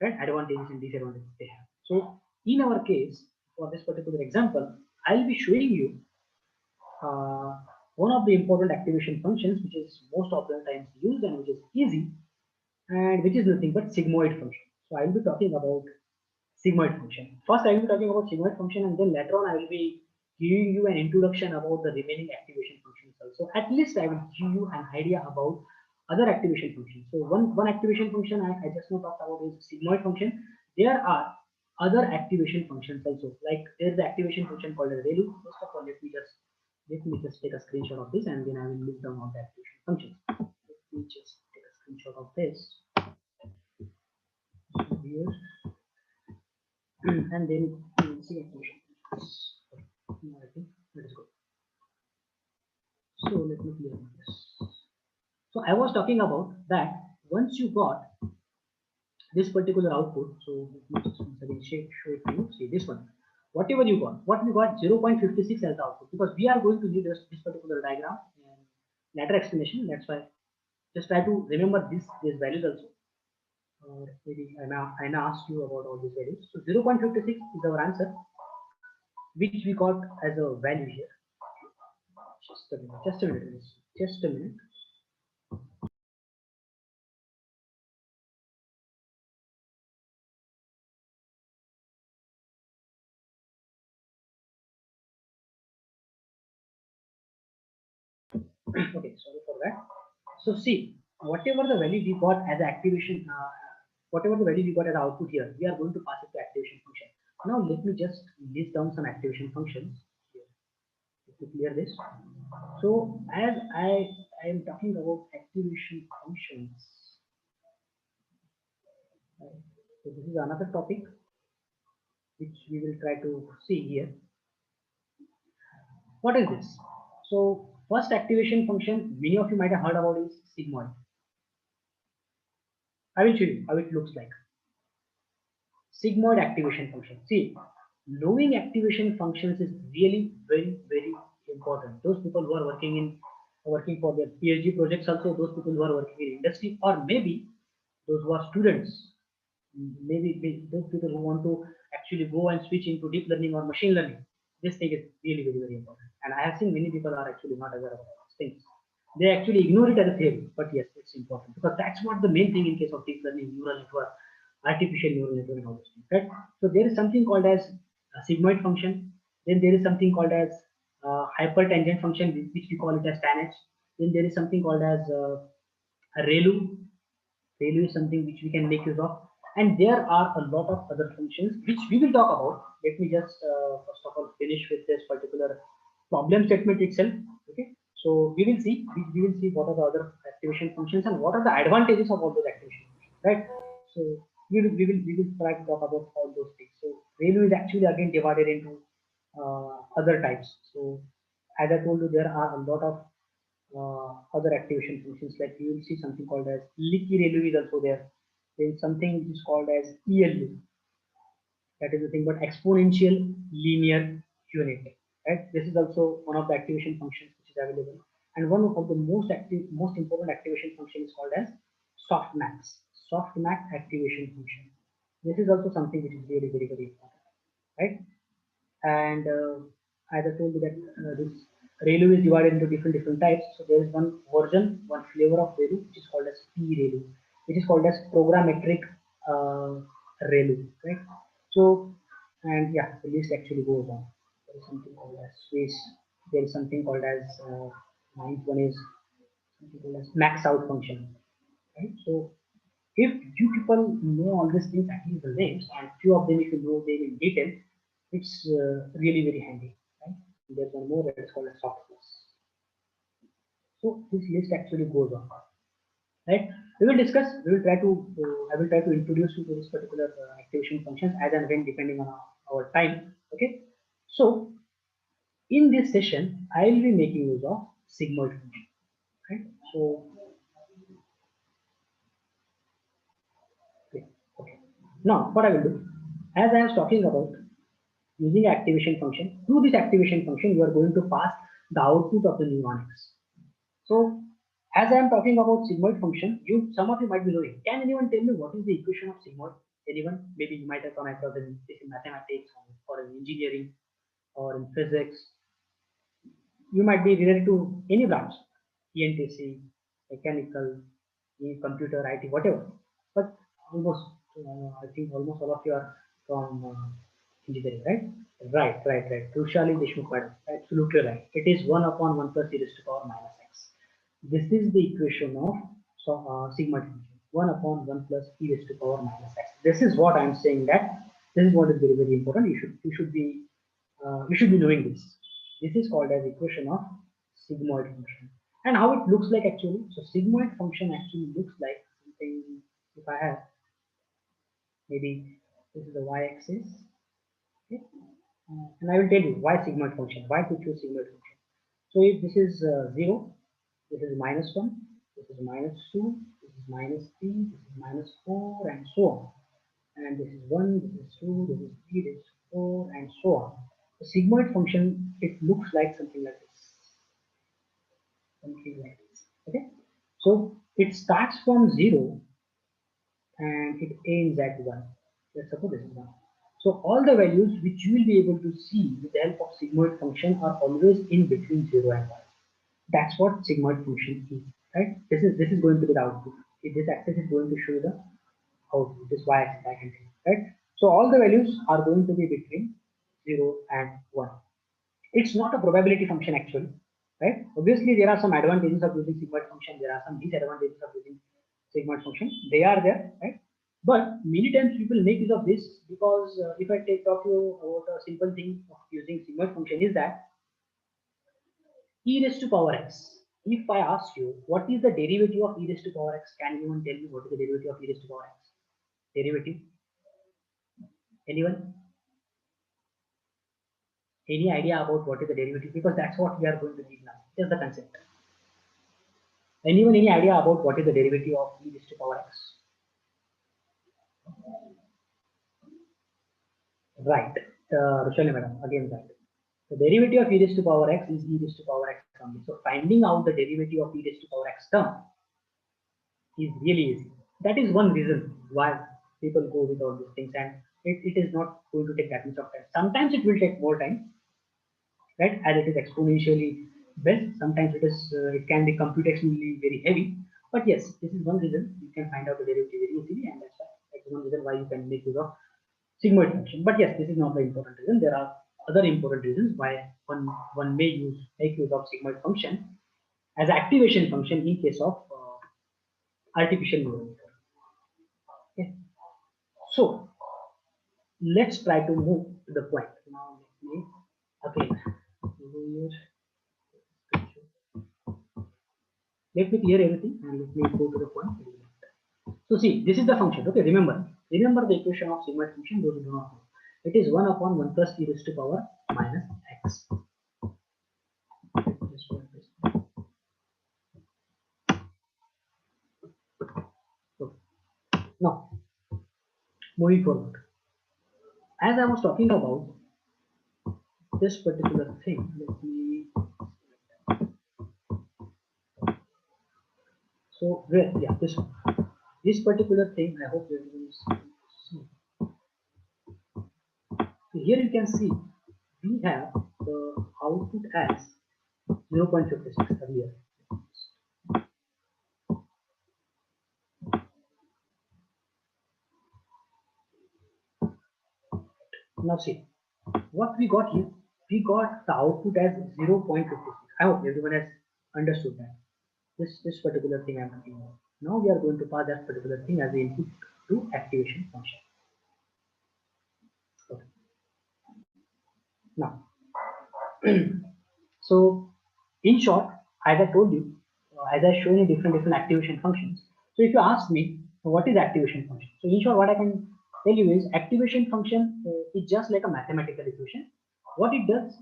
Speaker 3: right? Advantages and disadvantages they have. So in our case, for this particular example, I'll be showing you uh, one of the important activation functions which is most of the times used and which is easy, and which is nothing but sigmoid function. So I will be talking about sigmoid function. First, I will be talking about sigmoid function, and then later on I will be giving you an introduction about the remaining activation functions also. At least I will give you an idea about other activation functions. So one activation function I just now talked about is sigmoid function. There are other activation functions also. Like there is the activation function called a ReLU. First of all, let me just take a screenshot of this, and then I will list down all the activation functions. Let me just take a screenshot of this here, and then we will see activation. I think that is good. So let me clear this. So I was talking about that once you got this particular output, so let me just once again show it to you. See this one. Whatever you got, what we got 0.56 as the output, because we are going to need this particular diagram and later explanation. That's why just try to remember these values also. Or maybe I may ask you about all these values. So 0.56 is our answer, which we got as a value here. Just a minute, just a minute, just a minute. Okay, sorry for that. So see, whatever the value we got as activation, whatever the value we got as output here, we are going to pass it to activation function. Now let me just list down some activation functions. Here. Let me clear this. So as I am talking about activation functions, right, so this is another topic which we will try to see here. What is this? So first activation function many of you might have heard about is sigmoid. I will show you how it looks like. Sigmoid activation function. See, knowing activation functions is really very important. Those people who are working for their PhD projects, also those people who are working in industry, or maybe those who are students, maybe those people who want to actually go and switch into deep learning or machine learning. This thing is really very important. And I have seen many people are actually not aware of these things. They actually ignore it as a theory, but yes, it's important because that's what the main thing in case of deep learning, neural network, artificial neural network, and all those things, right? So there is something called as a sigmoid function. Then there is something called as hypertangent function, which we call it as tanh. Then there is something called as a ReLU. ReLU is something which we can make use of, and there are a lot of other functions which we will talk about. Let me just first of all finish with this particular problem statement itself. Okay, so we will see what are the other activation functions and what are the advantages of all those activation functions, right? So we will try to talk about all those things. So ReLU is actually again divided into other types. So as I told you, there are a lot of other activation functions, like you will see something called as leaky ReLU is also there. There is something which is called as ELU, that is the thing, but exponential linear unit, right? This is also one of the activation functions which is available, and one of the most important activation function is called as softmax activation function. This is also something which is very important, right? And as I told you that this ReLU is divided into different types. So there is one version, one flavor of ReLU which is called as PReLU, which is called as programmatic ReLU, right? So, and yeah, the list actually goes on. There is something called as Swiss. There is something called as ninth one is something called as max out function, right? So if you people know all these things, at least the names, and few of them if you know them in detail, it's really very handy, right? There's one more that is called a softness. So this list actually goes on, right? We will discuss. We will try to. I will try to introduce you to this particular activation functions as and when depending on our time. Okay. So in this session, I will be making use of sigmoid function. Right. So okay. Okay. Now what I will do, as I was talking about using activation function, through this activation function, you are going to pass the output of the mnemonics. So as I am talking about sigmoid function, some of you might be knowing. Can anyone tell me what is the equation of sigmoid? Anyone? Maybe you might have come across this in mathematics or in engineering or in physics. You might be related to any branch, ENTC, mechanical, computer, IT, whatever. But almost, I think almost all of you are from engineering, right? Right. Crucially, Deshmukh madam, absolutely right. It is 1 upon 1 plus e raised to power minus x. This is the equation of sigma function. 1 upon 1 plus e raised to power minus x. This is what I am saying, that this is what is very, very important. You should be doing this. This is called as equation of sigmoid function. And how it looks like actually. So sigmoid function actually looks like something. If I have, maybe this is the y-axis, okay? And I will tell you why sigmoid function. Why to choose sigmoid function. So if this is 0, this is minus 1, this is minus 2, this is minus 3, this is minus 4, and so on. And this is 1, this is 2, this is 3, this is 4, and so on. The sigmoid function, it looks like something like this. Something like this. Okay? So it starts from 0 and it ends at 1. Let's suppose this is 1. So all the values which you will be able to see with the help of sigmoid function are always in between 0 and 1. That's what sigmoid function is, right? This is going to be the output. This axis is going to show the output, this y-axis I can take, right? So all the values are going to be between 0 and 1. It's not a probability function actually, right? Obviously, there are some advantages of using sigmoid function. There are some disadvantages of using sigmoid function. They are there, right? But many times people make use of this because if I talk to you about a simple thing of using sigmoid function is that e raised to power x. If I ask you what is the derivative of e raised to power x, can anyone tell me what is the derivative of e raised to power x? Derivative? Anyone? Any idea about what is the derivative? Because that's what we are going to need now. Just the concept. Anyone any idea about what is the derivative of e raised to power x? Right. Roshali madam, again right. The derivative of e raised to power x is e raised to power x only. So finding out the derivative of e raised to power x term is really easy. That is one reason why people go with all these things, and it is not going to take that much of time. Sometimes it will take more time, right? As it is exponentially best. Sometimes it can be computationally very heavy. But yes, this is one reason you can find out the derivative very easily, and that's one reason why you can make use of sigmoid function. But yes, this is not the important reason. There are other important reasons why one may make use of sigmoid function as activation function in case of artificial neural network. Okay. So let's try to move to the point. Now let me clear everything and let me go to the point. So see, this is the function. Okay, remember the equation of sigmoid function. Those who do not know, it is 1 upon 1 plus e raised to power minus x. So now moving forward, as I was talking about this particular thing, let me. So where, yeah, this one. This particular thing, I hope everyone is see. So here you can see we have the output as 0.56 earlier. Now see what we got here. We got the output as 0.56. I hope everyone has understood that. This particular thing I'm talking about. Now we are going to pass that particular thing as the input to activation function. Okay. Now, so in short, as I told you, as I shown you different activation functions. So if you ask me what is activation function, so in short what I can tell you is activation function is just like a mathematical equation. What it does,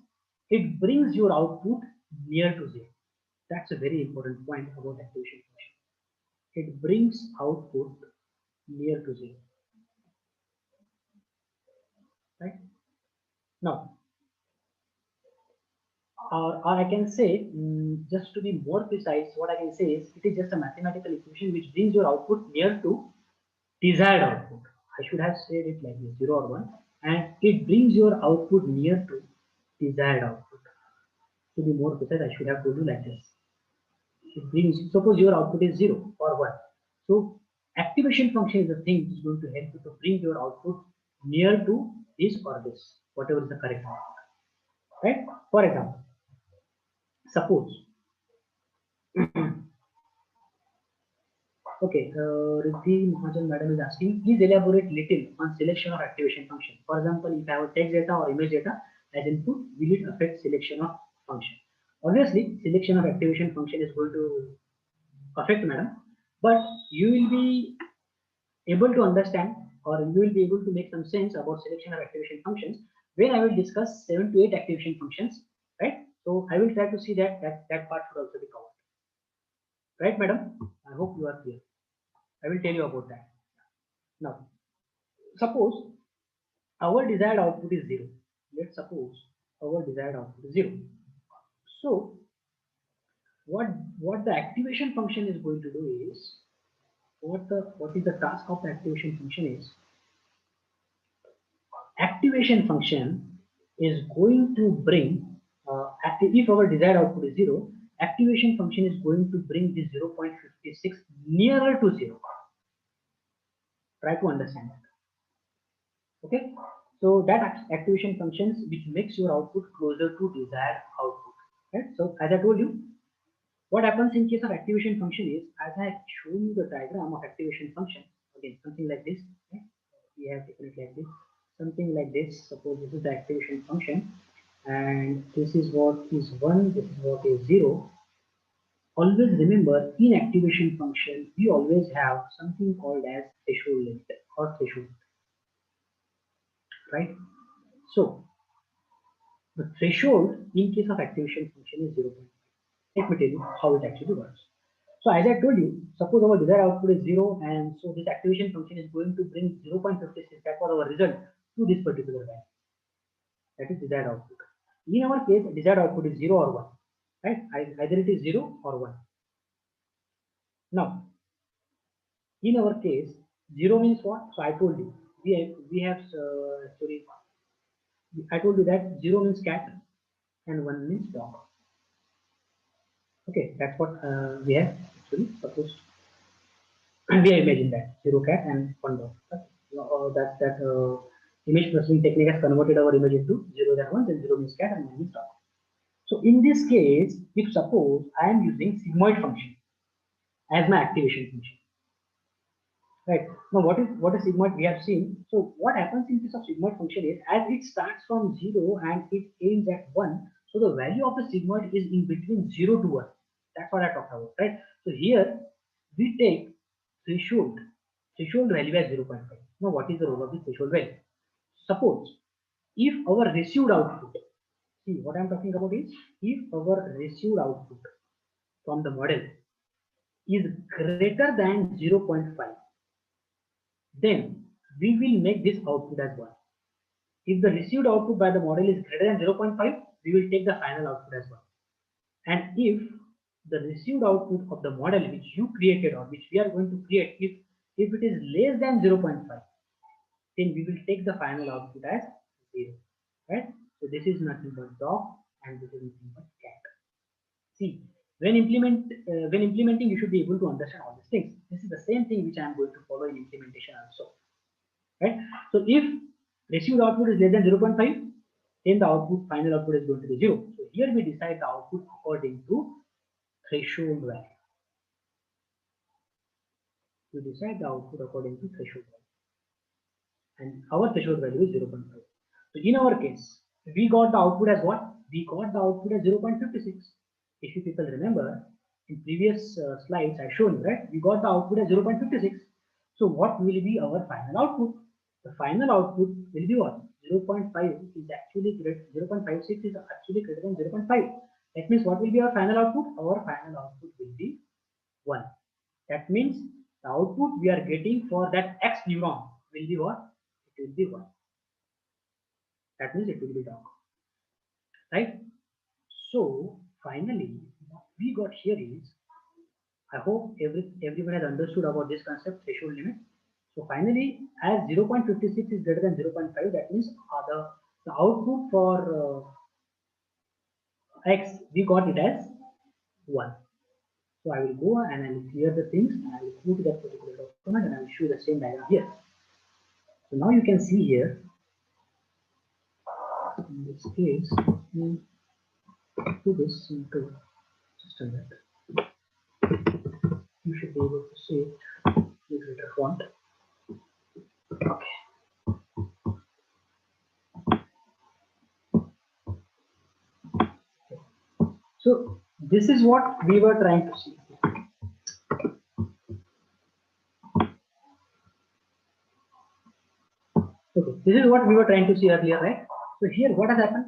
Speaker 3: it brings your output near to zero. That's a very important point about activation function. It brings output near to zero, right? Now, or I can say, just to be more precise, what I can say is it is just a mathematical equation which brings your output near to desired output. I should have said it like this, 0 or 1, and it brings your output near to desired output. To be more precise, I should have told you like this. It brings, suppose your output is 0 or 1. So activation function is the thing which is going to help you to bring your output near to this or this, whatever is the correct output. Right? For example, suppose okay, Riddhi Mahajan madam is asking, please elaborate little on selection of activation function. For example, if I have text data or image data as input, will it affect selection of function? Obviously, selection of activation function is going to affect, madam, but you will be able to understand or you will be able to make some sense about selection of activation functions when I will discuss 7 to 8 activation functions, right? So I will try to see that part should also be covered, right, madam? I hope you are clear. I will tell you about that. Now, suppose our desired output is 0. Let's suppose our desired output is 0. So, what the activation function is going to do is, what is the task of the activation function is, activation function is going to bring, if our desired output is 0, activation function is going to bring this 0.56 nearer to 0. Try to understand that. Okay, so that activation functions which makes your output closer to desired output, right? So as I told you, what happens in case of activation function is, as I have shown you the diagram of activation function, again something like this, right? We have taken it like this, something like this. Suppose this is the activation function and this is what is 1, this is what is 0. Always remember, in activation function we always have something called as threshold limit or threshold, right? So the threshold in case of activation function is 0.5. Let me tell you how it actually works. So as I told you, suppose our desired output is 0 and so this activation function is going to bring 0.56 back for our result to this particular value. That is desired output. In our case, desired output is 0 or 1. Right? Either it is 0 or 1. Now, in our case, 0 means what? So I told you, we have sorry, I told you that 0 means cat and 1 means dog. Okay, that's what we have actually supposed. We have imagined that 0 cat and 1 dog. That image processing technique has converted our image into 0 and 1, then 0 means cat and 1 means dog. So in this case, if suppose I am using sigmoid function as my activation function, right? Now what is sigmoid we have seen. So what happens in case of sigmoid function is, as it starts from 0 and it ends at 1, so the value of the sigmoid is in between 0 to 1. That's what I talked about, right? So here we take threshold value as 0.5. Now what is the role of the threshold value? Suppose if our received output, see what I'm talking about is, if our received output from the model is greater than 0.5, then we will make this output as 1. If the received output by the model is greater than 0.5, we will take the final output as 1. And if the received output of the model which you created or which we are going to create, if it is less than 0.5, then we will take the final output as 0. Right? So this is nothing but dog and this is nothing but cat. See, when implementing, you should be able to understand all these things. This is the same thing which I am going to follow in implementation also. Right? So if received output is less than 0.5, then the final output is going to be 0. So here we decide the output according to threshold value. We decide the output according to threshold value. And our threshold value is 0.5. So in our case, we got the output as what? We got the output as 0.56. If you people remember, in previous slides I shown you, right? We got the output as 0.56. So what will be our final output? The final output will be what? 0.5 is actually greater, 0.56 is actually greater than 0.5. That means what will be our final output? Our final output will be 1. That means the output we are getting for that X neuron will be what? It will be 1. That means it will be dog, right? So finally, what we got here is, I hope everyone has understood about this concept, threshold limit. So finally, as 0.56 is greater than 0.5, that means the output for X, we got it as 1. So I will go and I will clear the things and I will go to that particular document and I will show the same diagram here. So now you can see here, in this case, let me do this into just a minute. You should be able to see it with greater font. Okay. So this is what we were trying to see. Okay, this is what we were trying to see earlier, right? So here what has happened?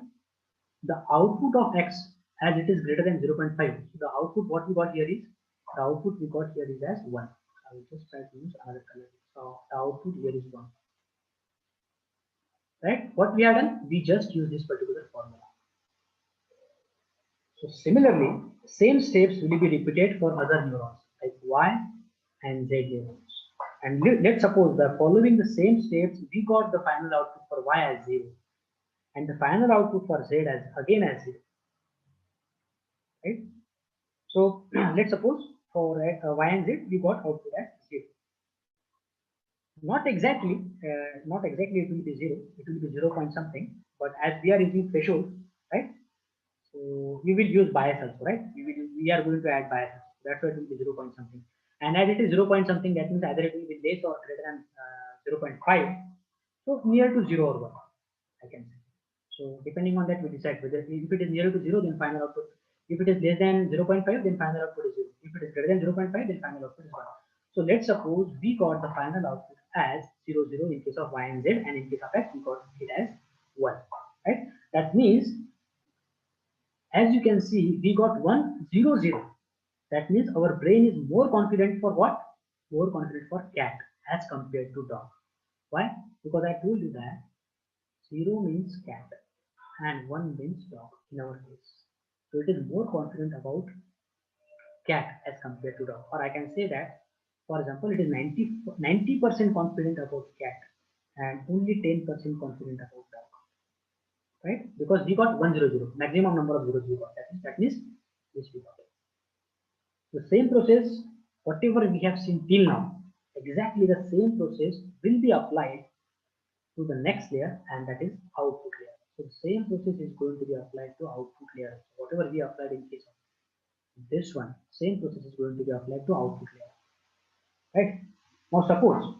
Speaker 3: The output of X as it is greater than 0.5. So the output what we got here is, the output we got here is as 1. I will just try to use another color. So the output here is 1. Right? What we have done? We just use this particular formula. So similarly, same steps will be repeated for other neurons like Y and Z neurons. And let's suppose that following the same steps, we got the final output for Y as 0 and the final output for Z as again as 0. Right? So let's suppose for Y and Z, we got output as 0. Not exactly it will be 0, it will be 0 point something, but as we are using threshold, right? So we will use bias also, right? We are going to add bias. That's why it will be 0 point something. And as it is 0 point something, that means either it will be less or greater than 0.5. So near to 0 or 1, I can say. So depending on that, we decide whether if it is near to 0, then final output. If it is less than 0.5, then final output is 0. If it is greater than 0.5, then final output is 1. So let's suppose we got the final output as 0, 0 in case of Y and Z, and in case of X, we got it as 1. Right? That means, as you can see, we got 1, 0, 0. That means our brain is more confident for what? More confident for cat as compared to dog. Why? Because I told you that 0 means cat and 1 means dog in our case. So it is more confident about cat as compared to dog. Or I can say that, for example, it is 90% confident about cat and only 10% confident about dog. Right? Because we got 100, maximum number of zeros we got. That means this we got. The same process, whatever we have seen till now, exactly the same process will be applied to the next layer, and that is output layer. So the same process is going to be applied to output layer. Whatever we applied in case of this one, same process is going to be applied to output layer. Right? Now suppose,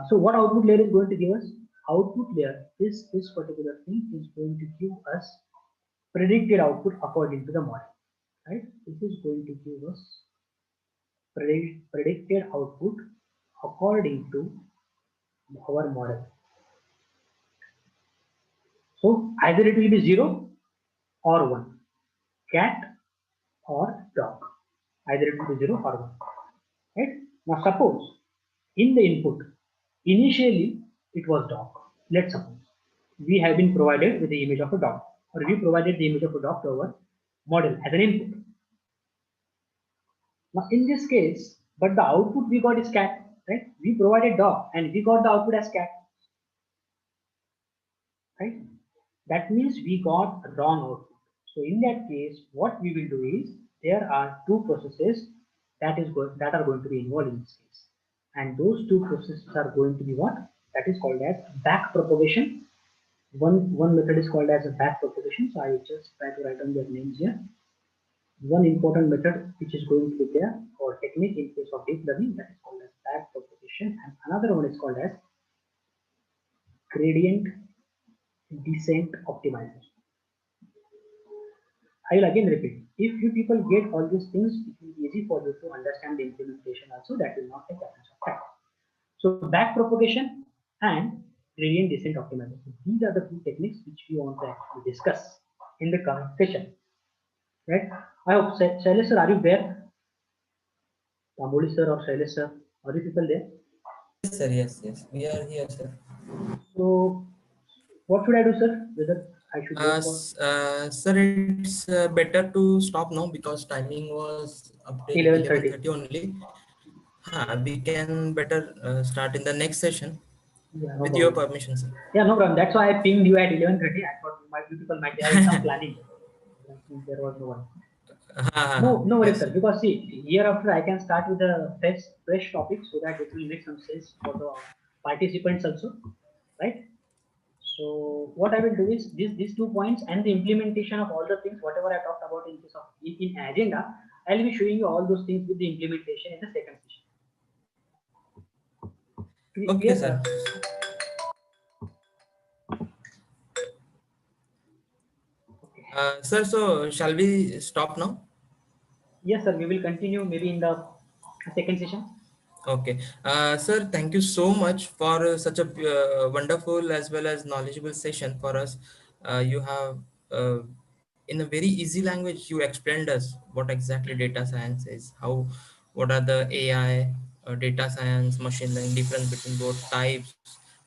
Speaker 3: so what output layer is going to give us? Output layer, this particular thing is going to give us predicted output according to the model. Right? This is going to give us predicted output according to our model. So either it will be 0 or 1, cat or dog. Either it will be 0 or 1. Right? Now suppose in the input, initially it was dog. Let's suppose we have been provided with the image of a dog, or we provided the image of a dog to our model as an input. Now in this case, but the output we got is cat, right? We provided dog and we got the output as cat, right? That means we got a wrong output. So in that case, what we will do is, there are two processes that are going to be involved in this case, and those two processes are going to be what? That is called as back propagation. One method is called as a back propagation. So I will just try to write down their names here. One important method which is going to be there, or technique in case of deep learning, that is called as back propagation, and another one is called as gradient descent optimization. I will again repeat. If you people get all these things, it will be easy for you to understand the implementation also. That will not take that much of time. So back propagation and gradient descent optimization. These are the two techniques which we want to actually discuss in the current session. Right? I hope Shailesh sir, are you there? Tamboli sir or Shailesh sir, are you people there?
Speaker 2: Yes, sir. Yes, yes. We are here, sir.
Speaker 3: So what should I do, sir? Whether I should wait for
Speaker 2: Sir, it's better to stop now because timing was up till 11:30
Speaker 3: 11:30?
Speaker 2: only. We can better start in the next session
Speaker 3: Yeah, no
Speaker 2: with your
Speaker 3: problem.
Speaker 2: permission, sir.
Speaker 3: Yeah, no problem. That's why I pinged you at 11:30. I thought you people might be having some planning. There was no one. No, no worries,
Speaker 2: Yes,
Speaker 3: sir.
Speaker 2: sir.
Speaker 3: Because see, hereafter I can start with a fresh topic so that it will make some sense for the participants also, right? So what I will do is these 2 points and the implementation of all the things whatever I talked about in case of in agenda, I'll be showing you all those things with the implementation in the second session.
Speaker 2: Okay,
Speaker 3: Clear?
Speaker 2: sir.
Speaker 3: Okay.
Speaker 2: Sir, so shall we stop now?
Speaker 3: Yes, sir. We will continue maybe in the second session.
Speaker 2: Okay. Sir, thank you so much for such a wonderful as well as knowledgeable session for us. You have, uh, in a very easy language, you explained us what exactly data science is, what are the AI, data science, machine learning, difference between both types.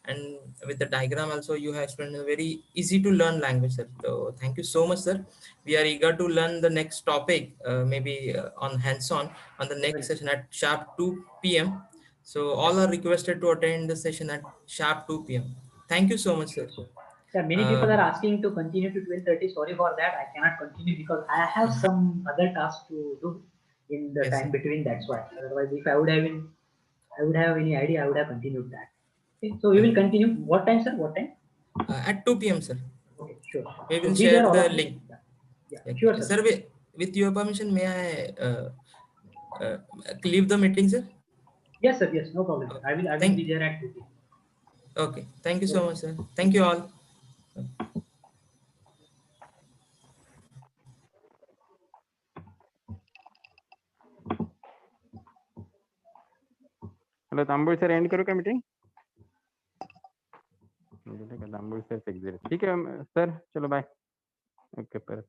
Speaker 2: And with the diagram also, you have explained in a very easy to learn language, sir. So thank you so much, sir. We are eager to learn the next topic, maybe on hands-on the next
Speaker 3: Definitely.
Speaker 2: session at sharp 2 p.m. So all are requested to attend the session at sharp 2 p.m. Thank you so much,
Speaker 3: Sure,
Speaker 2: sir.
Speaker 3: sure. Yeah, many people
Speaker 2: Uh,
Speaker 3: are asking to continue to 12:30. Sorry for that. I cannot continue because I have some other tasks to do in the
Speaker 2: yes,
Speaker 3: time
Speaker 2: sir.
Speaker 3: between. That's why. Otherwise, if I would have any idea, I would have continued that. Okay, so we will
Speaker 2: Okay.
Speaker 3: continue. What time, sir? What time?
Speaker 2: At 2 p.m., sir.
Speaker 3: Okay, sure, sure.
Speaker 2: We
Speaker 3: So
Speaker 2: will
Speaker 3: be
Speaker 2: share
Speaker 3: there, all
Speaker 2: the
Speaker 3: of you.
Speaker 2: link.
Speaker 3: Yeah, yeah, sure,
Speaker 2: Okay.
Speaker 3: sir.
Speaker 2: Sir, with your permission, may I uh, leave the meeting, sir?
Speaker 3: Yes, sir. Yes, no problem, sir. I will be
Speaker 2: Thank.
Speaker 3: there at 2 p.m.
Speaker 2: Okay. Thank you so
Speaker 3: Okay.
Speaker 2: much, sir. Thank you all.
Speaker 1: Hello तांबुल sir end करो क्या meeting तांबुल sir ठीक है sir चलो bye okay पर